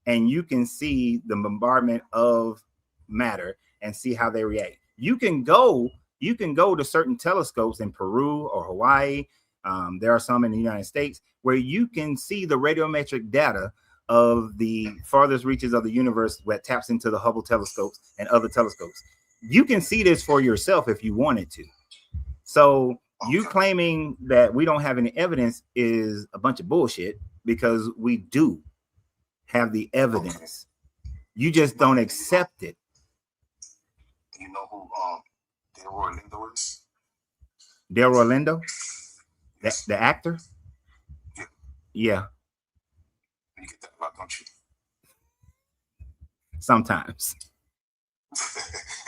and you can see the bombardment of matter and see how they react. You can go to certain telescopes in Peru or Hawaii. There are some in the United States where you can see the radiometric data of the farthest reaches of the universe that taps into the Hubble telescopes and other telescopes. You can see this for yourself if you wanted to. So you claiming that we don't have any evidence is a bunch of bullshit, because we do have the evidence. You just don't accept it. Do you know who Del Orlando is? Del Orlando? The actor? Yeah. You get that a lot, don't you? Sometimes.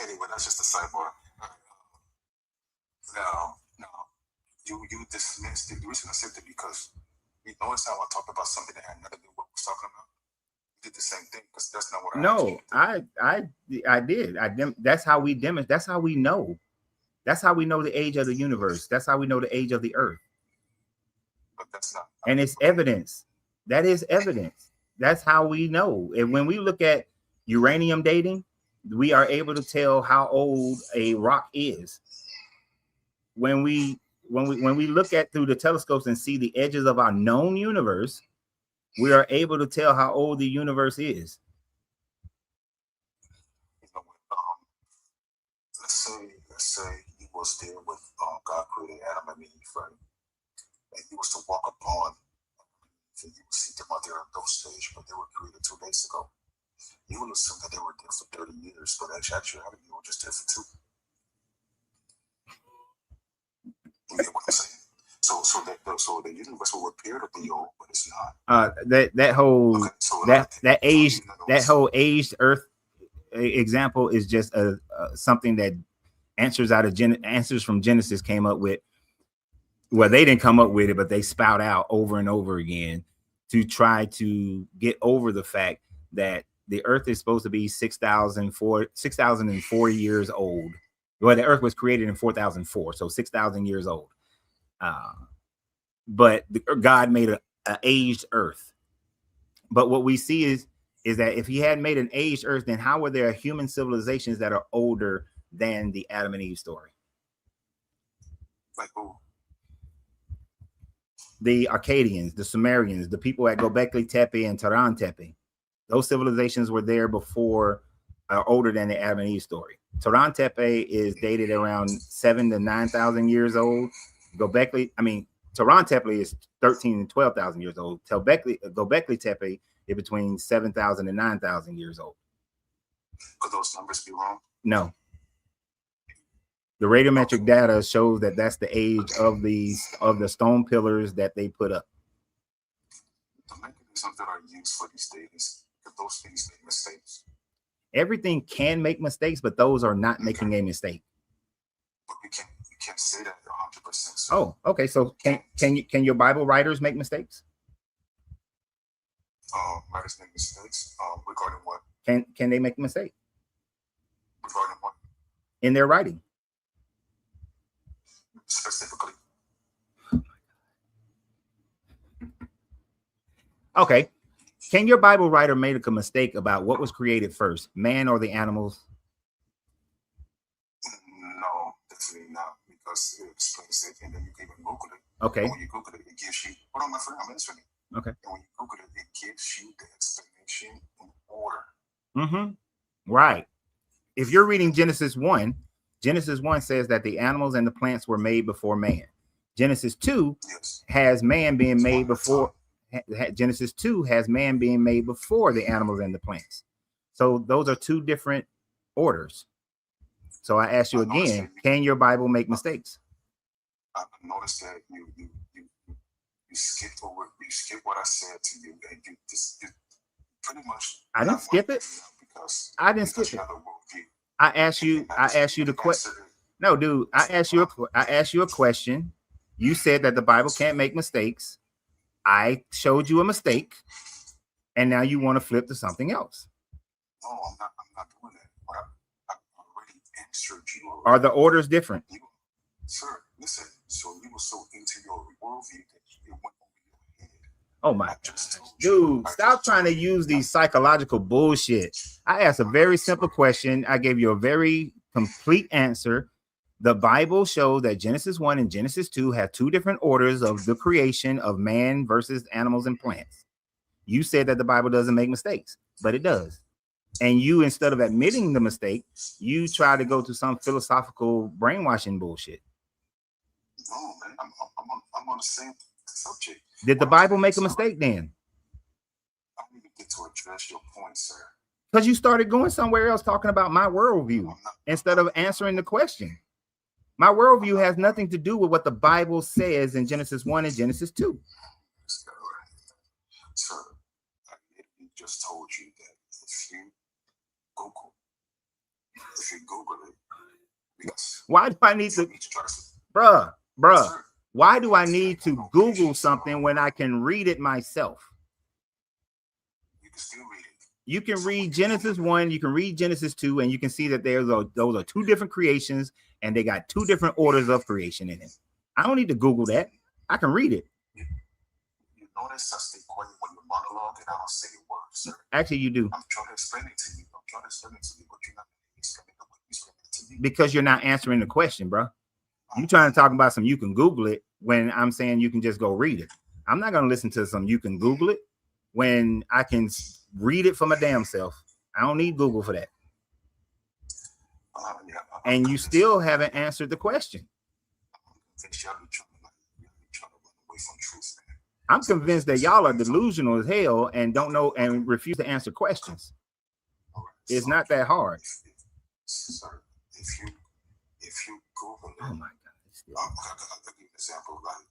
Anyway, that's just a sidebar. Now, you dismissed it. The reason I said that because you notice how I talked about something that had nothing to do with what we're talking about. You did the same thing, because that's not what I did. That's how we demonstrate. That's how we know. That's how we know the age of the universe. That's how we know the age of the earth. But that's not. And it's evidence. That is evidence. That's how we know. And when we look at uranium dating, we are able to tell how old a rock is. When we look at through the telescopes and see the edges of our known universe, we are able to tell how old the universe is. You know, let's say he was there with God created Adam and Eve, right? And he was to walk upon, and you would see them out there on those stage, but they were created 2 days ago. You would assume that they were there for 30 years, but actually, you were just there for 2. You get what I'm saying? So the universe will appear to be old, but it's not. That whole aged Earth example is just something that answers from Genesis came up with. Well, they didn't come up with it, but they spout out over and over again to try to get over the fact that the Earth is supposed to be 6,004 years old. Well, the Earth was created in 4004, so 6,000 years old. But God made an aged Earth. But what we see is that if he had made an aged Earth, then how were there human civilizations that are older than the Adam and Eve story? Like who? The Akkadians, the Sumerians, the people at Göbekli Tepe and Taran Tepe. Those civilizations were there before, older than the Adam and Eve story. Taran Tepe is dated around 7,000 to 9,000 years old. Taran Tepe is 13,000 and 12,000 years old. Göbekli Tepe is between 7,000 and 9,000 years old. Could those numbers be wrong? No. The radiometric data shows that that's the age of the stone pillars that they put up. The mechanisms that are used for these data those things make mistakes. Everything can make mistakes, but those are not making a mistake. But we can't say that 100%. Oh, okay. So can your Bible writers make mistakes? Writers make mistakes. Regarding what? Can they make a mistake? Regarding what? In their writing. Specifically. Okay. Can your Bible writer make a mistake about what was created first, man or the animals? No, definitely not, because it explains it, and then you can even Google it. Okay. And when you Google it, it gives you. Hold on, my friend, I'm answering it. Okay. And when you Google it, it gives you the explanation in order. Mm-hmm. Right. If you're reading Genesis 1 says that the animals and the plants were made before man. Genesis 2 has man being made before. Genesis 2 has man being made before the animals and the plants. So those are two different orders. So I ask you again, can your Bible make mistakes? I noticed that you skipped over, you skipped what I said to you, and you pretty much. I didn't skip it. I didn't skip it. I asked you the question. No, dude, I asked you a question. You said that the Bible can't make mistakes. I showed you a mistake, and now you want to flip to something else. No, I'm not doing that. I already answered you already. Are the orders different? Sir, listen. So you were so into your worldview that it went over your head. Oh my gosh. Dude, stop trying to use these psychological bullshit. I asked a very simple question. I gave you a very complete answer. The Bible shows that Genesis 1 and Genesis 2 have two different orders of the creation of man versus animals and plants. You said that the Bible doesn't make mistakes, but it does. And you, instead of admitting the mistake, you try to go to some philosophical brainwashing bullshit. No, man, I'm on the same subject. Did the Bible make a mistake then? I don't even get to address your point, sir. Because you started going somewhere else talking about my worldview instead of answering the question. My worldview has nothing to do with what the Bible says in Genesis 1 and Genesis 2. Sir, I literally just told you that if you Google it, because why do I need to, bruh, why do I need to Google something when I can read it myself? You can still read it. You can read Genesis 1, you can read Genesis 2, and you can see that those are two different creations, and they got two different orders of creation in it. I don't need to Google that. I can read it. You notice I stay quiet when you monologue and I don't say a word, sir. Actually, you do. I'm trying to explain it to you. But you're not explaining it to me. Because you're not answering the question, bro. You trying to talk about some you can Google it when I'm saying you can just go read it. I'm not going to listen to some you can Google it when I can read it for my damn self. I don't need Google for that. And you still haven't answered the question. I'm convinced that y'all are delusional as hell and don't know and refuse to answer questions. It's not that hard. Sir, if you Google it, oh my God! I'll give you an example. Like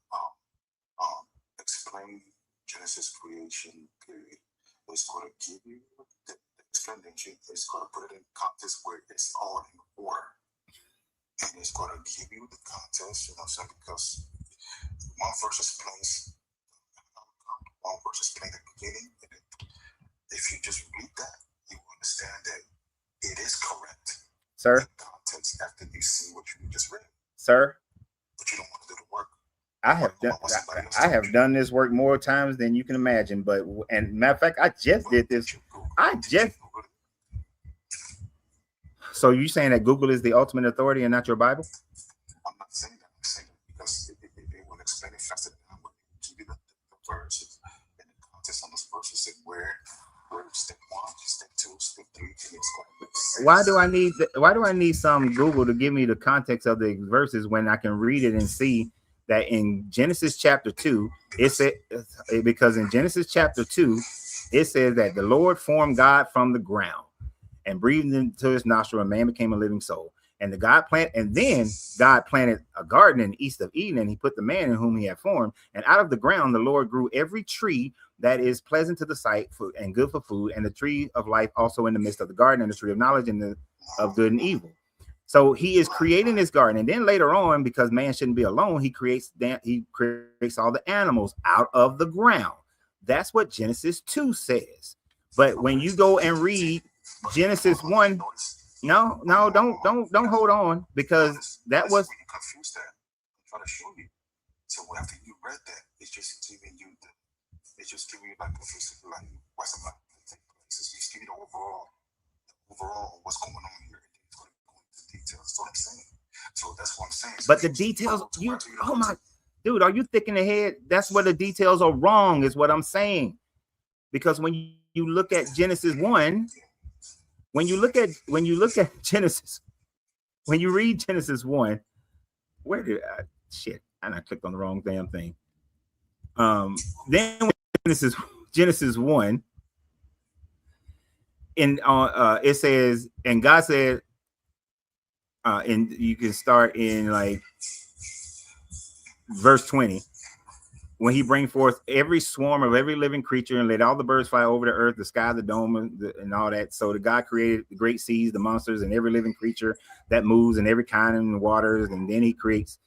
explain Genesis creation period. It's going to give you the explanation. It's going to put it in context where it's all in order, and it's going to give you the context. You know, so because one verse explains the beginning, and if you just read that, you understand that it is correct. Sir, context after you see what you just read. Sir, but you don't want to do the work. I have done this work more times than you can imagine. But and matter of fact, I just did this. So you saying that Google is the ultimate authority and not your Bible? I'm not saying that. I'm saying that because it will explain it faster than I would give you the verses and the context on those verses and where step 1, step 2, step 3, and it's going to make sense. Why do I need some Google to give me the context of the verses when I can read it and see that in Genesis chapter 2, it said, because in Genesis chapter 2, it says that the Lord formed God from the ground and breathed into his nostril, and man became a living soul. And God planted a garden in the east of Eden, and he put the man in whom he had formed. And out of the ground, the Lord grew every tree that is pleasant to the sight and good for food, and the tree of life also in the midst of the garden, and the tree of knowledge and of good and evil. So he is creating this garden, and then later on, because man shouldn't be alone, he creates all the animals out of the ground. That's what Genesis 2 says. But when you go and read Genesis 1, no, don't hold on, because that was confused that. I'm trying to show you. So after you read that, it's just giving you like like what's about to take place. It's just giving you the overall what's going on here. It's going to go into details. That's what I'm saying. So that's what I'm saying. So but the details, oh my dude, are you thick in the head? That's where the details are wrong, is what I'm saying. Because when you look at Genesis 1, when you look at Genesis, when you read Genesis 1, where did I clicked on the wrong damn thing. Then Genesis 1, and it says, and God said, and you can start in like verse 20, when he bring forth every swarm of every living creature and let all the birds fly over the earth, the sky, the dome, and all that. So the God created the great seas, the monsters, and every living creature that moves, and every kind in the waters. And then he creates,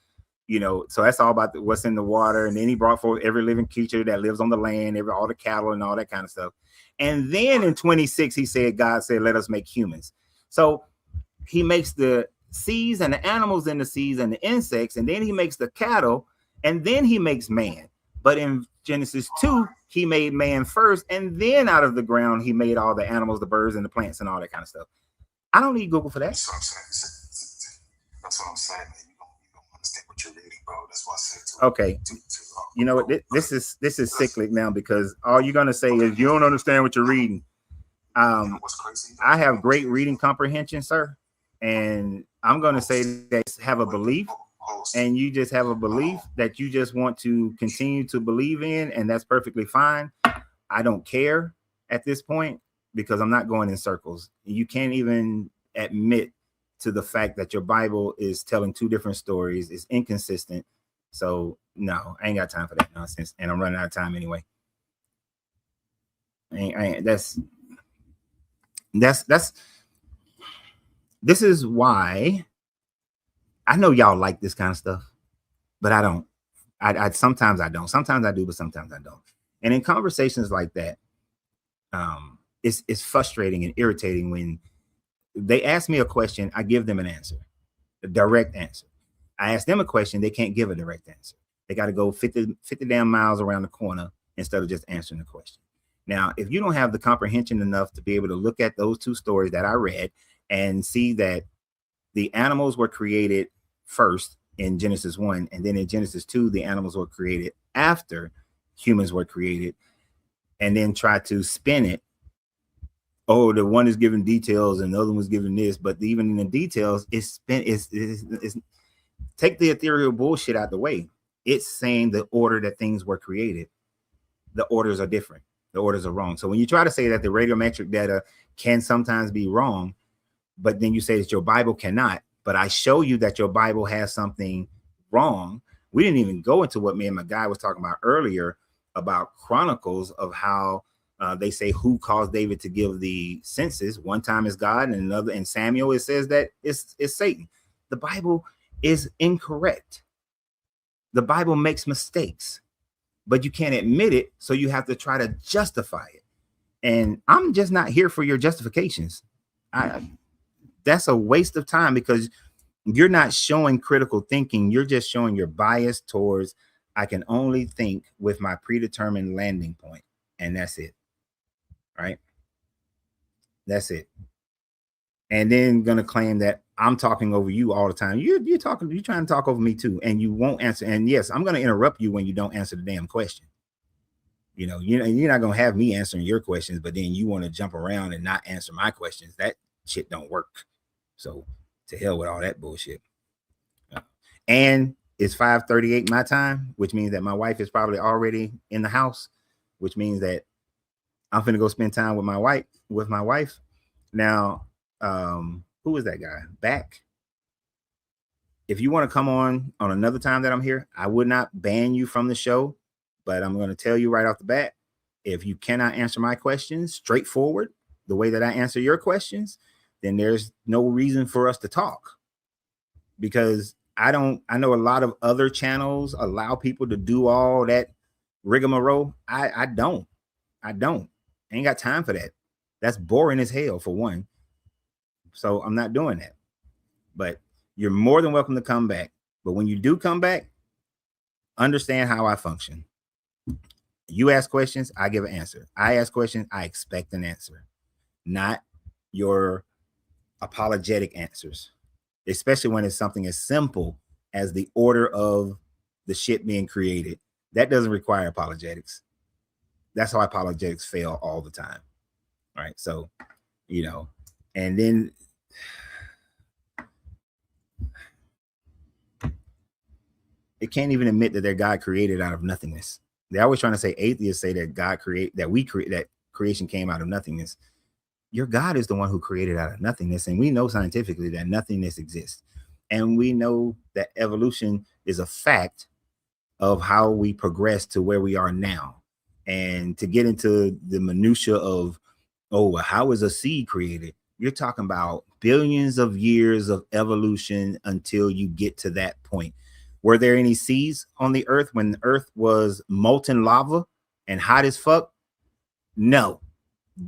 so that's all about what's in the water. And then he brought forth every living creature that lives on the land, all the cattle and all that kind of stuff. And then in 26, God said, let us make humans. So he makes the seas and the animals in the seas and the insects, and then he makes the cattle, and then he makes man. But in Genesis 2, he made man first, and then out of the ground, he made all the animals, the birds, and the plants, and all that kind of stuff. I don't need Google for that. That's what I'm saying. That's what I'm saying. You don't understand what you're reading, bro. That's why I said okay. You know what? This is cyclic now, because all you're gonna say is you don't understand what you're reading. I have great reading comprehension, sir, and I'm gonna say that have a belief. And you just have a belief that you just want to continue to believe in, and that's perfectly fine. I don't care at this point, because I'm not going in circles. You can't even admit to the fact that your Bible is telling two different stories. It's inconsistent. So no, I ain't got time for that nonsense, and I'm running out of time anyway. This is why I know y'all like this kind of stuff, but I don't. I sometimes I don't. Sometimes I do, but sometimes I don't. And in conversations like that, it's frustrating and irritating when they ask me a question, I give them an answer, a direct answer. I ask them a question, they can't give a direct answer. They got to go 50 damn miles around the corner instead of just answering the question. Now, if you don't have the comprehension enough to be able to look at those two stories that I read and see that the animals were created first in Genesis 1, and then in Genesis 2, the animals were created after humans were created, and then try to spin it. Oh, the one is giving details and the other one's giving this, but even in the details, it's take the ethereal bullshit out the way. It's saying the order that things were created. The orders are different. The orders are wrong. So when you try to say that the radiometric data can sometimes be wrong, but then you say that your Bible cannot, but I show you that your Bible has something wrong. We didn't even go into what me and my guy was talking about earlier about Chronicles of how they say who caused David to give the census. One time is God, and another in Samuel it says that it's Satan. The Bible is incorrect. The Bible makes mistakes, but you can't admit it, so you have to try to justify it. And I'm just not here for your justifications. That's a waste of time, because you're not showing critical thinking. You're just showing your bias towards, I can only think with my predetermined landing point, and that's it. Right? That's it. And then gonna claim that I'm talking over you all the time. You're trying to talk over me too, and you won't answer. And yes, I'm gonna interrupt you when you don't answer the damn question. You're not gonna have me answering your questions, but then you want to jump around and not answer my questions. That shit don't work. So to hell with all that bullshit. And it's 5:38 my time, which means that my wife is probably already in the house, which means that I'm finna go spend time with my wife. Now, who is that guy? Back. If you want to come on another time that I'm here, I would not ban you from the show, but I'm going to tell you right off the bat, if you cannot answer my questions straightforward, the way that I answer your questions, then there's no reason for us to talk. Because I know a lot of other channels allow people to do all that rigmarole. I don't. I ain't got time for that. That's boring as hell, for one. So I'm not doing that. But you're more than welcome to come back. But when you do come back, understand how I function. You ask questions, I give an answer. I ask questions, I expect an answer, not your apologetic answers, especially when it's something as simple as the order of the shit being created. That doesn't require apologetics. That's how apologetics fail all the time. Right. So, and then it can't even admit that their God created out of nothingness. They're always trying to say, atheists say that that creation came out of nothingness. Your God is the one who created out of nothingness. And we know scientifically that nothingness exists. And we know that evolution is a fact of how we progress to where we are now. And to get into the minutia of, how is a seed created? You're talking about billions of years of evolution until you get to that point. Were there any seeds on the earth when the earth was molten lava and hot as fuck? No.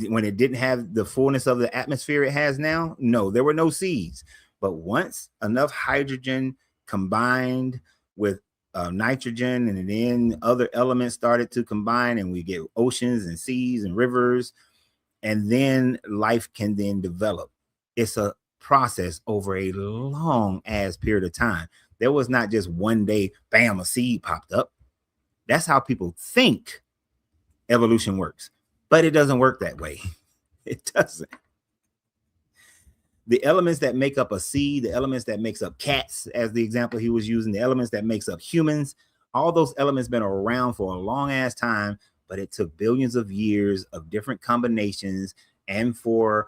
When it didn't have the fullness of the atmosphere it has now? No, there were no seeds. But once enough hydrogen combined with nitrogen, and then other elements started to combine, and we get oceans and seas and rivers, and then life can then develop. It's a process over a long ass period of time. There was not just one day, bam, a seed popped up. That's how people think evolution works, but it doesn't work that way. It doesn't. The elements that make up a seed, the elements that makes up cats, as the example he was using, the elements that makes up humans, all those elements been around for a long ass time, but it took billions of years of different combinations and for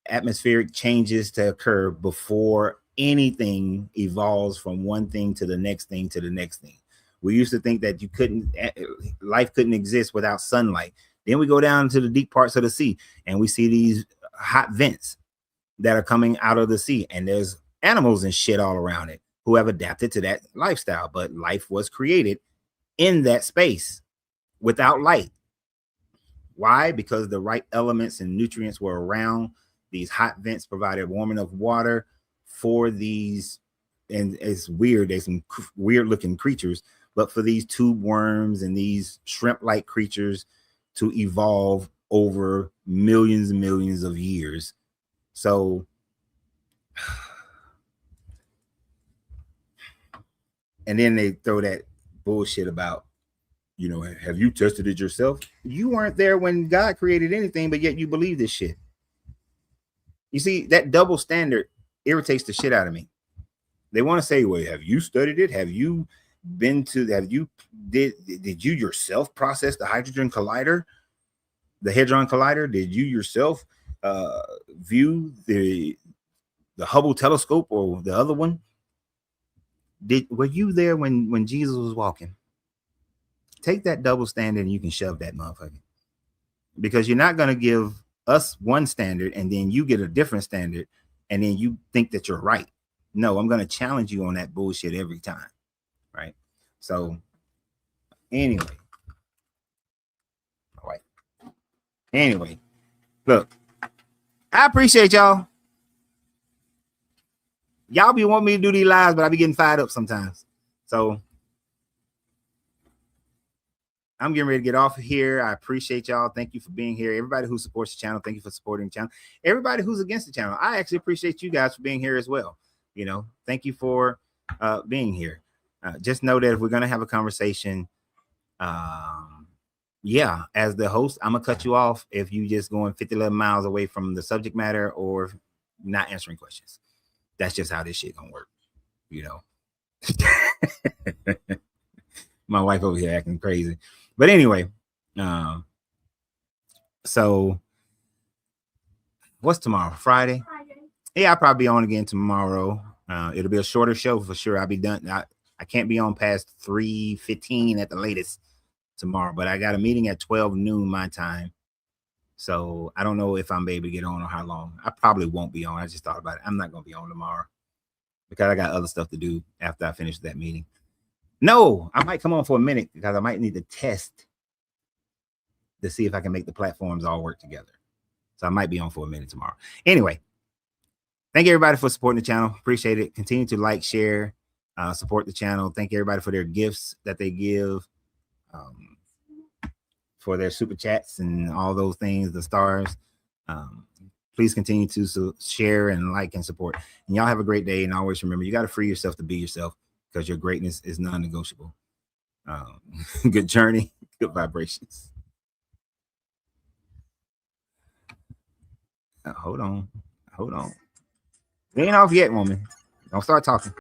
atmospheric changes to occur before anything evolves from one thing to the next thing to the next thing. We used to think that life couldn't exist without sunlight. Then we go down to the deep parts of the sea and we see these hot vents that are coming out of the sea, and there's animals and shit all around it who have adapted to that lifestyle. But life was created in that space without light. Why? Because the right elements and nutrients were around. These hot vents provided warm enough water for these, and it's weird, there's some weird looking creatures, but for these tube worms and these shrimp-like creatures to evolve over millions and millions of years. So, and then they throw that bullshit about, have you tested it yourself? You weren't there when God created anything, but yet you believe this shit. You see, that double standard irritates the shit out of me. They want to say, well, have you studied it? Did you yourself process the Hadron Collider? Did you yourself view the Hubble telescope or the other one? Were you there when Jesus was walking? Take that double standard and you can shove that motherfucker. Because you're not going to give us one standard and then you get a different standard and then you think that you're right. No, I'm going to challenge you on that bullshit every time. Right? So, anyway. All right. Anyway, look, I appreciate y'all. Y'all be wanting me to do these lives, but I be getting fired up sometimes. So I'm getting ready to get off of here. I appreciate y'all. Thank you for being here. Everybody who supports the channel, thank you for supporting the channel. Everybody who's against the channel, I actually appreciate you guys for being here as well. Thank you for being here. Just know that if we're going to have a conversation, as the host, I'm going to cut you off if you just going 50 miles away from the subject matter or not answering questions. That's just how this shit going to work, My wife over here acting crazy. But anyway, so what's tomorrow? Friday? Yeah, I'll probably be on again tomorrow. It'll be a shorter show for sure. I'll be done. I can't be on past 3:15 at the latest. tomorrow, but I got a meeting at 12 noon my time. So I don't know if I'm able to get on or how long. I probably won't be on. I just thought about it. I'm not going to be on tomorrow because I got other stuff to do after I finish that meeting. No, I might come on for a minute because I might need to test to see if I can make the platforms all work together. So I might be on for a minute tomorrow. Anyway, thank you everybody for supporting the channel. Appreciate it. Continue to like, share, support the channel. Thank you everybody for their gifts that they give, for their super chats and all those things, the stars. Please continue to share and like and support. And y'all have a great day. And always remember, you got to free yourself to be yourself because your greatness is non-negotiable. Good journey, good vibrations. Hold on. We ain't off yet, woman. Don't start talking.